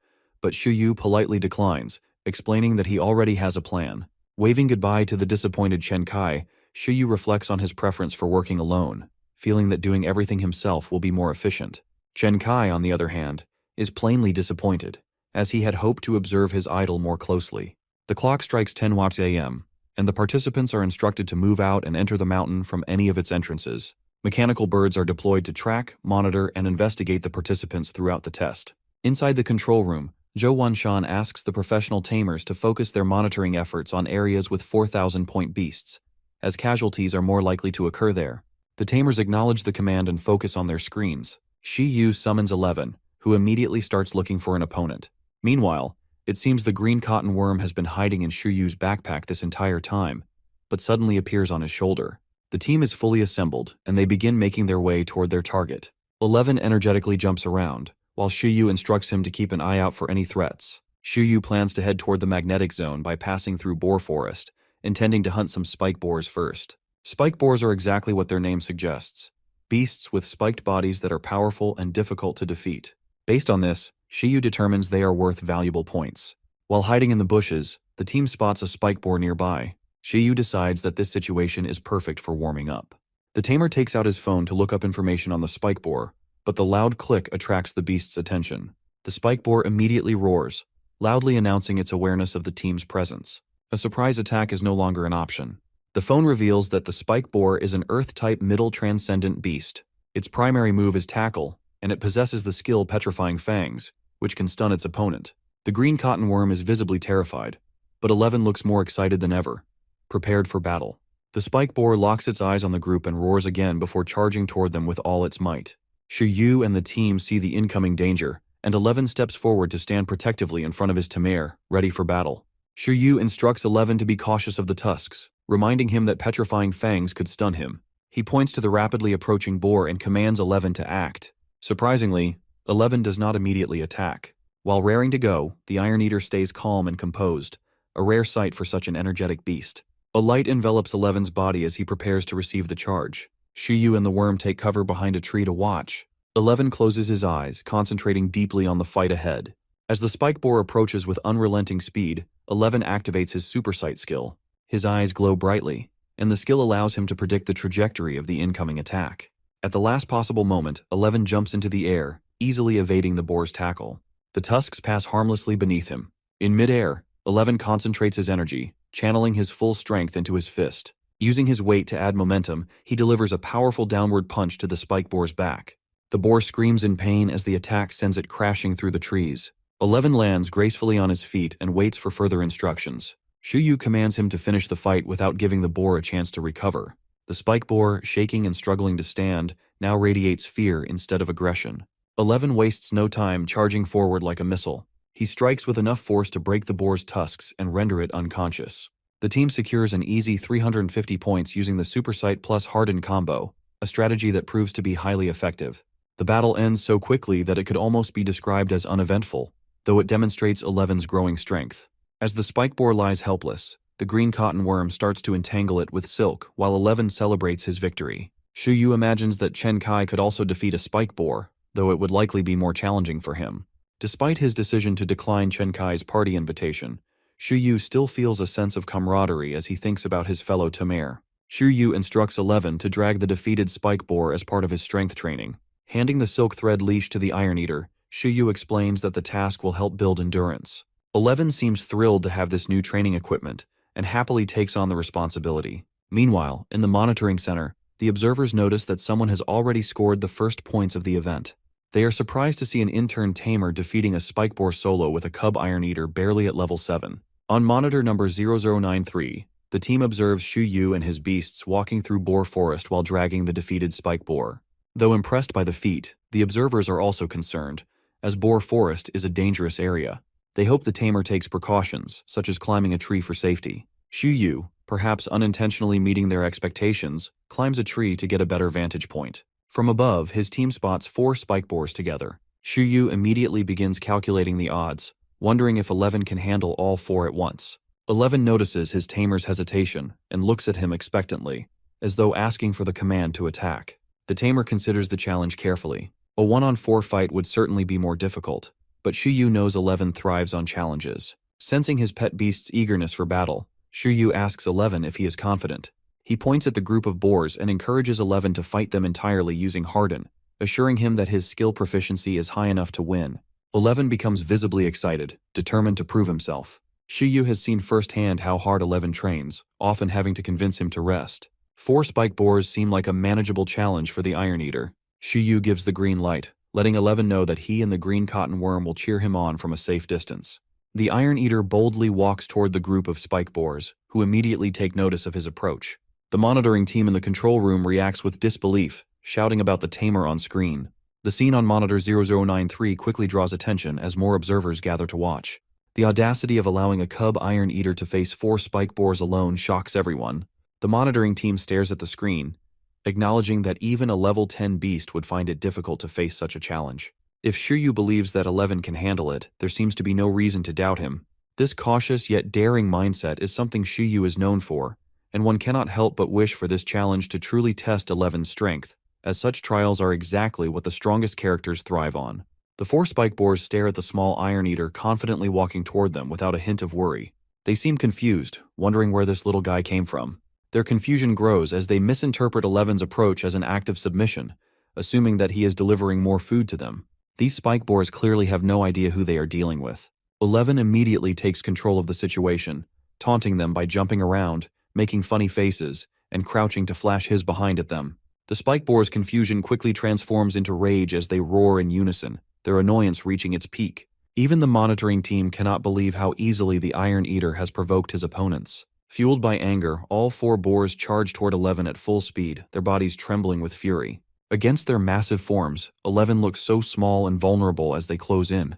but Shiryu politely declines, explaining that he already has a plan. Waving goodbye to the disappointed Chen Kai, Shiryu reflects on his preference for working alone, feeling that doing everything himself will be more efficient. Chen Kai, on the other hand, is plainly disappointed, as he had hoped to observe his idol more closely. The clock strikes 10 watts a.m., and the participants are instructed to move out and enter the mountain from any of its entrances. Mechanical birds are deployed to track, monitor, and investigate the participants throughout the test. Inside the control room, Zhou Wanshan asks the professional tamers to focus their monitoring efforts on areas with 4,000-point beasts, as casualties are more likely to occur there. The tamers acknowledge the command and focus on their screens. Shiryu summons 11, who immediately starts looking for an opponent. Meanwhile, it seems the green cotton worm has been hiding in Shiryu's backpack this entire time, but suddenly appears on his shoulder. The team is fully assembled, and they begin making their way toward their target. 11 energetically jumps around, while Shiryu instructs him to keep an eye out for any threats. Shiryu plans to head toward the magnetic zone by passing through boar forest, intending to hunt some spike boars first. Spike boars are exactly what their name suggests, beasts with spiked bodies that are powerful and difficult to defeat. Based on this, Shiryu determines they are worth valuable points. While hiding in the bushes, the team spots a spike boar nearby. Shiryu decides that this situation is perfect for warming up. The tamer takes out his phone to look up information on the spike boar, but the loud click attracts the beast's attention. The spike boar immediately roars, loudly announcing its awareness of the team's presence. A surprise attack is no longer an option. The phone reveals that the spike boar is an Earth-type middle transcendent beast. Its primary move is Tackle, and it possesses the skill Petrifying Fangs, which can stun its opponent. The green cotton worm is visibly terrified, but 11 looks more excited than ever, prepared for battle. The spike boar locks its eyes on the group and roars again before charging toward them with all its might. Shiryu and the team see the incoming danger, and 11 steps forward to stand protectively in front of his tamer, ready for battle. Shiryu instructs 11 to be cautious of the tusks, reminding him that Petrifying Fangs could stun him. He points to the rapidly approaching boar and commands 11 to act. Surprisingly, 11 does not immediately attack. While raring to go, the Iron Eater stays calm and composed, a rare sight for such an energetic beast. A light envelops 11's body as he prepares to receive the charge. Shiryu and the worm take cover behind a tree to watch. 11 closes his eyes, concentrating deeply on the fight ahead. As the spike boar approaches with unrelenting speed, 11 activates his super sight skill. His eyes glow brightly, and the skill allows him to predict the trajectory of the incoming attack. At the last possible moment, 11 jumps into the air, easily evading the boar's tackle. The tusks pass harmlessly beneath him. In midair, 11 concentrates his energy, channeling his full strength into his fist. Using his weight to add momentum, he delivers a powerful downward punch to the spike boar's back. The boar screams in pain as the attack sends it crashing through the trees. 11 lands gracefully on his feet and waits for further instructions. Shuyu commands him to finish the fight without giving the boar a chance to recover. The spike boar, shaking and struggling to stand, now radiates fear instead of aggression. 11 wastes no time, charging forward like a missile. He strikes with enough force to break the boar's tusks and render it unconscious. The team secures an easy 350 points using the Super Sight plus Harden combo, a strategy that proves to be highly effective. The battle ends so quickly that it could almost be described as uneventful, though it demonstrates 11's growing strength. As the spike boar lies helpless, the green cotton worm starts to entangle it with silk while 11 celebrates his victory. Shuyu imagines that Chen Kai could also defeat a spike boar, though it would likely be more challenging for him. Despite his decision to decline Chen Kai's party invitation, Shuyu still feels a sense of camaraderie as he thinks about his fellow Tamer. Shuyu instructs 11 to drag the defeated spike boar as part of his strength training. Handing the silk thread leash to the Iron Eater, Shuyu explains that the task will help build endurance. 11 seems thrilled to have this new training equipment and happily takes on the responsibility. Meanwhile, in the monitoring center, the observers notice that someone has already scored the first points of the event. They are surprised to see an intern tamer defeating a spike boar solo with a cub Iron Eater barely at level 7. On monitor number 0093, the team observes Shuyu and his beasts walking through boar forest while dragging the defeated spike boar. Though impressed by the feat, the observers are also concerned, as boar forest is a dangerous area. They hope the tamer takes precautions, such as climbing a tree for safety. Shuyu, perhaps unintentionally meeting their expectations, climbs a tree to get a better vantage point. From above, his team spots 4 spike boars together. Shuyu immediately begins calculating the odds, wondering if 11 can handle all 4 at once. 11 notices his tamer's hesitation and looks at him expectantly, as though asking for the command to attack. The tamer considers the challenge carefully. A 1-on-4 fight would certainly be more difficult, but Shuyu knows 11 thrives on challenges. Sensing his pet beast's eagerness for battle, Shuyu asks 11 if he is confident. He points at the group of boars and encourages 11 to fight them entirely using Harden, assuring him that his skill proficiency is high enough to win. 11 becomes visibly excited, determined to prove himself. Shuyu has seen firsthand how hard 11 trains, often having to convince him to rest. 4 spike boars seem like a manageable challenge for the Iron Eater. Shuyu gives the green light, letting 11 know that he and the green cotton worm will cheer him on from a safe distance. The Iron Eater boldly walks toward the group of spike boars, who immediately take notice of his approach. The monitoring team in the control room reacts with disbelief, shouting about the tamer on screen. The scene on monitor 0093 quickly draws attention as more observers gather to watch. The audacity of allowing a cub Iron Eater to face 4 spike boars alone shocks everyone. The monitoring team stares at the screen, acknowledging that even a level 10 beast would find it difficult to face such a challenge. If Shuyu believes that 11 can handle it, there seems to be no reason to doubt him. This cautious yet daring mindset is something Shuyu is known for, and one cannot help but wish for this challenge to truly test 11's strength, as such trials are exactly what the strongest characters thrive on. The 4 spike boars stare at the small Iron Eater confidently walking toward them without a hint of worry. They seem confused, wondering where this little guy came from. Their confusion grows as they misinterpret 11's approach as an act of submission, assuming that he is delivering more food to them. These spike boars clearly have no idea who they are dealing with. 11 immediately takes control of the situation, taunting them by jumping around, making funny faces, and crouching to flash his behind at them. The spike boars' confusion quickly transforms into rage as they roar in unison, their annoyance reaching its peak. Even the monitoring team cannot believe how easily the Iron Eater has provoked his opponents. Fueled by anger, all 4 boars charge toward 11 at full speed, their bodies trembling with fury. Against their massive forms, 11 looks so small and vulnerable as they close in.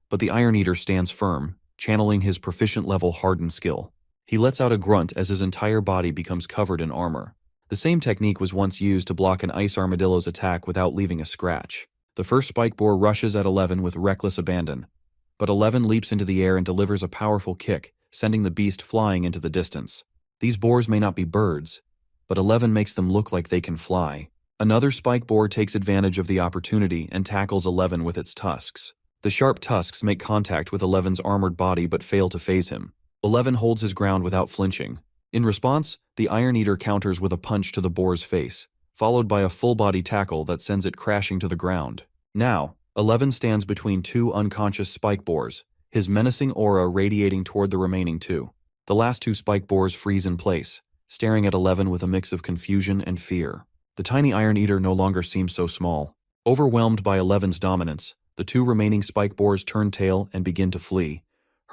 But the Iron Eater stands firm, channeling his proficient-level hardened skill. He lets out a grunt as his entire body becomes covered in armor. The same technique was once used to block an ice armadillo's attack without leaving a scratch. The first spike boar rushes at 11 with reckless abandon, but 11 leaps into the air and delivers a powerful kick, sending the beast flying into the distance. These boars may not be birds, but 11 makes them look like they can fly. Another spike boar takes advantage of the opportunity and tackles 11 with its tusks. The sharp tusks make contact with 11's armored body but fail to phase him. 11 holds his ground without flinching. In response, the Iron Eater counters with a punch to the boar's face, followed by a full-body tackle that sends it crashing to the ground. Now, 11 stands between 2 unconscious spike boars, his menacing aura radiating toward the remaining 2. The last 2 spike boars freeze in place, staring at 11 with a mix of confusion and fear. The tiny Iron Eater no longer seems so small. Overwhelmed by 11's dominance, the 2 remaining spike boars turn tail and begin to flee,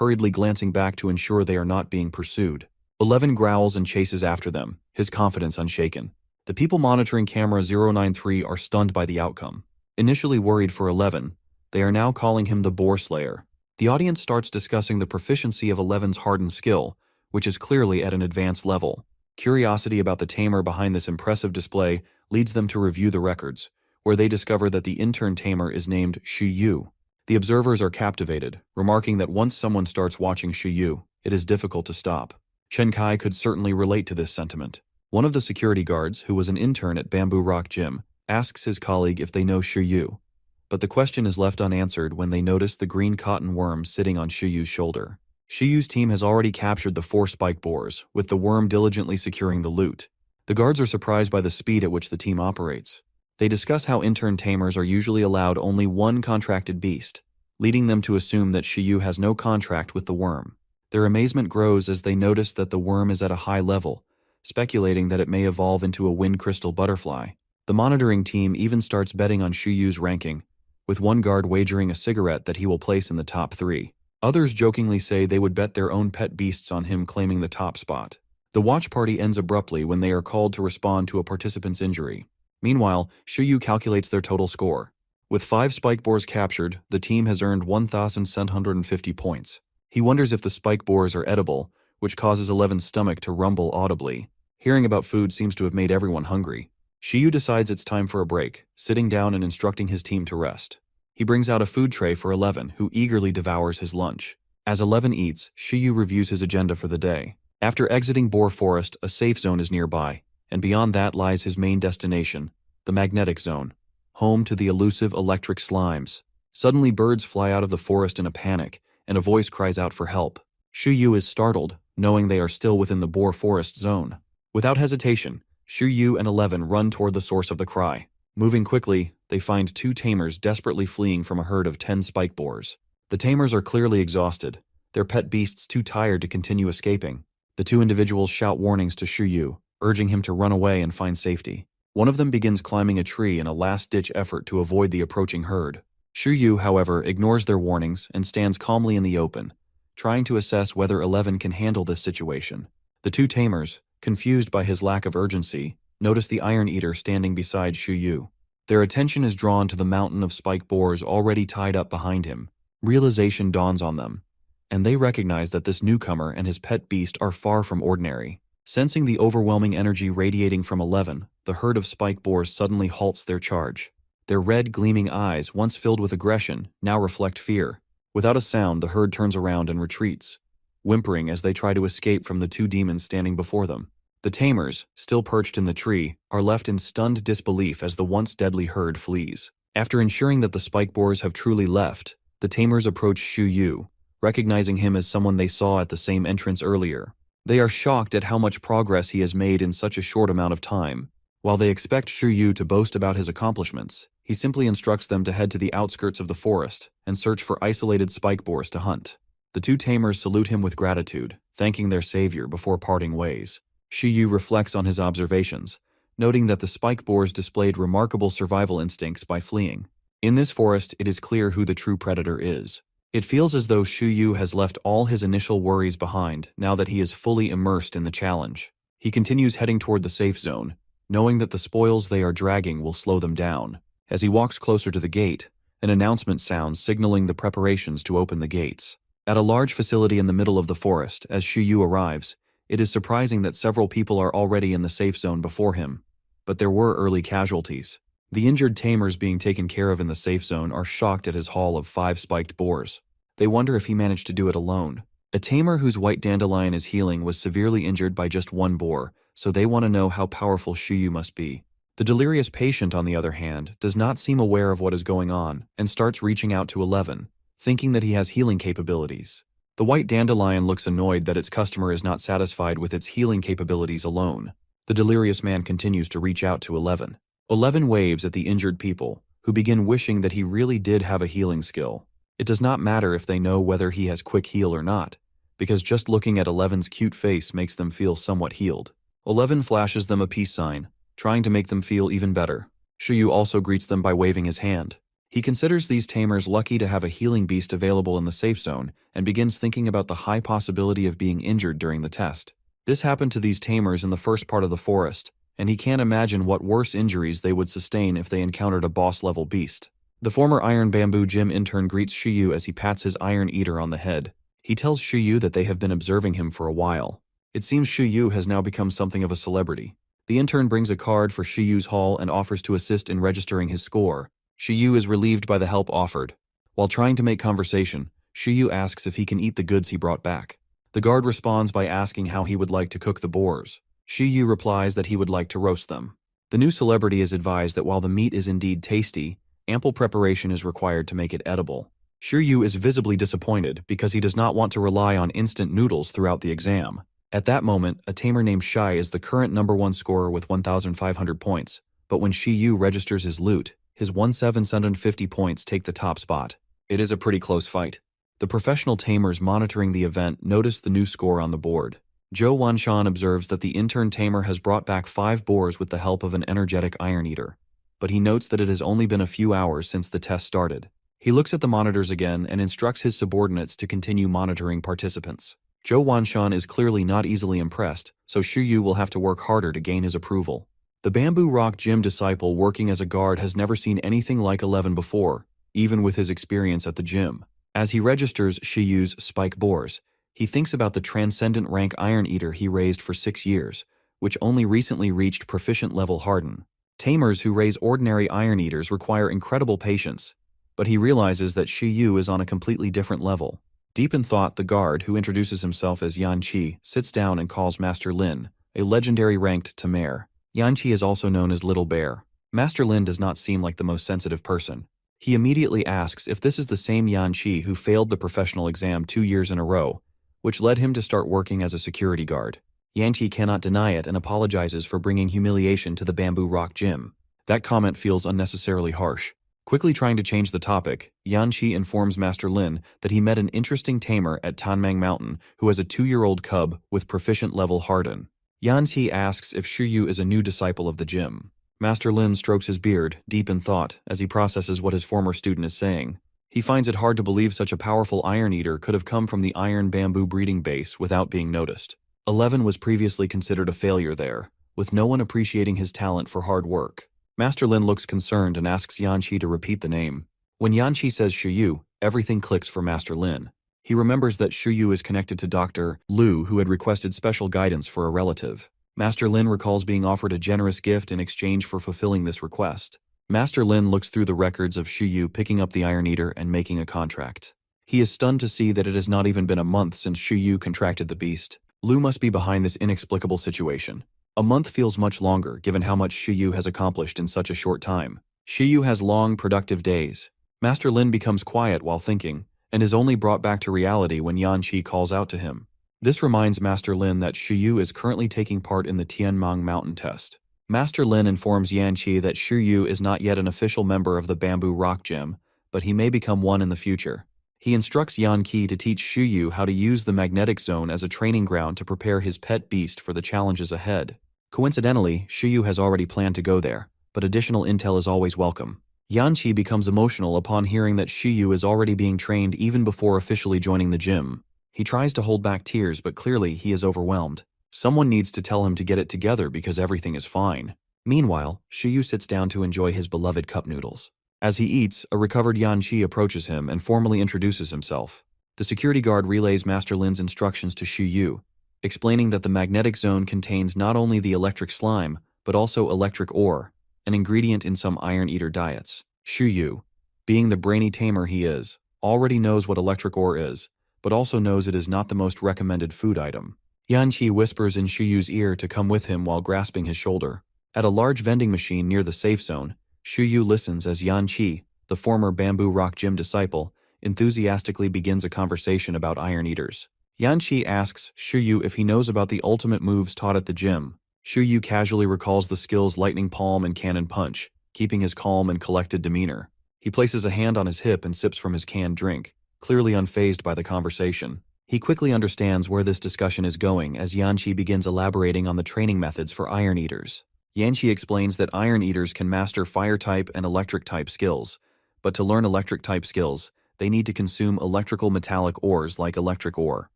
hurriedly glancing back to ensure they are not being pursued. 11 growls and chases after them, his confidence unshaken. The people monitoring camera 093 are stunned by the outcome. Initially worried for 11, they are now calling him the Boar Slayer. The audience starts discussing the proficiency of 11's hardened skill, which is clearly at an advanced level. Curiosity about the tamer behind this impressive display leads them to review the records, where they discover that the intern tamer is named Shuyu. The observers are captivated, remarking that once someone starts watching Shuyu, it is difficult to stop. Chen Kai could certainly relate to this sentiment. One of the security guards, who was an intern at Bamboo Rock Gym, asks his colleague if they know Shuyu, but the question is left unanswered when they notice the green cotton worm sitting on Shuyu's shoulder. Shuyu's team has already captured the 4 spike boars, with the worm diligently securing the loot. The guards are surprised by the speed at which the team operates. They discuss how intern tamers are usually allowed only one contracted beast, leading them to assume that Shuyu has no contract with the worm. Their amazement grows as they notice that the worm is at a high level, speculating that it may evolve into a wind crystal butterfly. The monitoring team even starts betting on Shuyu's ranking, with one guard wagering a cigarette that he will place in the top 3. Others jokingly say they would bet their own pet beasts on him claiming the top spot. The watch party ends abruptly when they are called to respond to a participant's injury. Meanwhile, Shuyu calculates their total score. With 5 spike boars captured, the team has earned 1,750 points. He wonders if the spike boars are edible, which causes 11's stomach to rumble audibly. Hearing about food seems to have made everyone hungry. Shuyu decides it's time for a break, sitting down and instructing his team to rest. He brings out a food tray for 11, who eagerly devours his lunch. As 11 eats, Shuyu reviews his agenda for the day. After exiting Boar Forest, a safe zone is nearby, and beyond that lies his main destination, the magnetic zone, home to the elusive electric slimes. Suddenly birds fly out of the forest in a panic, and a voice cries out for help. Shuyu is startled, knowing they are still within the Boar Forest zone. Without hesitation, Shuyu and 11 run toward the source of the cry. Moving quickly, they find 2 tamers desperately fleeing from a herd of 10 spike boars. The tamers are clearly exhausted, their pet beasts too tired to continue escaping. The 2 individuals shout warnings to Shuyu, urging him to run away and find safety. One of them begins climbing a tree in a last-ditch effort to avoid the approaching herd. Shuyu, however, ignores their warnings and stands calmly in the open, trying to assess whether 11 can handle this situation. The 2 tamers, confused by his lack of urgency, notice the Iron Eater standing beside Shuyu. Their attention is drawn to the mountain of spike boars already tied up behind him. Realization dawns on them, and they recognize that this newcomer and his pet beast are far from ordinary. Sensing the overwhelming energy radiating from 11, the herd of spike boars suddenly halts their charge. Their red, gleaming eyes, once filled with aggression, now reflect fear. Without a sound, the herd turns around and retreats, whimpering as they try to escape from the 2 demons standing before them. The tamers, still perched in the tree, are left in stunned disbelief as the once deadly herd flees. After ensuring that the spike boars have truly left, the tamers approach Shuyu, recognizing him as someone they saw at the same entrance earlier. They are shocked at how much progress he has made in such a short amount of time. While they expect Shuyu to boast about his accomplishments, he simply instructs them to head to the outskirts of the forest and search for isolated spike boars to hunt. The 2 tamers salute him with gratitude, thanking their savior before parting ways. Shuyu reflects on his observations, noting that the spike boars displayed remarkable survival instincts by fleeing. In this forest, it is clear who the true predator is. It feels as though Shuyu has left all his initial worries behind now that he is fully immersed in the challenge. He continues heading toward the safe zone, knowing that the spoils they are dragging will slow them down. As he walks closer to the gate, an announcement sounds signaling the preparations to open the gates. At a large facility in the middle of the forest, as Shuyu arrives, it is surprising that several people are already in the safe zone before him, but there were early casualties. The injured tamers being taken care of in the safe zone are shocked at his haul of 5 spiked boars. They wonder if he managed to do it alone. A tamer whose white dandelion is healing was severely injured by just 1 boar, so they want to know how powerful Shuyu must be. The delirious patient, on the other hand, does not seem aware of what is going on and starts reaching out to 11, thinking that he has healing capabilities. The white dandelion looks annoyed that its customer is not satisfied with its healing capabilities alone. The delirious man continues to reach out to 11. 11 waves at the injured people, who begin wishing that he really did have a healing skill. It does not matter if they know whether he has quick heal or not, because just looking at 11's cute face makes them feel somewhat healed. 11 flashes them a peace sign, trying to make them feel even better. Shuyu also greets them by waving his hand. He considers these tamers lucky to have a healing beast available in the safe zone and begins thinking about the high possibility of being injured during the test. This happened to these tamers in the first part of the forest, and he can't imagine what worse injuries they would sustain if they encountered a boss-level beast. The former Iron Bamboo Gym intern greets Shiyu as he pats his Iron Eater on the head. He tells Shiyu that they have been observing him for a while. It seems Shiyu has now become something of a celebrity. The intern brings a card for Shiyu's haul and offers to assist in registering his score. Shiyu is relieved by the help offered. While trying to make conversation, Shiyu asks if he can eat the goods he brought back. The guard responds by asking how he would like to cook the boars. Shiyu replies that he would like to roast them. The new celebrity is advised that while the meat is indeed tasty, ample preparation is required to make it edible. Shiyu is visibly disappointed because he does not want to rely on instant noodles throughout the exam. At that moment, a tamer named Shai is the current #1 scorer with 1,500 points, but when Shiyu registers his loot, his 1,750 points take the top spot. It is a pretty close fight. The professional tamers monitoring the event notice the new score on the board. Zhou Wanshan observes that the intern tamer has brought back 5 boars with the help of an energetic Iron Eater, but he notes that it has only been a few hours since the test started. He looks at the monitors again and instructs his subordinates to continue monitoring participants. Zhou Wanshan is clearly not easily impressed, so Shiyu will have to work harder to gain his approval. The Bamboo Rock Gym disciple working as a guard has never seen anything like 11 before, even with his experience at the gym. As he registers Shiyu's spike boars, he thinks about the transcendent rank Iron Eater he raised for 6 years, which only recently reached proficient level Harden. Tamers who raise ordinary Iron Eaters require incredible patience, but he realizes that Shiyu is on a completely different level. Deep in thought, the guard, who introduces himself as Yanqi, sits down and calls Master Lin, a legendary ranked tamer. Yanqi is also known as Little Bear. Master Lin does not seem like the most sensitive person. He immediately asks if this is the same Yanqi who failed the professional exam 2 years in a row, which led him to start working as a security guard. Yanqi cannot deny it and apologizes for bringing humiliation to the Bamboo Rock Gym. That comment feels unnecessarily harsh. Quickly trying to change the topic, Yanqi informs Master Lin that he met an interesting tamer at Tanmang Mountain who has a 2-year-old cub with proficient level Harden. Yanqi asks if Shiyu is a new disciple of the gym. Master Lin strokes his beard, deep in thought, as he processes what his former student is saying. He finds it hard to believe such a powerful Iron Eater could have come from the Iron Bamboo breeding base without being noticed. 11 was previously considered a failure there, with no one appreciating his talent for hard work. Master Lin looks concerned and asks Yanqi to repeat the name. When Yanqi says Shiyu, everything clicks for Master Lin. He remembers that Shiyu is connected to Dr. Lu, who had requested special guidance for a relative. Master Lin recalls being offered a generous gift in exchange for fulfilling this request. Master Lin looks through the records of Shiyu picking up the Iron Eater and making a contract. He is stunned to see that it has not even been a month since Shiyu contracted the beast. Lu must be behind this inexplicable situation. A month feels much longer given how much Shiyu has accomplished in such a short time. Shiyu has long, productive days. Master Lin becomes quiet while thinking, and is only brought back to reality when Yanqi calls out to him. This reminds Master Lin that Shiyu is currently taking part in the Tianmang Mountain test. Master Lin informs Yanqi that Shiyu is not yet an official member of the Bamboo Rock Gym, but he may become one in the future. He instructs Yanqi to teach Shiyu how to use the magnetic zone as a training ground to prepare his pet beast for the challenges ahead. Coincidentally, Shiyu has already planned to go there, but additional intel is always welcome. Yanqi becomes emotional upon hearing that Shiyu is already being trained even before officially joining the gym. He tries to hold back tears, but clearly he is overwhelmed. Someone needs to tell him to get it together because everything is fine. Meanwhile, Shiyu sits down to enjoy his beloved cup noodles. As he eats, a recovered Yanqi approaches him and formally introduces himself. The security guard relays Master Lin's instructions to Shiyu, explaining that the magnetic zone contains not only the electric slime, but also electric ore, an ingredient in some Iron Eater diets. Shiyu, being the brainy tamer he is, already knows what electric ore is, but also knows it is not the most recommended food item. Yanqi whispers in Shiyu's ear to come with him while grasping his shoulder. At a large vending machine near the safe zone, Shiyu listens as Yanqi, the former Bamboo Rock Gym disciple, enthusiastically begins a conversation about Iron Eaters. Yanqi asks Shiyu if he knows about the ultimate moves taught at the gym. Shiyu casually recalls the skills Lightning Palm and Cannon Punch, keeping his calm and collected demeanor. He places a hand on his hip and sips from his canned drink, clearly unfazed by the conversation. He quickly understands where this discussion is going as Yanqi begins elaborating on the training methods for Iron Eaters. Yanqi explains that Iron Eaters can master Fire-type and Electric-type skills, but to learn electric-type skills, they need to consume electrical metallic ores like electric ore.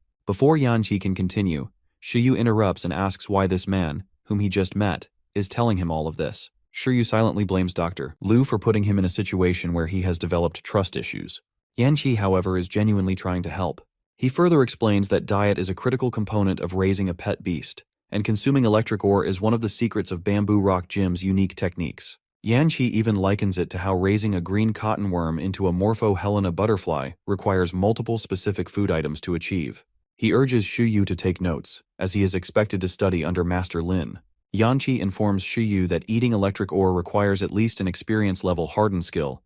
Before Yanqi can continue, Shiyu interrupts and asks why this man, whom he just met, is telling him all of this. Shiyu silently blames Dr. Lu for putting him in a situation where he has developed trust issues. Yanqi, however, is genuinely trying to help. He further explains that diet is a critical component of raising a pet beast, and consuming electric ore is one of the secrets of Bamboo Rock Gym's unique techniques. Yanqi even likens it to how raising a green cotton worm into a Morpho-Helena butterfly requires multiple specific food items to achieve. He urges Shiyu to take notes, as he is expected to study under Master Lin. Yanqi informs Shiyu that eating electric ore requires at least an experience level hardened skill,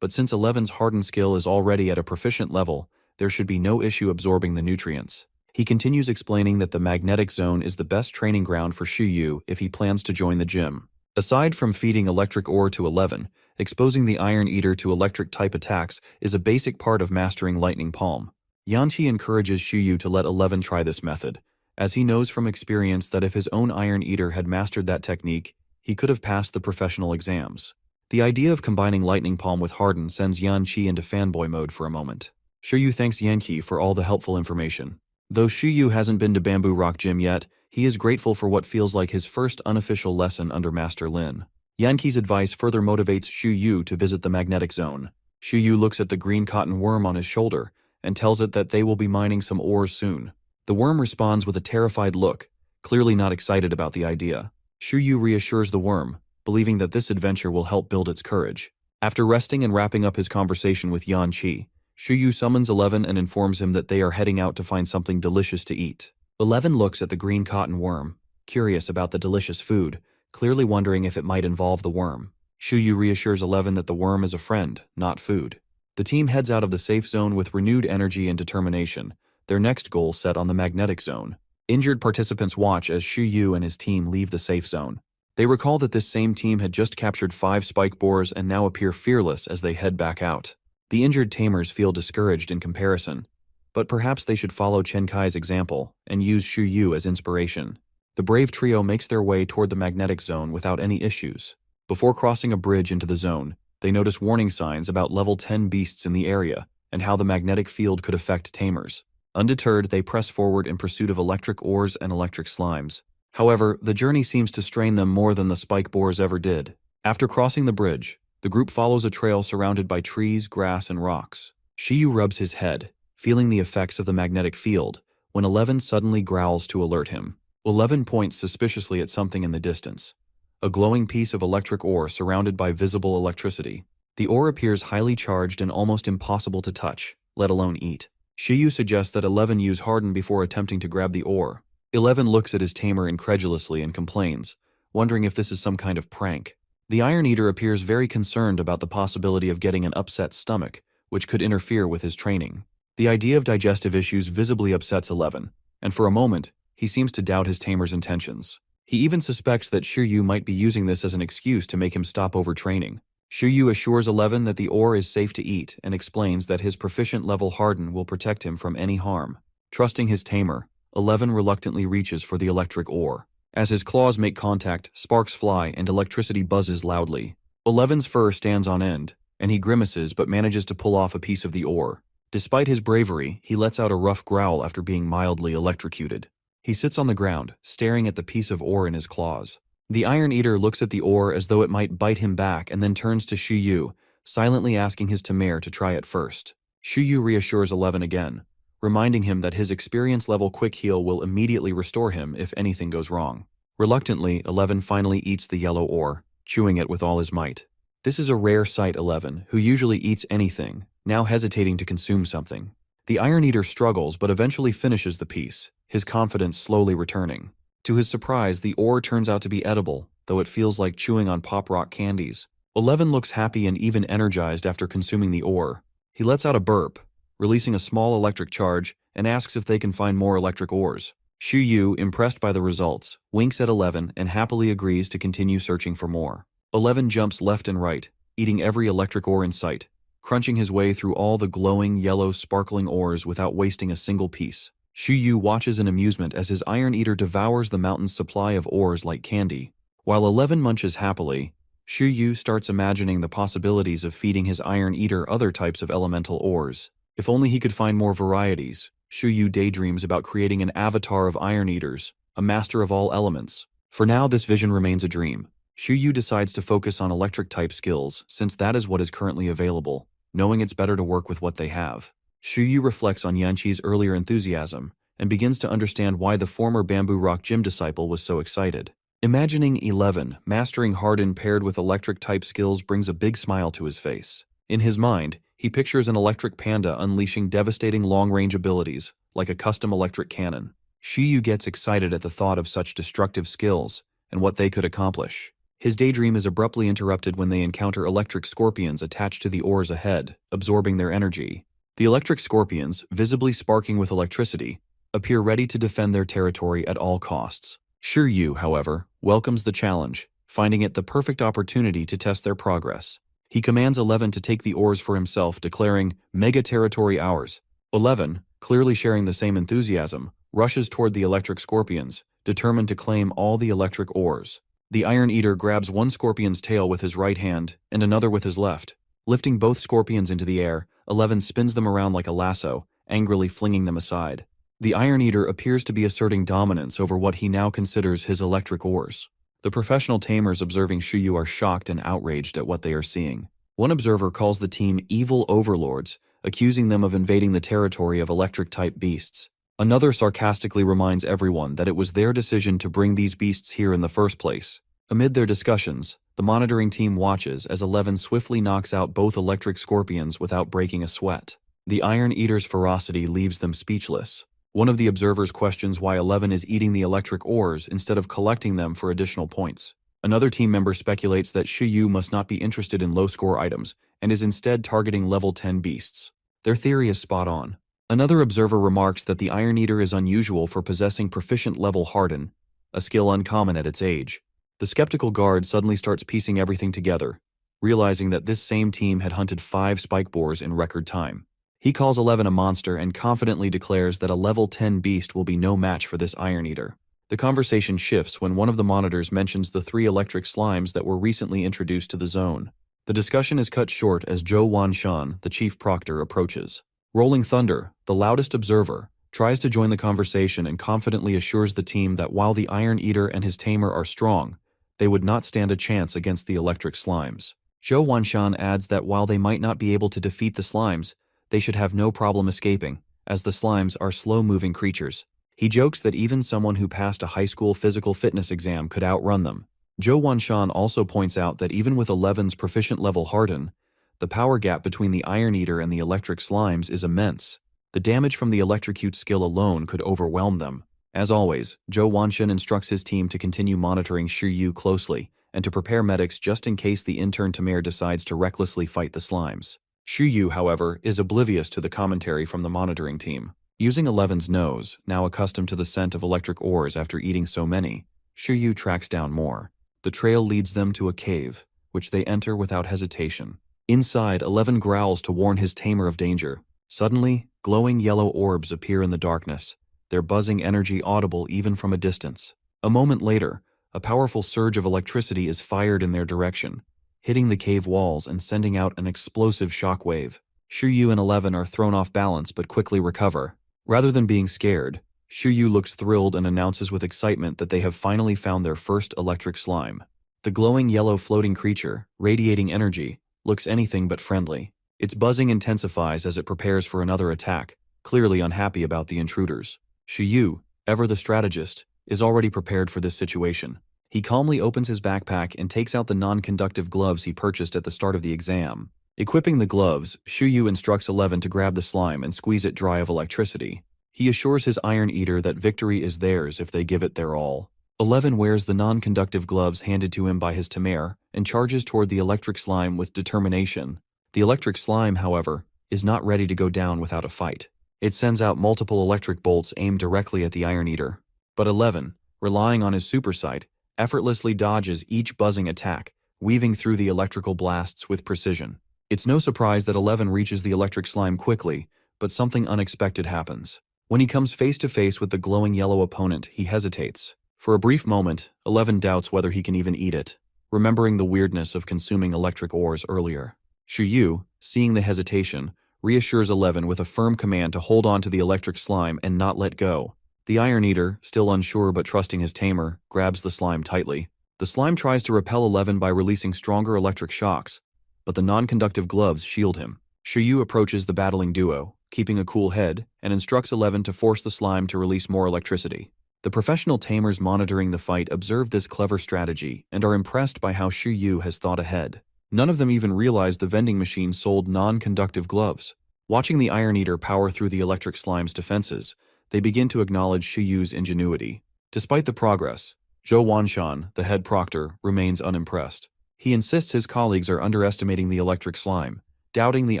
but since 11's hardened skill is already at a proficient level, there should be no issue absorbing the nutrients. He continues explaining that the magnetic zone is the best training ground for Shiyu if he plans to join the gym. Aside from feeding electric ore to 11, exposing the Iron Eater to electric-type attacks is a basic part of mastering Lightning Palm. Yanqi encourages Shiyu to let 11 try this method, as he knows from experience that if his own Iron Eater had mastered that technique, he could have passed the professional exams. The idea of combining Lightning Palm with Harden sends Yanqi into fanboy mode for a moment. Shiyu thanks Yanqi for all the helpful information. Though Shiyu hasn't been to Bamboo Rock Gym yet, he is grateful for what feels like his first unofficial lesson under Master Lin. Yanqi's advice further motivates Shiyu to visit the magnetic zone. Shiyu looks at the green cotton worm on his shoulder and tells it that they will be mining some ores soon. The worm responds with a terrified look, clearly not excited about the idea. Shiyu reassures the worm, believing that this adventure will help build its courage. After resting and wrapping up his conversation with Yanqi, Shiyu summons 11 and informs him that they are heading out to find something delicious to eat. 11 looks at the green cotton worm, curious about the delicious food, clearly wondering if it might involve the worm. Shiyu reassures 11 that the worm is a friend, not food. The team heads out of the safe zone with renewed energy and determination, their next goal set on the magnetic zone. Injured participants watch as Shiyu and his team leave the safe zone. They recall that this same team had just captured 5 spike boars and now appear fearless as they head back out. The injured tamers feel discouraged in comparison, but perhaps they should follow Chen Kai's example and use Shiyu as inspiration. The brave trio makes their way toward the magnetic zone without any issues. Before crossing a bridge into the zone, they notice warning signs about level 10 beasts in the area and how the magnetic field could affect tamers. Undeterred, they press forward in pursuit of electric ores and electric slimes. However, the journey seems to strain them more than the spike boars ever did. After crossing the bridge, the group follows a trail surrounded by trees, grass, and rocks. Shiyu rubs his head, feeling the effects of the magnetic field, when 11 suddenly growls to alert him. 11 points suspiciously at something in the distance. A glowing piece of electric ore surrounded by visible electricity. The ore appears highly charged and almost impossible to touch, let alone eat. Shiyu suggests that 11 use Harden before attempting to grab the ore. 11 looks at his tamer incredulously and complains, wondering if this is some kind of prank. The Iron Eater appears very concerned about the possibility of getting an upset stomach, which could interfere with his training. The idea of digestive issues visibly upsets 11, and for a moment, he seems to doubt his tamer's intentions. He even suspects that Shiyu might be using this as an excuse to make him stop overtraining. Shiyu assures 11 that the ore is safe to eat and explains that his proficient level Harden will protect him from any harm. Trusting his tamer, 11 reluctantly reaches for the electric ore. As his claws make contact, sparks fly and electricity buzzes loudly. 11's fur stands on end, and he grimaces but manages to pull off a piece of the ore. Despite his bravery, he lets out a rough growl after being mildly electrocuted. He sits on the ground, staring at the piece of ore in his claws. The Iron Eater looks at the ore as though it might bite him back and then turns to Shiyu, silently asking his tamer to try it first. Shiyu reassures 11 again, reminding him that his experience level quick heal will immediately restore him if anything goes wrong. Reluctantly, 11 finally eats the yellow ore, chewing it with all his might. This is a rare sight. 11, who usually eats anything, now hesitating to consume something. The Iron Eater struggles but eventually finishes the piece, his confidence slowly returning. To his surprise, the ore turns out to be edible, though it feels like chewing on pop rock candies. 11 looks happy and even energized after consuming the ore. He lets out a burp, releasing a small electric charge, and asks if they can find more electric ores. Shiyu, impressed by the results, winks at 11 and happily agrees to continue searching for more. 11 jumps left and right, eating every electric ore in sight, crunching his way through all the glowing, yellow, sparkling ores without wasting a single piece. Shiyu watches in amusement as his Iron Eater devours the mountain's supply of ores like candy. While 11 munches happily, Shu Yu starts imagining the possibilities of feeding his Iron Eater other types of elemental ores. If only he could find more varieties. Shu Yu daydreams about creating an avatar of Iron Eaters, a master of all elements. For now, this vision remains a dream. Shu Yu decides to focus on electric-type skills, since that is what is currently available, knowing it's better to work with what they have. Shu Yu reflects on Yanqi's earlier enthusiasm, and begins to understand why the former Bamboo Rock gym disciple was so excited. Imagining 11 mastering Harden paired with electric-type skills brings a big smile to his face. In his mind, he pictures an electric panda unleashing devastating long-range abilities, like a custom electric cannon. Shu Yu gets excited at the thought of such destructive skills, and what they could accomplish. His daydream is abruptly interrupted when they encounter electric scorpions attached to the ores ahead, absorbing their energy. The electric scorpions, visibly sparking with electricity, appear ready to defend their territory at all costs. Shu Yu, however, welcomes the challenge, finding it the perfect opportunity to test their progress. He commands 11 to take the ores for himself, declaring, "Mega territory ours." 11, clearly sharing the same enthusiasm, rushes toward the electric scorpions, determined to claim all the electric ores. The Iron Eater grabs one scorpion's tail with his right hand and another with his left. Lifting both scorpions into the air, 11 spins them around like a lasso, angrily flinging them aside. The Iron Eater appears to be asserting dominance over what he now considers his electric ores. The professional tamers observing Shu Yu are shocked and outraged at what they are seeing. One observer calls the team evil overlords, accusing them of invading the territory of electric-type beasts. Another sarcastically reminds everyone that it was their decision to bring these beasts here in the first place. Amid their discussions, the monitoring team watches as 11 swiftly knocks out both electric scorpions without breaking a sweat. The Iron Eater's ferocity leaves them speechless. One of the observers questions why 11 is eating the electric ores instead of collecting them for additional points. Another team member speculates that Shu Yu must not be interested in low-score items and is instead targeting level 10 beasts. Their theory is spot on. Another observer remarks that the Iron Eater is unusual for possessing proficient level Harden, a skill uncommon at its age. The skeptical guard suddenly starts piecing everything together, realizing that this same team had hunted 5 spike boars in record time. He calls 11 a monster and confidently declares that a level 10 beast will be no match for this Iron Eater. The conversation shifts when one of the monitors mentions the 3 electric slimes that were recently introduced to the zone. The discussion is cut short as Zhou Wanshan, the chief proctor, approaches. Rolling Thunder, the loudest observer, tries to join the conversation and confidently assures the team that while the Iron Eater and his tamer are strong, they would not stand a chance against the electric slimes. Zhou Wanshan adds that while they might not be able to defeat the slimes, they should have no problem escaping, as the slimes are slow-moving creatures. He jokes that even someone who passed a high school physical fitness exam could outrun them. Zhou Wanshan also points out that even with 11's proficient level Harden, the power gap between the Iron Eater and the electric slimes is immense. The damage from the electrocute skill alone could overwhelm them. As always, Zhou Wanshan instructs his team to continue monitoring Shu Yu closely and to prepare medics just in case the intern tamer decides to recklessly fight the slimes. Shu Yu, however, is oblivious to the commentary from the monitoring team. Using 11's nose, now accustomed to the scent of electric ores after eating so many, Shu Yu tracks down more. The trail leads them to a cave, which they enter without hesitation. Inside, 11 growls to warn his tamer of danger. Suddenly, glowing yellow orbs appear in the darkness, their buzzing energy audible even from a distance. A moment later, a powerful surge of electricity is fired in their direction, hitting the cave walls and sending out an explosive shockwave. Shu Yu and 11 are thrown off balance but quickly recover. Rather than being scared, Shu Yu looks thrilled and announces with excitement that they have finally found their first electric slime. The glowing yellow floating creature, radiating energy, looks anything but friendly. Its buzzing intensifies as it prepares for another attack, clearly unhappy about the intruders. Shu Yu, ever the strategist, is already prepared for this situation. He calmly opens his backpack and takes out the non-conductive gloves he purchased at the start of the exam. Equipping the gloves, Shu Yu instructs 11 to grab the slime and squeeze it dry of electricity. He assures his Iron Eater that victory is theirs if they give it their all. 11 wears the non-conductive gloves handed to him by his tamer and charges toward the electric slime with determination. The electric slime, however, is not ready to go down without a fight. It sends out multiple electric bolts aimed directly at the Iron Eater. But 11, relying on his super sight, effortlessly dodges each buzzing attack, weaving through the electrical blasts with precision. It's no surprise that 11 reaches the electric slime quickly, but something unexpected happens. When he comes face to face with the glowing yellow opponent, he hesitates. For a brief moment, 11 doubts whether he can even eat it. remembering the weirdness of consuming electric ores earlier. Shuyu, seeing the hesitation, reassures 11 with a firm command to hold on to the electric slime and not let go. The Iron Eater, still unsure but trusting his tamer, grabs the slime tightly. The slime tries to repel 11 by releasing stronger electric shocks, but the non-conductive gloves shield him. Shuyu approaches the battling duo, keeping a cool head, and instructs 11 to force the slime to release more electricity. The professional tamers monitoring the fight observe this clever strategy and are impressed by how Shuyu has thought ahead. None of them even realize the vending machine sold non-conductive gloves. Watching the Iron Eater power through the electric slime's defenses, they begin to acknowledge Shuyu's ingenuity. Despite the progress, Zhou Wanshan, the head proctor, remains unimpressed. He insists his colleagues are underestimating the electric slime, doubting the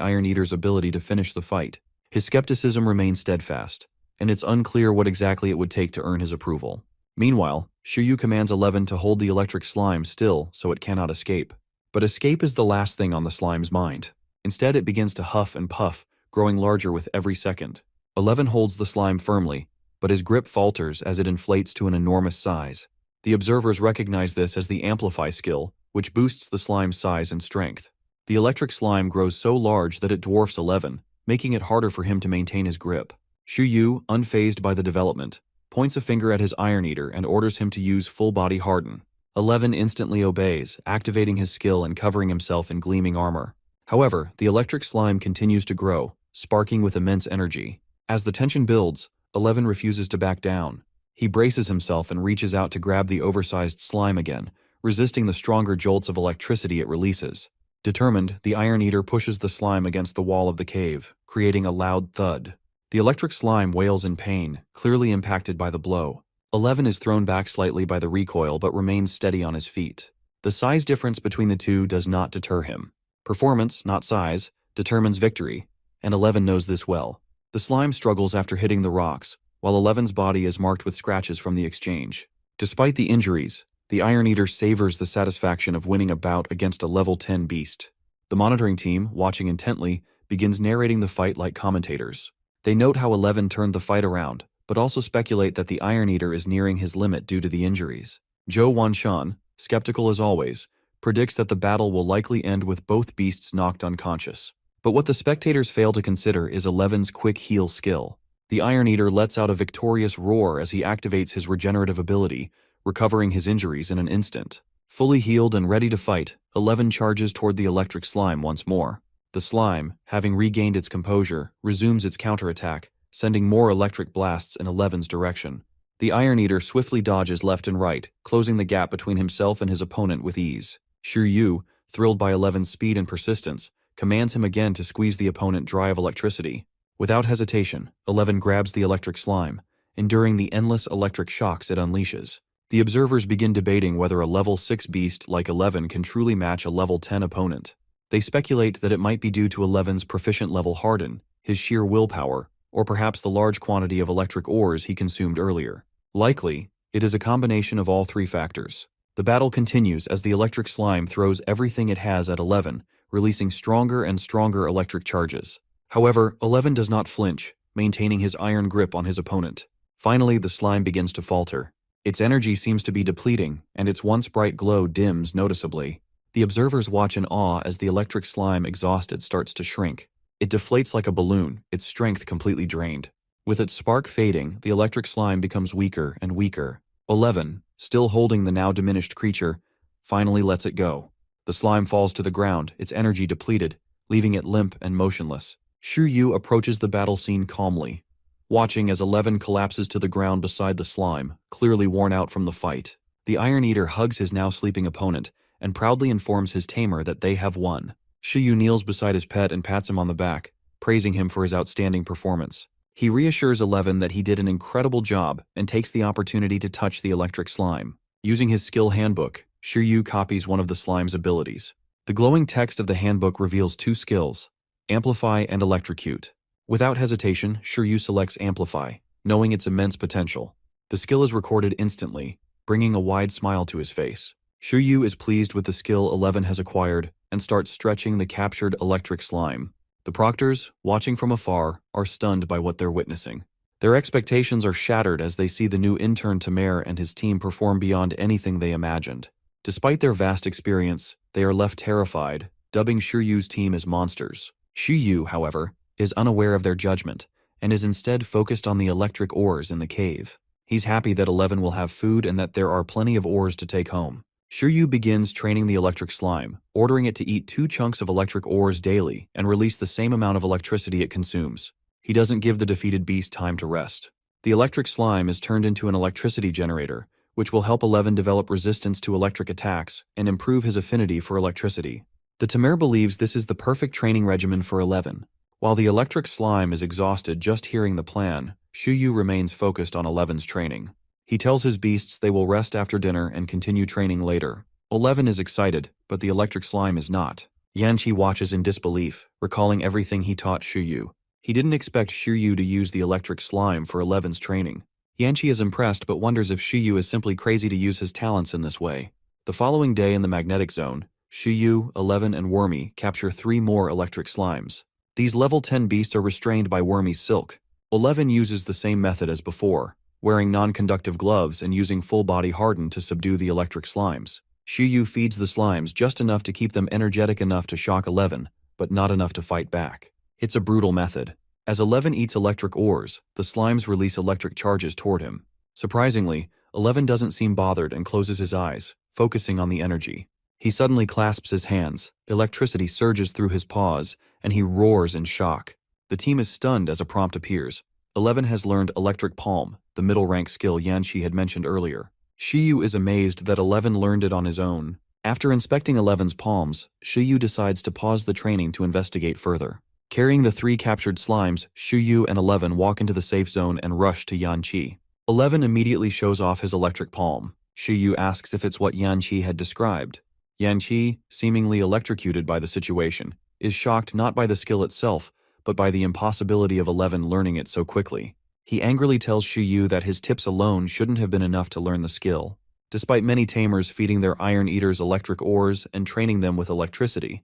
Iron Eater's ability to finish the fight. His skepticism remains steadfast, and it's unclear what exactly it would take to earn his approval. Meanwhile, Shuyu commands 11 to hold the electric slime still so it cannot escape. But escape is the last thing on the slime's mind. Instead, it begins to huff and puff, growing larger with every second. 11 holds the slime firmly, but his grip falters as it inflates to an enormous size. The observers recognize this as the Amplify skill, which boosts the slime's size and strength. The electric slime grows so large that it dwarfs 11, making it harder for him to maintain his grip. Shuyu, unfazed by the development, points a finger at his Iron Eater and orders him to use full-body harden. 11 instantly obeys, activating his skill and covering himself in gleaming armor. However, the electric slime continues to grow, sparking with immense energy. As the tension builds, 11 refuses to back down. He braces himself and reaches out to grab the oversized slime again, resisting the stronger jolts of electricity it releases. Determined, the Iron Eater pushes the slime against the wall of the cave, creating a loud thud. The electric slime wails in pain, clearly impacted by the blow. 11 is thrown back slightly by the recoil but remains steady on his feet. The size difference between the two does not deter him. Performance, not size, determines victory, and 11 knows this well. The slime struggles after hitting the rocks, while 11's body is marked with scratches from the exchange. Despite the injuries, the Iron Eater savors the satisfaction of winning a bout against a level 10 beast. The monitoring team, watching intently, begins narrating the fight like commentators. They note how 11 turned the fight around, but also speculate that the Iron Eater is nearing his limit due to the injuries. Zhou Wanshan, skeptical as always, predicts that the battle will likely end with both beasts knocked unconscious. But what the spectators fail to consider is 11's quick heal skill. The Iron Eater lets out a victorious roar as he activates his regenerative ability, recovering his injuries in an instant. Fully healed and ready to fight, 11 charges toward the electric slime once more. The slime, having regained its composure, resumes its counterattack, sending more electric blasts in 11's direction. The Iron Eater swiftly dodges left and right, closing the gap between himself and his opponent with ease. Shuyu, thrilled by 11's speed and persistence, commands him again to squeeze the opponent dry of electricity. Without hesitation, 11 grabs the electric slime, enduring the endless electric shocks it unleashes. The observers begin debating whether a level 6 beast like 11 can truly match a level 10 opponent. They speculate that it might be due to 11's proficient level harden, his sheer willpower, or perhaps the large quantity of electric ores he consumed earlier. Likely, it is a combination of all three factors. The battle continues as the electric slime throws everything it has at 11, releasing stronger and stronger electric charges. However, 11 does not flinch, maintaining his iron grip on his opponent. Finally, the slime begins to falter. Its energy seems to be depleting, and its once bright glow dims noticeably. The observers watch in awe as the electric slime, exhausted, starts to shrink. It deflates like a balloon, its strength completely drained. With its spark fading, the electric slime becomes weaker and weaker. 11, still holding the now diminished creature, finally lets it go. The slime falls to the ground, its energy depleted, leaving it limp and motionless. Shuyu approaches the battle scene calmly, watching as 11 collapses to the ground beside the slime, clearly worn out from the fight. The Iron Eater hugs his now sleeping opponent and proudly informs his tamer that they have won. Shuyu kneels beside his pet and pats him on the back, praising him for his outstanding performance. He reassures 11 that he did an incredible job and takes the opportunity to touch the electric slime. Using his skill handbook, Shuyu copies one of the slime's abilities. The glowing text of the handbook reveals two skills: Amplify and Electrocute. Without hesitation, Shuyu selects Amplify, knowing its immense potential. The skill is recorded instantly, bringing a wide smile to his face. Shuyu is pleased with the skill 11 has acquired and starts stretching the captured electric slime. The proctors, watching from afar, are stunned by what they're witnessing. Their expectations are shattered as they see the new intern Tamer and his team perform beyond anything they imagined. Despite their vast experience, they are left terrified, dubbing Shiryu's team as monsters. Shiryu, however, is unaware of their judgment and is instead focused on the electric ores in the cave. He's happy that 11 will have food and that there are plenty of ores to take home. Shiryu begins training the electric slime, ordering it to eat 2 chunks of electric ores daily and release the same amount of electricity it consumes. He doesn't give the defeated beast time to rest. The electric slime is turned into an electricity generator, which will help 11 develop resistance to electric attacks and improve his affinity for electricity. The Tamer believes this is the perfect training regimen for 11. While the electric slime is exhausted just hearing the plan, Shiryu remains focused on 11's training. He tells his beasts they will rest after dinner and continue training later. 11 is excited, but the electric slime is not. Yanqi watches in disbelief, recalling everything he taught Shiryu. He didn't expect Shiryu to use the electric slime for 11's training. Yanqi is impressed but wonders if Shiryu is simply crazy to use his talents in this way. The following day in the magnetic zone, Shiryu, 11, and Wormy capture 3 more electric slimes. These level 10 beasts are restrained by Wormy's silk. 11 uses the same method as before, wearing non-conductive gloves and using full-body harden to subdue the electric slimes. Shiryu feeds the slimes just enough to keep them energetic enough to shock 11, but not enough to fight back. It's a brutal method. As 11 eats electric ores, the slimes release electric charges toward him. Surprisingly, 11 doesn't seem bothered and closes his eyes, focusing on the energy. He suddenly clasps his hands, electricity surges through his paws, and he roars in shock. The team is stunned as a prompt appears. 11 has learned Electric Palm, the middle-rank skill Yanqi had mentioned earlier. Shiryu is amazed that 11 learned it on his own. After inspecting 11's palms, Shiryu decides to pause the training to investigate further. Carrying the 3 captured slimes, Shiryu and 11 walk into the safe zone and rush to Yanqi. 11 immediately shows off his Electric Palm. Shiryu asks if it's what Yanqi had described. Yanqi, seemingly electrocuted by the situation, is shocked not by the skill itself, but by the impossibility of 11 learning it so quickly. He angrily tells Shiryu that his tips alone shouldn't have been enough to learn the skill. Despite many tamers feeding their iron eaters electric ores and training them with electricity,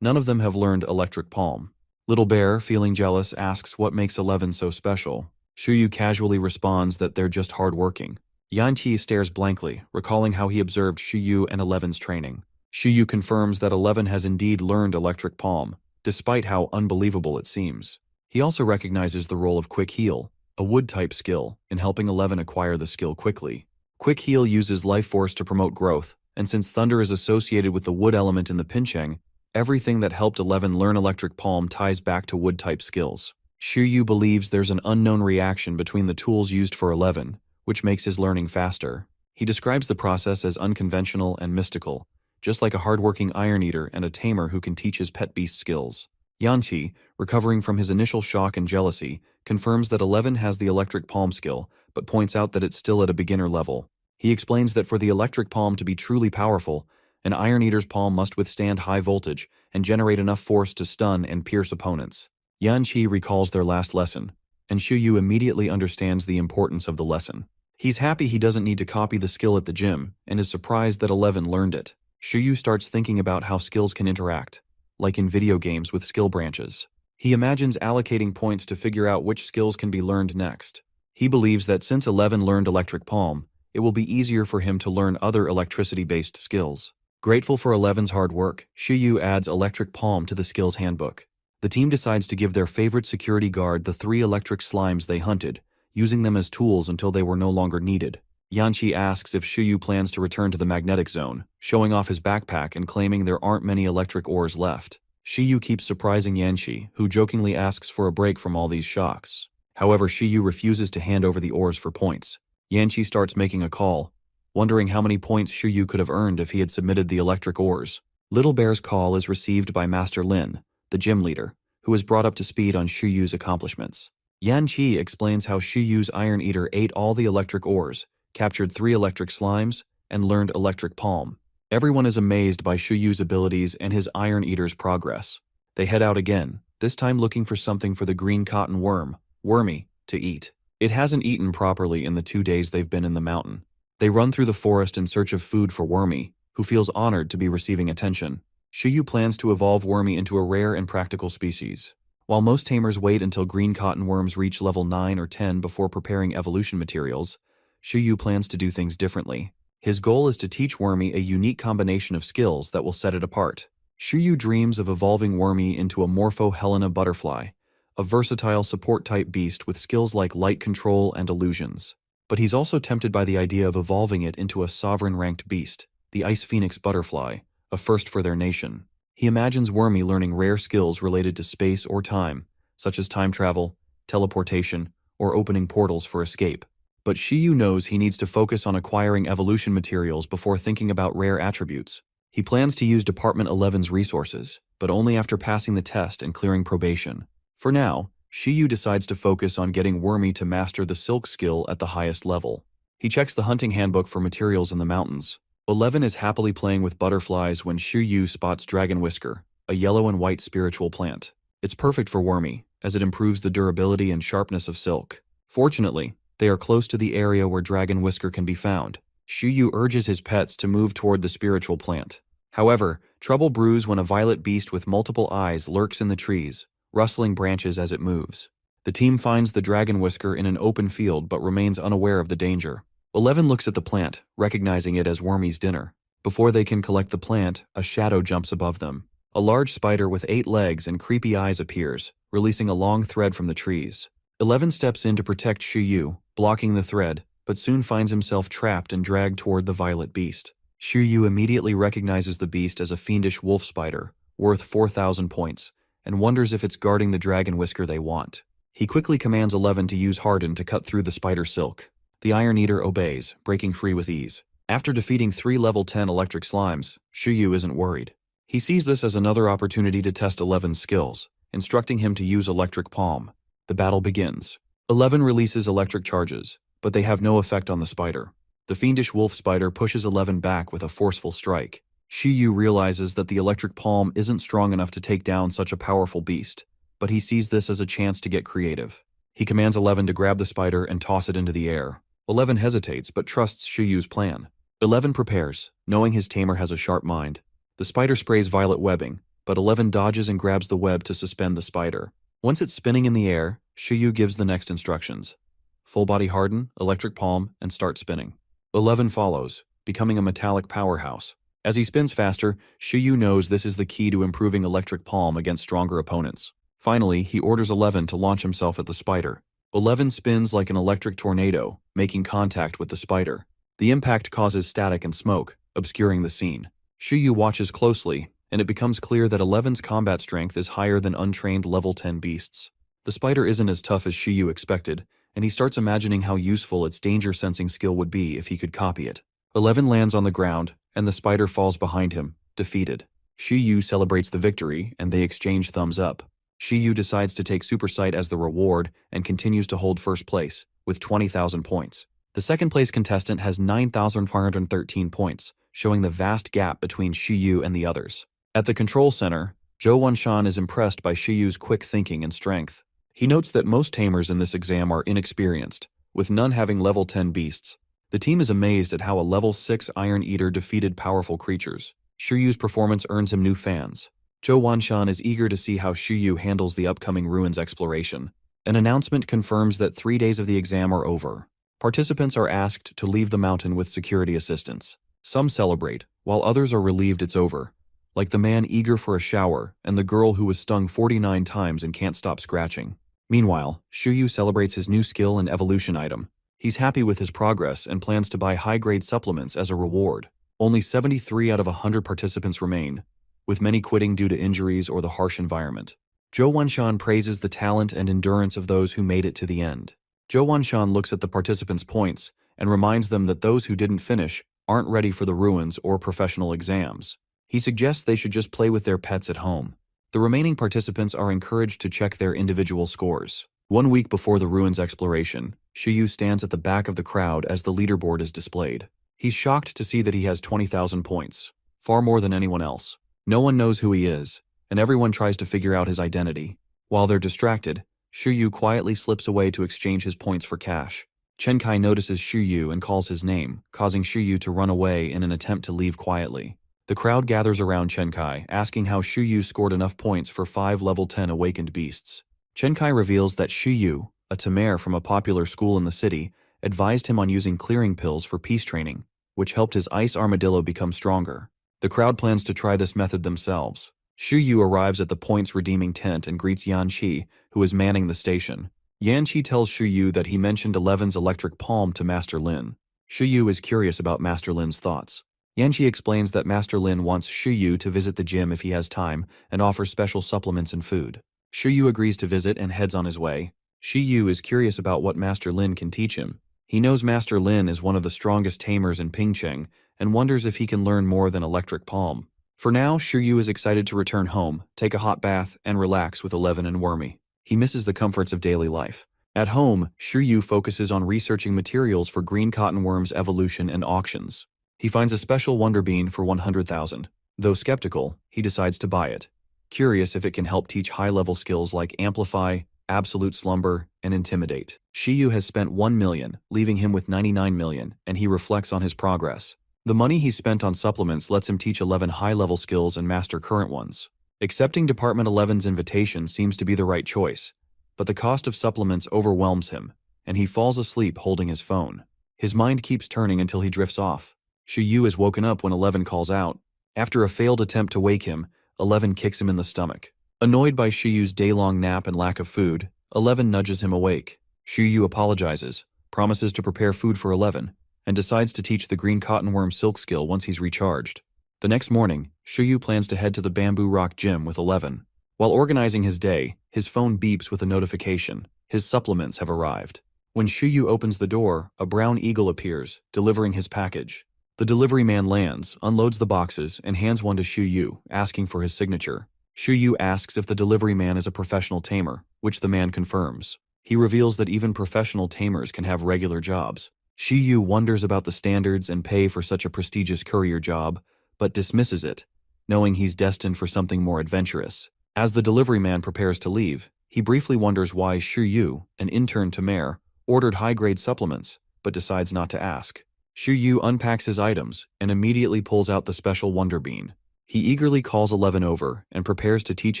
none of them have learned Electric Palm. Little Bear, feeling jealous, asks what makes 11 so special. Shiryu casually responds that they're just hardworking. Yanqi stares blankly, recalling how he observed Shiryu and 11's training. Shiryu confirms that 11 has indeed learned Electric Palm, despite how unbelievable it seems. He also recognizes the role of Quick Heal, a wood-type skill, in helping 11 acquire the skill quickly. Quick Heal uses life force to promote growth, and since thunder is associated with the wood element in the pincheng, everything that helped 11 learn Electric Palm ties back to wood-type skills. Shiryu believes there's an unknown reaction between the tools used for 11, which makes his learning faster. He describes the process as unconventional and mystical, just like a hardworking iron eater and a tamer who can teach his pet beast skills. Yanqi, recovering from his initial shock and jealousy, confirms that 11 has the Electric Palm skill, but points out that it's still at a beginner level. He explains that for the Electric Palm to be truly powerful, an iron eater's palm must withstand high voltage and generate enough force to stun and pierce opponents. Yanqi recalls their last lesson, and Shiryu immediately understands the importance of the lesson. He's happy he doesn't need to copy the skill at the gym, and is surprised that 11 learned it. Shiryu starts thinking about how skills can interact, like in video games with skill branches. He imagines allocating points to figure out which skills can be learned next. He believes that since 11 learned Electric Palm, it will be easier for him to learn other electricity-based skills. Grateful for 11's hard work, Shiryu adds Electric Palm to the skills handbook. The team decides to give their favorite security guard the 3 electric slimes they hunted, using them as tools until they were no longer needed. Yanqi asks if Shiryu plans to return to the magnetic zone, showing off his backpack and claiming there aren't many electric ores left. Shiryu keeps surprising Yanqi, who jokingly asks for a break from all these shocks. However, Shiryu refuses to hand over the ores for points. Yanqi starts making a call, wondering how many points Shiryu could have earned if he had submitted the electric ores. Little Bear's call is received by Master Lin, the gym leader, who is brought up to speed on Shiryu's accomplishments. Yanqi explains how Shiryu's Iron Eater ate all the electric ores, captured 3 electric slimes, and learned Electric Palm. Everyone is amazed by Shiryu's abilities and his Iron Eater's progress. They head out again, this time looking for something for the green cotton worm, Wormy, to eat. It hasn't eaten properly in the 2 days they've been in the mountain. They run through the forest in search of food for Wormy, who feels honored to be receiving attention. Shiryu plans to evolve Wormy into a rare and practical species. While most tamers wait until green cotton worms reach level 9 or 10 before preparing evolution materials, Shiryu plans to do things differently. His goal is to teach Wormy a unique combination of skills that will set it apart. Shuyu dreams of evolving Wormy into a Morpho-Helena butterfly, a versatile support-type beast with skills like light control and illusions. But he's also tempted by the idea of evolving it into a sovereign-ranked beast, the Ice Phoenix butterfly, a first for their nation. He imagines Wormy learning rare skills related to space or time, such as time travel, teleportation, or opening portals for escape. But Shuyu knows he needs to focus on acquiring evolution materials before thinking about rare attributes. He plans to use Department 11's resources, but only after passing the test and clearing probation. For now, Shuyu decides to focus on getting Wormy to master the silk skill at the highest level. He checks the hunting handbook for materials in the mountains. 11 is happily playing with butterflies when Shuyu spots Dragon Whisker, a yellow and white spiritual plant. It's perfect for Wormy, as it improves the durability and sharpness of silk. Fortunately, they are close to the area where Dragon Whisker can be found. Shuyu urges his pets to move toward the spiritual plant. However, trouble brews when a violet beast with multiple eyes lurks in the trees, rustling branches as it moves. The team finds the Dragon Whisker in an open field but remains unaware of the danger. 11 looks at the plant, recognizing it as Wormy's dinner. Before they can collect the plant, a shadow jumps above them. A large spider with 8 legs and creepy eyes appears, releasing a long thread from the trees. 11 steps in to protect Shuyu, blocking the thread, but soon finds himself trapped and dragged toward the violet beast. Shuyu immediately recognizes the beast as a fiendish wolf spider, worth 4,000 points, and wonders if it's guarding the Dragon Whisker they want. He quickly commands 11 to use Harden to cut through the spider silk. The Iron Eater obeys, breaking free with ease. After defeating 3 level 10 electric slimes, Shuyu isn't worried. He sees this as another opportunity to test 11's skills, instructing him to use Electric Palm. The battle begins. 11 releases electric charges, but they have no effect on the spider. The fiendish wolf spider pushes 11 back with a forceful strike. Shuyu realizes that the electric palm isn't strong enough to take down such a powerful beast, but he sees this as a chance to get creative. He commands 11 to grab the spider and toss it into the air. 11 hesitates but trusts Shuyu's plan. 11 prepares, knowing his tamer has a sharp mind. The spider sprays violet webbing, but 11 dodges and grabs the web to suspend the spider. Once it's spinning in the air, Shuyu gives the next instructions. Full body harden, electric palm, and start spinning. 11 follows, becoming a metallic powerhouse. As he spins faster, Shuyu knows this is the key to improving electric palm against stronger opponents. Finally, he orders 11 to launch himself at the spider. 11 spins like an electric tornado, making contact with the spider. The impact causes static and smoke, obscuring the scene. Shuyu watches closely, and it becomes clear that 11's combat strength is higher than untrained level 10 beasts. The spider isn't as tough as Shuyu expected, and he starts imagining how useful its danger-sensing skill would be if he could copy it. 11 lands on the ground, and the spider falls behind him, defeated. Shuyu celebrates the victory, and they exchange thumbs up. Shuyu decides to take Super Sight as the reward and continues to hold first place, with 20,000 points. The second place contestant has 9,413 points, showing the vast gap between Shuyu and the others. At the control center, Zhou Wanshan is impressed by Shuyu's quick thinking and strength. He notes that most tamers in this exam are inexperienced, with none having level 10 beasts. The team is amazed at how a level 6 Iron Eater defeated powerful creatures. Shuyu's performance earns him new fans. Zhou Wanshan is eager to see how Shuyu handles the upcoming ruins exploration. An announcement confirms that 3 days of the exam are over. Participants are asked to leave the mountain with security assistance. Some celebrate, while others are relieved it's over, like the man eager for a shower and the girl who was stung 49 times and can't stop scratching. Meanwhile, Shuyu celebrates his new skill and evolution item. He's happy with his progress and plans to buy high-grade supplements as a reward. Only 73 out of 100 participants remain, with many quitting due to injuries or the harsh environment. Zhou Wanshan praises the talent and endurance of those who made it to the end. Zhou Wanshan looks at the participants' points and reminds them that those who didn't finish aren't ready for the ruins or professional exams. He suggests they should just play with their pets at home. The remaining participants are encouraged to check their individual scores. 1 week before the ruins exploration, Shuyu stands at the back of the crowd as the leaderboard is displayed. He's shocked to see that he has 20,000 points, far more than anyone else. No one knows who he is, and everyone tries to figure out his identity. While they're distracted, Shuyu quietly slips away to exchange his points for cash. Chenkai notices Shuyu and calls his name, causing Shuyu to run away in an attempt to leave quietly. The crowd gathers around Chenkai, asking how Shuyu scored enough points for 5 level 10 awakened beasts. Chenkai reveals that Shuyu, a tamer from a popular school in the city, advised him on using clearing pills for peace training. which helped his ice armadillo become stronger. The crowd plans to try this method themselves. Shu Yu arrives at the point's redeeming tent and greets Yan Qi, who is manning the station. Yan Qi tells Shu Yu that he mentioned Eleven's electric palm to Master Lin. Shu Yu is curious about Master Lin's thoughts. Yan Qi explains that Master Lin wants Shu Yu to visit the gym if he has time and offers special supplements and food. Shu Yu agrees to visit and heads on his way. Shu Yu is curious about what Master Lin can teach him. He knows Master Lin is one of the strongest tamers in Pingcheng and wonders if he can learn more than electric palm. For now, Shu Yu is excited to return home, take a hot bath, and relax with Eleven and Wormy. He misses the comforts of daily life. At home, Shu Yu focuses on researching materials for green cottonworm's evolution and auctions. He finds a special wonder bean for 100,000. Though skeptical, he decides to buy it, curious if it can help teach high-level skills like amplify, absolute slumber, and intimidate. Shu Yu has spent 1 million, leaving him with 99 million, and he reflects on his progress. The money he spent on supplements lets him teach 11 high-level skills and master current ones. Accepting Department 11's invitation seems to be the right choice, but the cost of supplements overwhelms him, and he falls asleep holding his phone. His mind keeps turning until he drifts off. Shu Yu is woken up when 11 calls out. After a failed attempt to wake him, 11 kicks him in the stomach. Annoyed by Shu Yu's day-long nap and lack of food, 11 nudges him awake. Shu Yu apologizes, promises to prepare food for 11, and decides to teach the green cottonworm silk skill once he's recharged. The next morning, Shu Yu plans to head to the Bamboo Rock Gym with 11. While organizing his day, his phone beeps with a notification. His supplements have arrived. When Shu Yu opens the door, a brown eagle appears, delivering his package. The delivery man lands, unloads the boxes, and hands one to Shu Yu, asking for his signature. Shu Yu asks if the delivery man is a professional tamer, which the man confirms. He reveals that even professional tamers can have regular jobs. Shu Yu wonders about the standards and pay for such a prestigious courier job, but dismisses it, knowing he's destined for something more adventurous. As the delivery man prepares to leave, he briefly wonders why Shu Yu, an intern tamer, ordered high-grade supplements, but decides not to ask. Shu Yu unpacks his items and immediately pulls out the special wonder bean. He eagerly calls 11 over and prepares to teach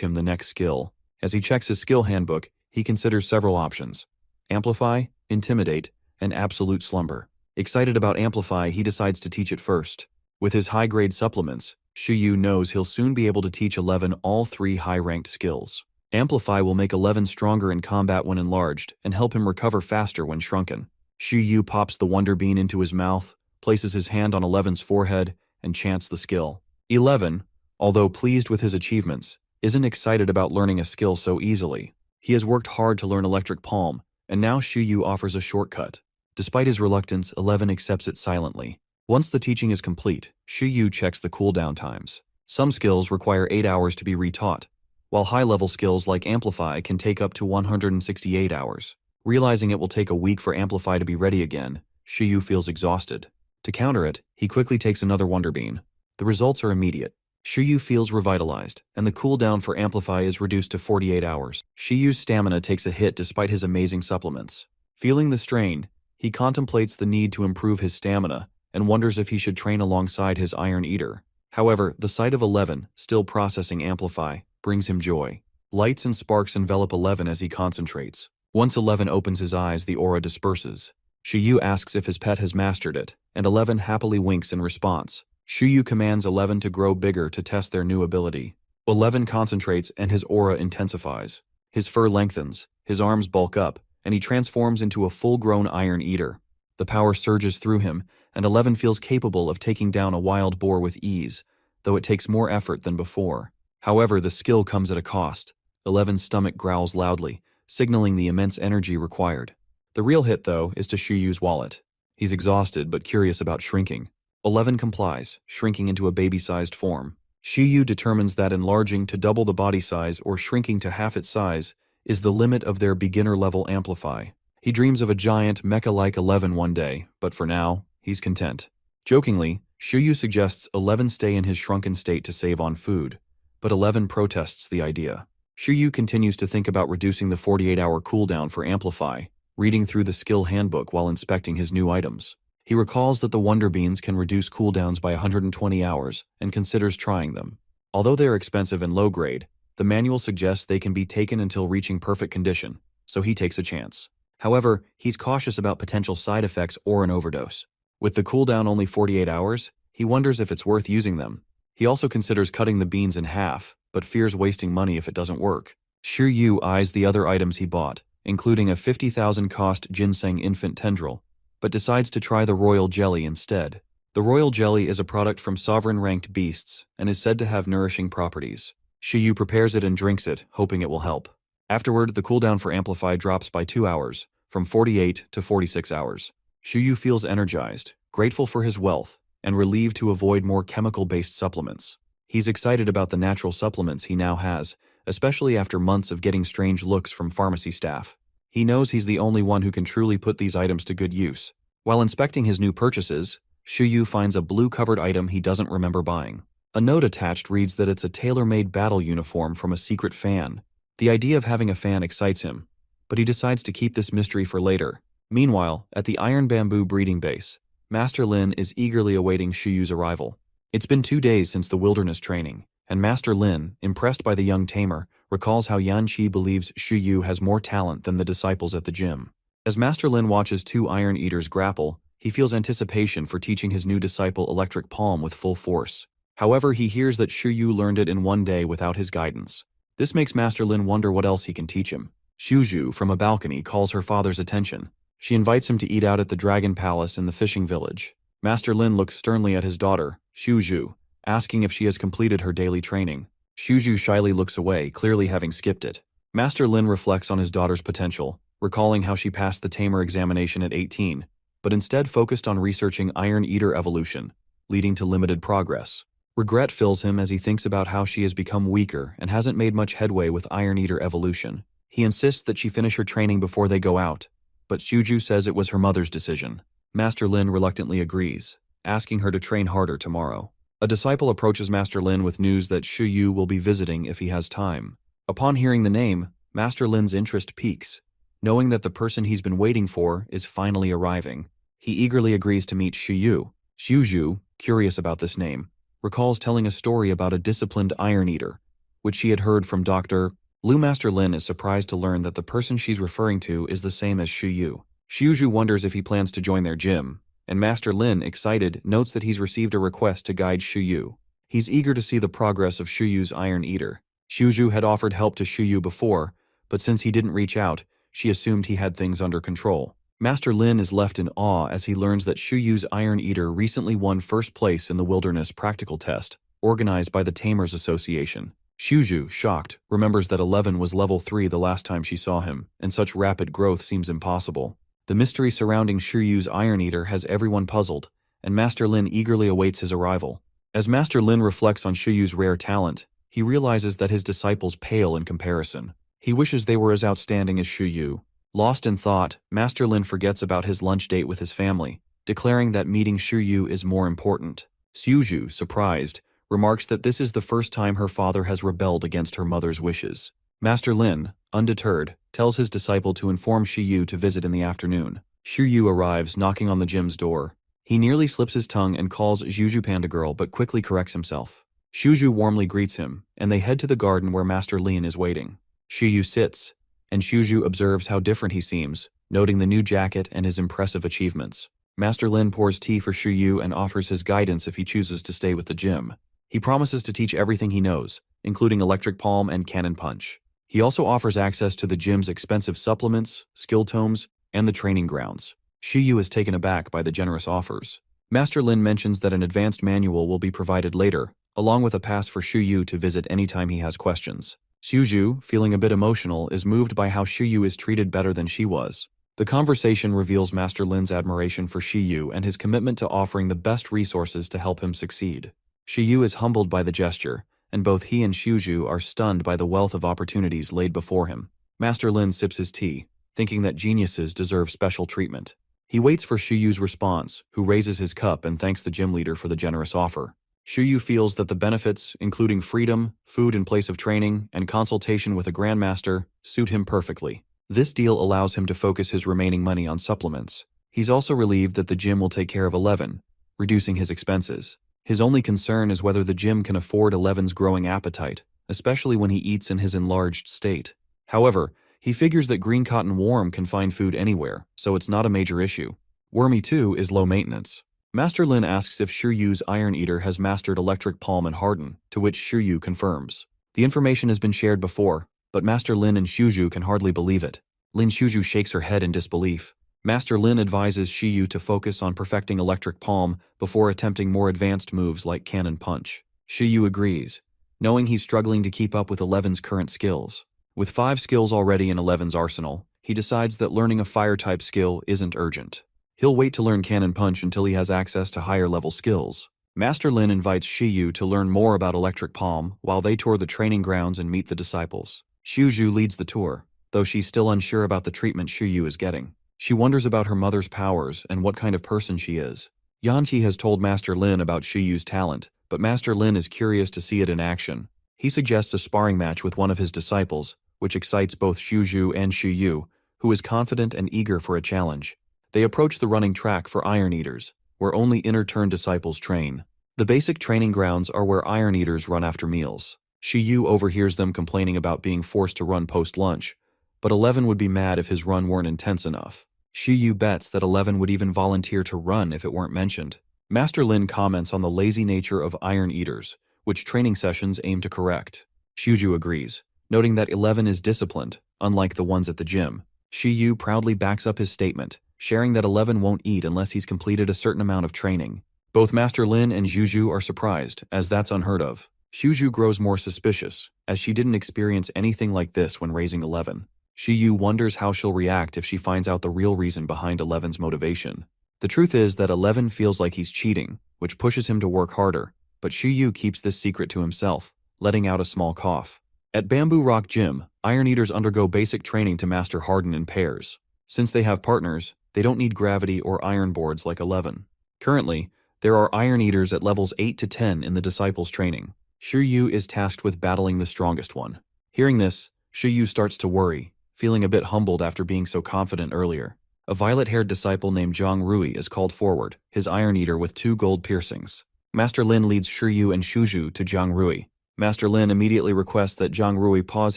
him the next skill. As he checks his skill handbook, he considers several options: amplify, intimidate, and absolute slumber. Excited about amplify, he decides to teach it first. With his high-grade supplements, Shu Yu knows he'll soon be able to teach 11 all 3 high-ranked skills. Amplify will make 11 stronger in combat when enlarged and help him recover faster when shrunken. Shu Yu pops the wonder bean into his mouth, places his hand on 11's forehead, and chants the skill. 11, although pleased with his achievements, isn't excited about learning a skill so easily. He has worked hard to learn electric palm, and now Shu Yu offers a shortcut. Despite his reluctance, 11 accepts it silently. Once the teaching is complete, Shu Yu checks the cooldown times. Some skills require 8 hours to be retaught, while high-level skills like Amplify can take up to 168 hours. Realizing it will take a week for Amplify to be ready again, Shu Yu feels exhausted. To counter it, he quickly takes another wonder bean. The results are immediate. Shu Yu feels revitalized, and the cooldown for Amplify is reduced to 48 hours. Shu Yu's stamina takes a hit despite his amazing supplements. Feeling the strain, he contemplates the need to improve his stamina and wonders if he should train alongside his Iron Eater. However, the sight of 11, still processing Amplify, brings him joy. Lights and sparks envelop 11 as he concentrates. Once 11 opens his eyes, the aura disperses. Shu Yu asks if his pet has mastered it, and 11 happily winks in response. Shu Yu commands 11 to grow bigger to test their new ability. 11 concentrates and his aura intensifies. His fur lengthens, his arms bulk up, and he transforms into a full-grown Iron Eater. The power surges through him, and 11 feels capable of taking down a wild boar with ease, though it takes more effort than before. However, the skill comes at a cost. 11's stomach growls loudly, signaling the immense energy required. The real hit, though, is to Shu Yu's wallet. He's exhausted but curious about shrinking. 11 complies, shrinking into a baby-sized form. Shu Yu determines that enlarging to double the body size or shrinking to half its size is the limit of their beginner-level Amplify. He dreams of a giant mecha-like 11 one day, but for now, he's content. Jokingly, Shu Yu suggests 11 stay in his shrunken state to save on food, but 11 protests the idea. Shu Yu continues to think about reducing the 48-hour cooldown for Amplify, reading through the skill handbook while inspecting his new items. He recalls that the Wonder Beans can reduce cooldowns by 120 hours and considers trying them. Although they are expensive and low-grade, the manual suggests they can be taken until reaching perfect condition, so he takes a chance. However, he's cautious about potential side effects or an overdose. With the cooldown only 48 hours, he wonders if it's worth using them. He also considers cutting the beans in half, but fears wasting money if it doesn't work. Xu Yu eyes the other items he bought, including a 50,000 cost ginseng infant tendril, but decides to try the royal jelly instead. The royal jelly is a product from sovereign-ranked beasts and is said to have nourishing properties. Xu Yu prepares it and drinks it, hoping it will help. Afterward, the cooldown for Amplify drops by 2 hours, from 48 to 46 hours. Xu Yu feels energized, grateful for his wealth, and relieved to avoid more chemical-based supplements. He's excited about the natural supplements he now has, especially after months of getting strange looks from pharmacy staff. He knows he's the only one who can truly put these items to good use. While inspecting his new purchases, Xu Yu finds a blue-covered item he doesn't remember buying. A note attached reads that it's a tailor-made battle uniform from a secret fan. The idea of having a fan excites him, but he decides to keep this mystery for later. Meanwhile, at the Iron Bamboo breeding base, Master Lin is eagerly awaiting Xu Yu's arrival. It's been 2 days since the wilderness training, and Master Lin, impressed by the young tamer, recalls how Yan Qi believes Xu Yu has more talent than the disciples at the gym. As Master Lin watches 2 Iron Eaters grapple, he feels anticipation for teaching his new disciple Electric Palm with full force. However, he hears that Xu Yu learned it in 1 day without his guidance. This makes Master Lin wonder what else he can teach him. Xu Zhu, from a balcony, calls her father's attention. She invites him to eat out at the Dragon Palace in the fishing village. Master Lin looks sternly at his daughter, Xu Zhu, asking if she has completed her daily training. Xu Zhu shyly looks away, clearly having skipped it. Master Lin reflects on his daughter's potential, recalling how she passed the Tamer examination at 18, but instead focused on researching Iron Eater evolution, leading to limited progress. Regret fills him as he thinks about how she has become weaker and hasn't made much headway with Iron Eater evolution. He insists that she finish her training before they go out, but Xu Zhu says it was her mother's decision. Master Lin reluctantly agrees, asking her to train harder tomorrow. A disciple approaches Master Lin with news that Xu Yu will be visiting if he has time. Upon hearing the name, Master Lin's interest peaks, knowing that the person he's been waiting for is finally arriving. He eagerly agrees to meet Xu Yu. Xu Zhu, curious about this name, recalls telling a story about a disciplined Iron Eater, which she had heard from Dr. Lu. Master Lin is surprised to learn that the person she's referring to is the same as Xu Yu. Xu Zhu wonders if he plans to join their gym, and Master Lin, excited, notes that he's received a request to guide Xu Yu. He's eager to see the progress of Xu Yu's Iron Eater. Xu Zhu had offered help to Xu Yu before, but since he didn't reach out, she assumed he had things under control. Master Lin is left in awe as he learns that Xu Yu's Iron Eater recently won first place in the Wilderness Practical Test, organized by the Tamers Association. Xu Zhu, shocked, remembers that 11 was level 3 the last time she saw him, and such rapid growth seems impossible. The mystery surrounding Xu Yu's Iron Eater has everyone puzzled, and Master Lin eagerly awaits his arrival. As Master Lin reflects on Xu Yu's rare talent, he realizes that his disciples pale in comparison. He wishes they were as outstanding as Xu Yu. Lost in thought, Master Lin forgets about his lunch date with his family, declaring that meeting Xu Yu is more important. Xu Zhu, surprised, remarks that this is the first time her father has rebelled against her mother's wishes. Master Lin, undeterred, tells his disciple to inform Xu Yu to visit in the afternoon. Xu Yu arrives, knocking on the gym's door. He nearly slips his tongue and calls Xu Zhu Panda Girl, but quickly corrects himself. Xu Zhu warmly greets him, and they head to the garden where Master Lin is waiting. Xu Yu sits, and Xu Zhu observes how different he seems, noting the new jacket and his impressive achievements. Master Lin pours tea for Xu Yu and offers his guidance if he chooses to stay with the gym. He promises to teach everything he knows, including Electric Palm and Cannon Punch. He also offers access to the gym's expensive supplements, skill tomes, and the training grounds. Xu Yu is taken aback by the generous offers. Master Lin mentions that an advanced manual will be provided later, along with a pass for Xu Yu to visit anytime he has questions. Xu Zhu, feeling a bit emotional, is moved by how Xu Yu is treated better than she was. The conversation reveals Master Lin's admiration for Xu Yu and his commitment to offering the best resources to help him succeed. Xu Yu is humbled by the gesture, and both he and Xu Zhu are stunned by the wealth of opportunities laid before him. Master Lin sips his tea, thinking that geniuses deserve special treatment. He waits for Xu Yu's response, who raises his cup and thanks the gym leader for the generous offer. Xu Yu feels that the benefits, including freedom, food in place of training, and consultation with a grandmaster, suit him perfectly. This deal allows him to focus his remaining money on supplements. He's also relieved that the gym will take care of 11, reducing his expenses. His only concern is whether the gym can afford 11's growing appetite, especially when he eats in his enlarged state. However, he figures that Green Cotton Worm can find food anywhere, so it's not a major issue. Wormy, too, is low maintenance. Master Lin asks if Shiryu's Iron Eater has mastered Electric Palm and Harden, to which Shiryu confirms. The information has been shared before, but Master Lin and Shuju can hardly believe it. Lin Shuju shakes her head in disbelief. Master Lin advises Shiryu to focus on perfecting Electric Palm before attempting more advanced moves like Cannon Punch. Shiryu agrees, knowing he's struggling to keep up with Eleven's current skills. With 5 skills already in Eleven's arsenal, he decides that learning a fire-type skill isn't urgent. He'll wait to learn Cannon Punch until he has access to higher-level skills. Master Lin invites Shiryu to learn more about Electric Palm while they tour the training grounds and meet the disciples. Shuju leads the tour, though she's still unsure about the treatment Shiryu is getting. She wonders about her mother's powers and what kind of person she is. Yanqi has told Master Lin about Shiryu's talent, but Master Lin is curious to see it in action. He suggests a sparring match with one of his disciples, which excites both Shuju and Shiryu, who is confident and eager for a challenge. They approach the running track for Iron Eaters, where only inner-turn disciples train. The basic training grounds are where Iron Eaters run after meals. Shiryu overhears them complaining about being forced to run post-lunch, but 11 would be mad if his run weren't intense enough. Shiryu bets that 11 would even volunteer to run if it weren't mentioned. Master Lin comments on the lazy nature of Iron Eaters, which training sessions aim to correct. Shuju agrees, noting that 11 is disciplined, unlike the ones at the gym. Shiryu proudly backs up his statement, sharing that 11 won't eat unless he's completed a certain amount of training. Both Master Lin and Shuju are surprised, as that's unheard of. Shuju grows more suspicious, as she didn't experience anything like this when raising 11. Shiryu wonders how she'll react if she finds out the real reason behind 11's motivation. The truth is that 11 feels like he's cheating, which pushes him to work harder, but Shiryu keeps this secret to himself, letting out a small cough. At Bamboo Rock Gym, Iron Eaters undergo basic training to master Harden in pairs. Since they have partners, they don't need gravity or iron boards like 11. Currently, there are Iron Eaters at levels 8 to 10 in the Disciples' training. Shiryu is tasked with battling the strongest one. Hearing this, Shiryu starts to worry, feeling a bit humbled after being so confident earlier. A violet-haired disciple named Zhang Rui is called forward, his Iron Eater with 2 gold piercings. Master Lin leads Shiryu and Shuju to Zhang Rui. Master Lin immediately requests that Zhang Rui pause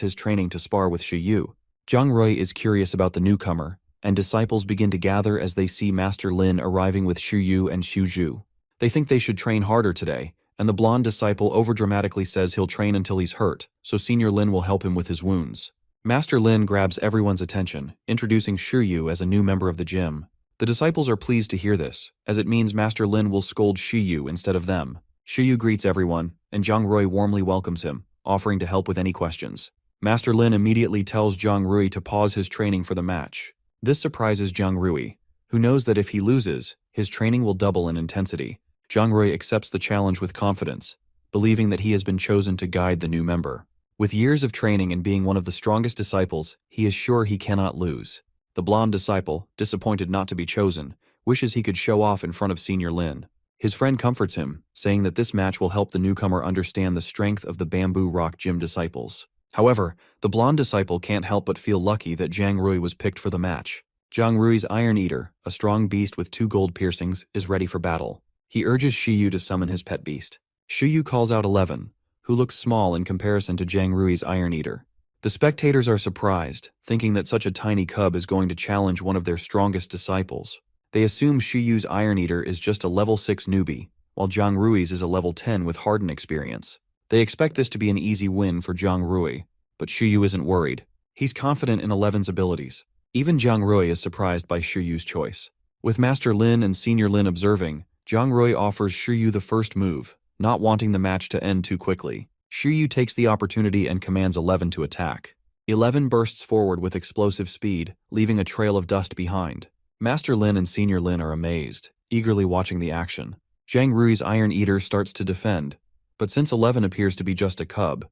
his training to spar with Shiryu. Zhang Rui is curious about the newcomer, and disciples begin to gather as they see Master Lin arriving with Shiryu and Shuju. They think they should train harder today, and the blonde disciple overdramatically says he'll train until he's hurt, so Senior Lin will help him with his wounds. Master Lin grabs everyone's attention, introducing Shiryu as a new member of the gym. The disciples are pleased to hear this, as it means Master Lin will scold Shiryu instead of them. Shiryu greets everyone, and Zhang Rui warmly welcomes him, offering to help with any questions. Master Lin immediately tells Zhang Rui to pause his training for the match. This surprises Zhang Rui, who knows that if he loses, his training will double in intensity. Zhang Rui accepts the challenge with confidence, believing that he has been chosen to guide the new member. With years of training and being one of the strongest disciples, he is sure he cannot lose. The blonde disciple, disappointed not to be chosen, wishes he could show off in front of Senior Lin. His friend comforts him, saying that this match will help the newcomer understand the strength of the Bamboo Rock Gym disciples. However, the blonde disciple can't help but feel lucky that Zhang Rui was picked for the match. Zhang Rui's Iron Eater, a strong beast with 2 gold piercings, is ready for battle. He urges Shiryu to summon his pet beast. Shiryu calls out 11, who looks small in comparison to Zhang Rui's Iron Eater. The spectators are surprised, thinking that such a tiny cub is going to challenge one of their strongest disciples. They assume Shiryu's Iron Eater is just a level 6 newbie, while Zhang Rui's is a level 10 with Harden experience. They expect this to be an easy win for Zhang Rui, but Shiryu isn't worried. He's confident in 11's abilities. Even Zhang Rui is surprised by Shiryu's choice. With Master Lin and Senior Lin observing, Zhang Rui offers Shiryu the first move, not wanting the match to end too quickly. Shiryu takes the opportunity and commands 11 to attack. 11 bursts forward with explosive speed, leaving a trail of dust behind. Master Lin and Senior Lin are amazed, eagerly watching the action. Zhang Rui's Iron Eater starts to defend, but since 11 appears to be just a cub,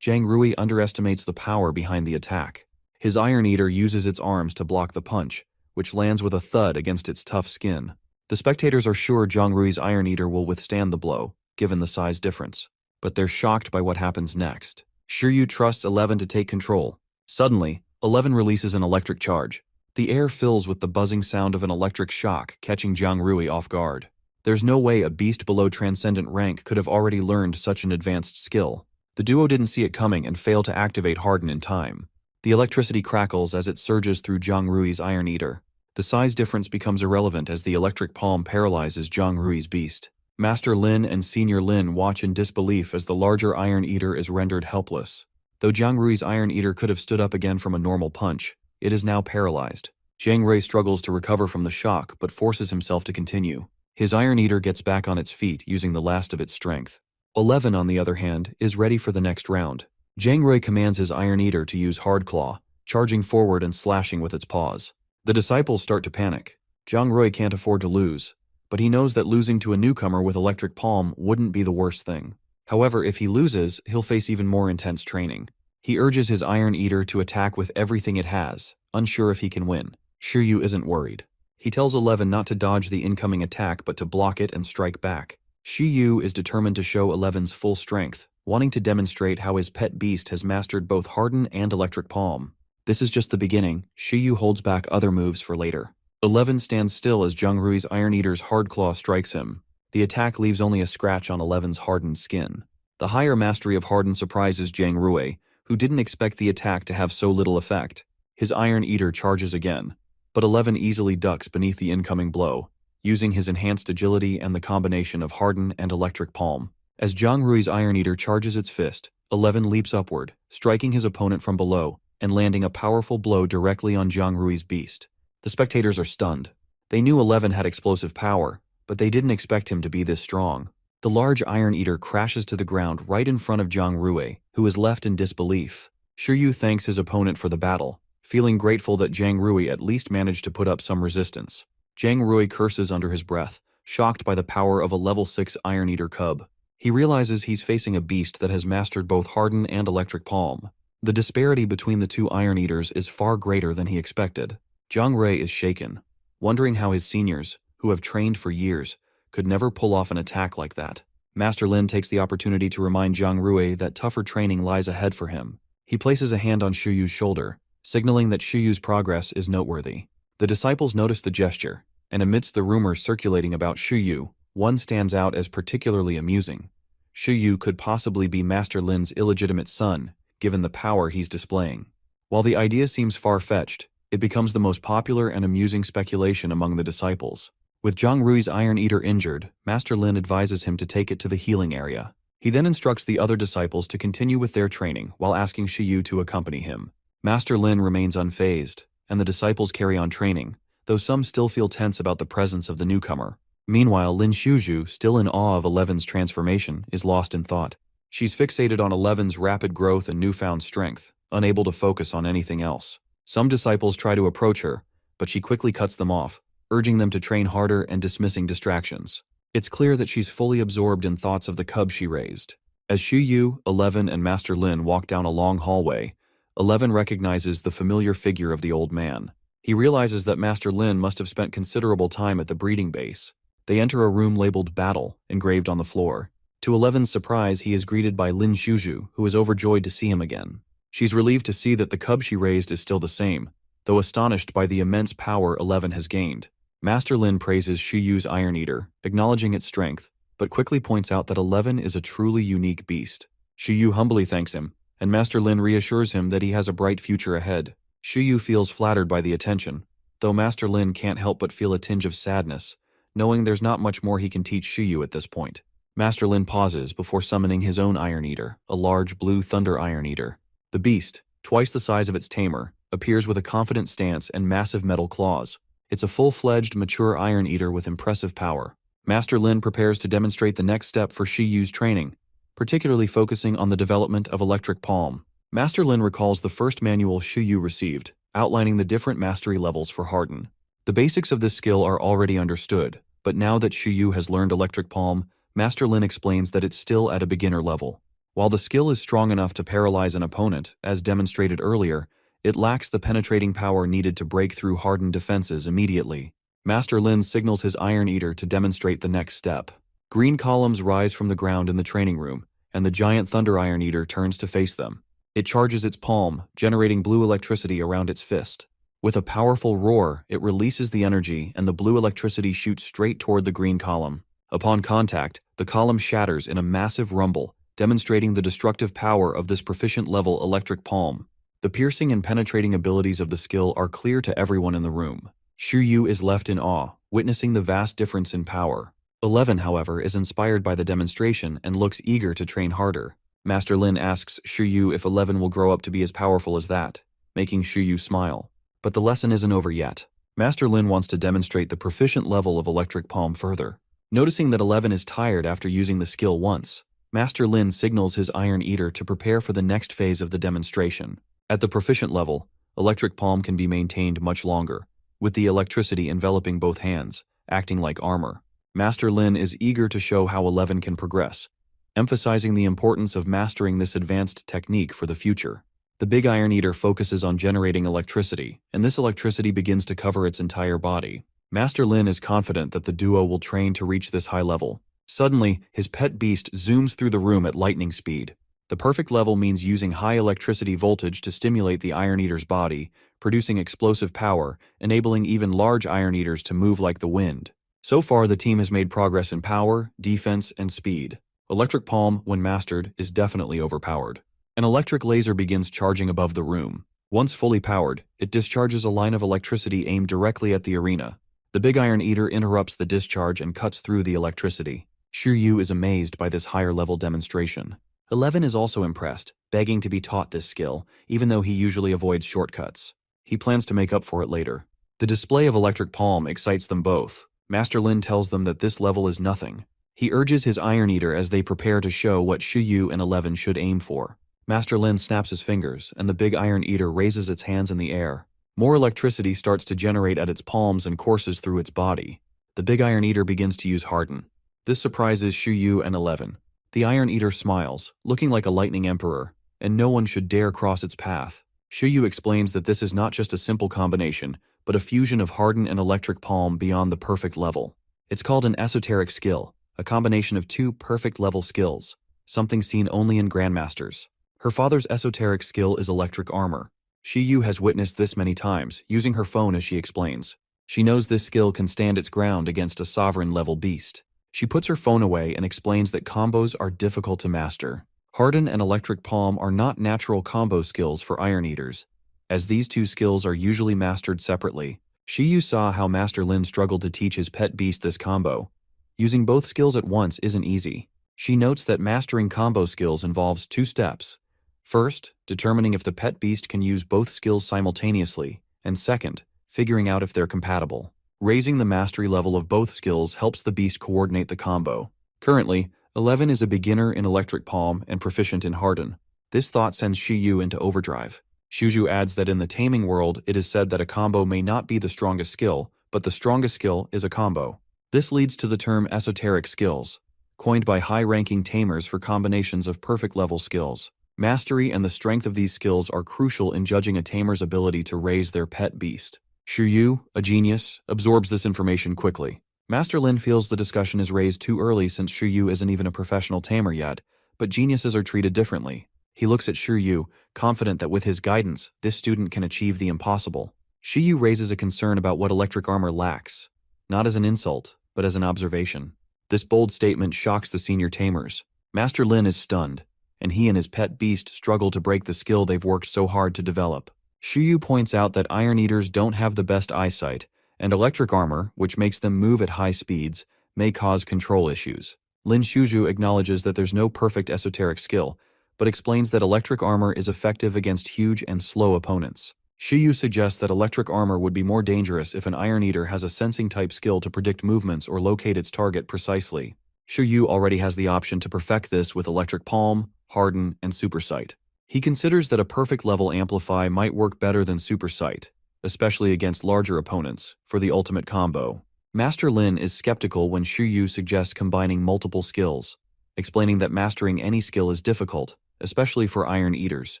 Zhang Rui underestimates the power behind the attack. His Iron Eater uses its arms to block the punch, which lands with a thud against its tough skin. The spectators are sure Zhang Rui's Iron Eater will withstand the blow, given the size difference, but they're shocked by what happens next. Shiryu trusts 11 to take control. Suddenly, 11 releases an electric charge. The air fills with the buzzing sound of an electric shock, catching Zhang Rui off guard. There's no way a beast below transcendent rank could have already learned such an advanced skill. The duo didn't see it coming and fail to activate Harden in time. The electricity crackles as it surges through Zhang Rui's Iron Eater. The size difference becomes irrelevant as the electric palm paralyzes Zhang Rui's beast. Master Lin and Senior Lin watch in disbelief as the larger Iron Eater is rendered helpless. Though Zhang Rui's Iron Eater could have stood up again from a normal punch, it is now paralyzed. Zhang Rui struggles to recover from the shock but forces himself to continue. His Iron Eater gets back on its feet using the last of its strength. 11, on the other hand, is ready for the next round. Zhang Rui commands his Iron Eater to use Hard Claw, charging forward and slashing with its paws. The disciples start to panic. Zhang Rui can't afford to lose, but he knows that losing to a newcomer with Electric Palm wouldn't be the worst thing. However, if he loses, he'll face even more intense training. He urges his Iron Eater to attack with everything it has, unsure if he can win. Shiryu isn't worried. He tells 11 not to dodge the incoming attack but to block it and strike back. Shiryu is determined to show 11's full strength, wanting to demonstrate how his pet beast has mastered both Harden and Electric Palm. This is just the beginning. Shiryu holds back other moves for later. 11 stands still as Zhang Rui's Iron Eater's Hard Claw strikes him. The attack leaves only a scratch on 11's hardened skin. The higher mastery of Harden surprises Zhang Rui, who didn't expect the attack to have so little effect. His Iron Eater charges again, but 11 easily ducks beneath the incoming blow, using his enhanced agility and the combination of Harden and Electric Palm. As Zhang Rui's Iron Eater charges its fist, 11 leaps upward, striking his opponent from below and landing a powerful blow directly on Zhang Rui's beast. The spectators are stunned. They knew 11 had explosive power, but they didn't expect him to be this strong. The large Iron Eater crashes to the ground right in front of Zhang Rui, who is left in disbelief. Shiryu thanks his opponent for the battle, feeling grateful that Zhang Rui at least managed to put up some resistance. Zhang Rui curses under his breath, shocked by the power of a level 6 Iron Eater cub. He realizes he's facing a beast that has mastered both Harden and Electric Palm. The disparity between the two Iron Eaters is far greater than he expected. Zhang Rui is shaken, wondering how his seniors, who have trained for years, could never pull off an attack like that. Master Lin takes the opportunity to remind Zhang Rui that tougher training lies ahead for him. He places a hand on Shiryu's shoulder, signaling that Shiryu's progress is noteworthy. The disciples notice the gesture, and amidst the rumors circulating about Shiryu, one stands out as particularly amusing. Shiryu could possibly be Master Lin's illegitimate son, given the power he's displaying. While the idea seems far-fetched, it becomes the most popular and amusing speculation among the disciples. With Zhang Rui's Iron Eater injured, Master Lin advises him to take it to the healing area. He then instructs the other disciples to continue with their training while asking Shiryu to accompany him. Master Lin remains unfazed, and the disciples carry on training, though some still feel tense about the presence of the newcomer. Meanwhile, Lin Shuju, still in awe of 11's transformation, is lost in thought. She's fixated on 11's rapid growth and newfound strength, unable to focus on anything else. Some disciples try to approach her, but she quickly cuts them off, urging them to train harder and dismissing distractions. It's clear that she's fully absorbed in thoughts of the cub she raised. As Shiryu, 11, and Master Lin walk down a long hallway, 11 recognizes the familiar figure of the old man. He realizes that Master Lin must have spent considerable time at the breeding base. They enter a room labeled Battle, engraved on the floor. To 11's surprise, he is greeted by Lin Shuju, who is overjoyed to see him again. She's relieved to see that the cub she raised is still the same, though astonished by the immense power 11 has gained. Master Lin praises Shiryu's Iron Eater, acknowledging its strength, but quickly points out that 11 is a truly unique beast. Shiryu humbly thanks him, and Master Lin reassures him that he has a bright future ahead. Shiryu feels flattered by the attention, though Master Lin can't help but feel a tinge of sadness, knowing there's not much more he can teach Shiryu at this point. Master Lin pauses before summoning his own Iron Eater, a large blue Thunder Iron Eater. The beast, twice the size of its tamer, appears with a confident stance and massive metal claws. It's a full-fledged, mature Iron Eater with impressive power. Master Lin prepares to demonstrate the next step for Shiryu's training, particularly focusing on the development of Electric Palm. Master Lin recalls the first manual Shiryu received, outlining the different mastery levels for Harden. The basics of this skill are already understood, but now that Shiryu has learned Electric Palm, Master Lin explains that it's still at a beginner level. While the skill is strong enough to paralyze an opponent, as demonstrated earlier, it lacks the penetrating power needed to break through hardened defenses immediately. Master Lin signals his Iron Eater to demonstrate the next step. Green columns rise from the ground in the training room, and the giant Thunder Iron Eater turns to face them. It charges its palm, generating blue electricity around its fist. With a powerful roar, it releases the energy, and the blue electricity shoots straight toward the green column. Upon contact, the column shatters in a massive rumble, demonstrating the destructive power of this proficient-level Electric Palm. The piercing and penetrating abilities of the skill are clear to everyone in the room. Yu is left in awe, witnessing the vast difference in power. 11, however, is inspired by the demonstration and looks eager to train harder. Master Lin asks Yu if 11 will grow up to be as powerful as that, making Yu smile. But the lesson isn't over yet. Master Lin wants to demonstrate the proficient level of electric palm further. Noticing that 11 is tired after using the skill once, Master Lin signals his Iron Eater to prepare for the next phase of the demonstration. At the proficient level, electric palm can be maintained much longer, with the electricity enveloping both hands, acting like armor. Master Lin is eager to show how 11 can progress, emphasizing the importance of mastering this advanced technique for the future. The Big Iron Eater focuses on generating electricity, and this electricity begins to cover its entire body. Master Lin is confident that the duo will train to reach this high level. Suddenly, his pet beast zooms through the room at lightning speed. The perfect level means using high electricity voltage to stimulate the Iron Eater's body, producing explosive power, enabling even large Iron Eaters to move like the wind. So far, the team has made progress in power, defense, and speed. Electric Palm, when mastered, is definitely overpowered. An electric laser begins charging above the room. Once fully powered, it discharges a line of electricity aimed directly at the arena. The Big Iron Eater interrupts the discharge and cuts through the electricity. Yu is amazed by this higher-level demonstration. 11 is also impressed, begging to be taught this skill, even though he usually avoids shortcuts. He plans to make up for it later. The display of electric palm excites them both. Master Lin tells them that this level is nothing. He urges his Iron Eater as they prepare to show what Yu and 11 should aim for. Master Lin snaps his fingers, and the Big Iron Eater raises its hands in the air. More electricity starts to generate at its palms and courses through its body. The Big Iron Eater begins to use Harden. This surprises Yu and 11. The Iron Eater smiles, looking like a lightning emperor, and no one should dare cross its path. Yu explains that this is not just a simple combination, but a fusion of Harden and electric palm beyond the perfect level. It's called an esoteric skill, a combination of two perfect level skills, something seen only in grandmasters. Her father's esoteric skill is electric armor. Yu has witnessed this many times, using her phone as she explains. She knows this skill can stand its ground against a sovereign-level beast. She puts her phone away and explains that combos are difficult to master. Harden and electric palm are not natural combo skills for Iron Eaters, as these two skills are usually mastered separately. Yu saw how Master Lin struggled to teach his pet beast this combo. Using both skills at once isn't easy. She notes that mastering combo skills involves 2 steps. First, determining if the pet beast can use both skills simultaneously, and second, figuring out if they're compatible. Raising the mastery level of both skills helps the beast coordinate the combo. Currently, 11 is a beginner in electric palm and proficient in Harden. This thought sends Yu into overdrive. Shuju adds that in the taming world, it is said that a combo may not be the strongest skill, but the strongest skill is a combo. This leads to the term esoteric skills, coined by high-ranking tamers for combinations of perfect-level skills. Mastery and the strength of these skills are crucial in judging a tamer's ability to raise their pet beast. Yu, a genius, absorbs this information quickly. Master Lin feels the discussion is raised too early since Yu isn't even a professional tamer yet, but geniuses are treated differently. He looks at Yu, confident that with his guidance, this student can achieve the impossible. Yu raises a concern about what electric armor lacks, not as an insult, but as an observation. This bold statement shocks the senior tamers. Master Lin is stunned, and he and his pet beast struggle to break the skill they've worked so hard to develop. Yu points out that Iron Eaters don't have the best eyesight, and electric armor, which makes them move at high speeds, may cause control issues. Lin Shuju acknowledges that there's no perfect esoteric skill, but explains that electric armor is effective against huge and slow opponents. Yu suggests that electric armor would be more dangerous if an Iron Eater has a sensing-type skill to predict movements or locate its target precisely. Yu already has the option to perfect this with electric palm, Harden, and Super Sight. He considers that a perfect level Amplify might work better than Super Sight, especially against larger opponents, for the ultimate combo. Master Lin is skeptical when Yu suggests combining multiple skills, explaining that mastering any skill is difficult, especially for Iron Eaters,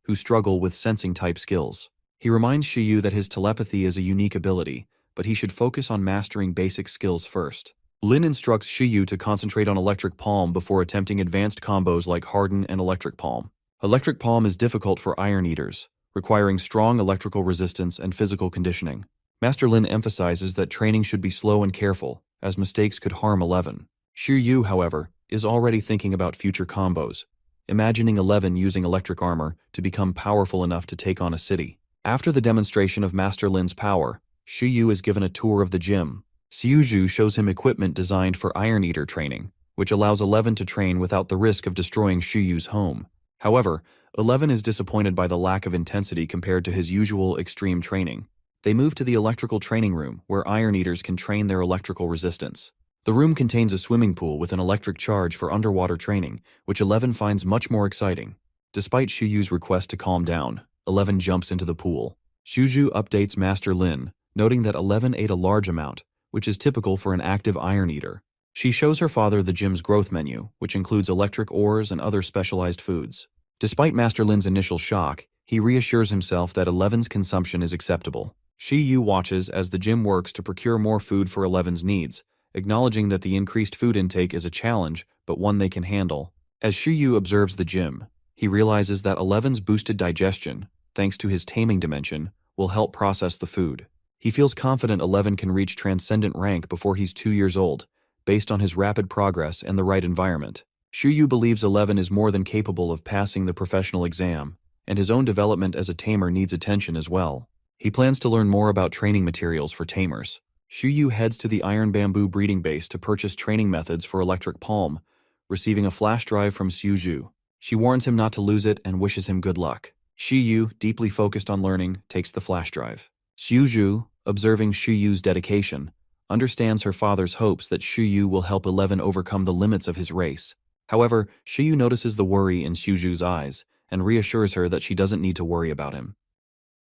who struggle with sensing-type skills. He reminds Yu that his telepathy is a unique ability, but he should focus on mastering basic skills first. Lin instructs Yu to concentrate on electric palm before attempting advanced combos like Harden and electric palm. Electric palm is difficult for Iron Eaters, requiring strong electrical resistance and physical conditioning. Master Lin emphasizes that training should be slow and careful, as mistakes could harm 11. Yu, however, is already thinking about future combos, imagining 11 using electric armor to become powerful enough to take on a city. After the demonstration of Master Lin's power, Yu is given a tour of the gym. Xiuzhu shows him equipment designed for Iron Eater training, which allows 11 to train without the risk of destroying Yu's home. However, 11 is disappointed by the lack of intensity compared to his usual extreme training. They move to the electrical training room, where Iron Eaters can train their electrical resistance. The room contains a swimming pool with an electric charge for underwater training, which 11 finds much more exciting. Despite Yu's request to calm down, 11 jumps into the pool. Xiuzhu updates Master Lin, noting that 11 ate a large amount, which is typical for an active Iron Eater. She shows her father the gym's growth menu, which includes electric ores and other specialized foods. Despite Master Lin's initial shock, he reassures himself that 11's consumption is acceptable. Yu watches as the gym works to procure more food for 11's needs, acknowledging that the increased food intake is a challenge, but one they can handle. As Yu observes the gym, he realizes that 11's boosted digestion, thanks to his taming dimension, will help process the food. He feels confident 11 can reach transcendent rank before he's 2 years old, based on his rapid progress and the right environment. Yu believes 11 is more than capable of passing the professional exam, and his own development as a tamer needs attention as well. He plans to learn more about training materials for tamers. Yu heads to the Iron Bamboo breeding base to purchase training methods for Electric Palm, receiving a flash drive from Xiuzhu. She warns him not to lose it and wishes him good luck. Yu, deeply focused on learning, takes the flash drive. Xiuzhu, observing Yu's dedication, understands her father's hopes that Yu will help 11 overcome the limits of his race. However, Yu notices the worry in Xiuzhu's eyes and reassures her that she doesn't need to worry about him.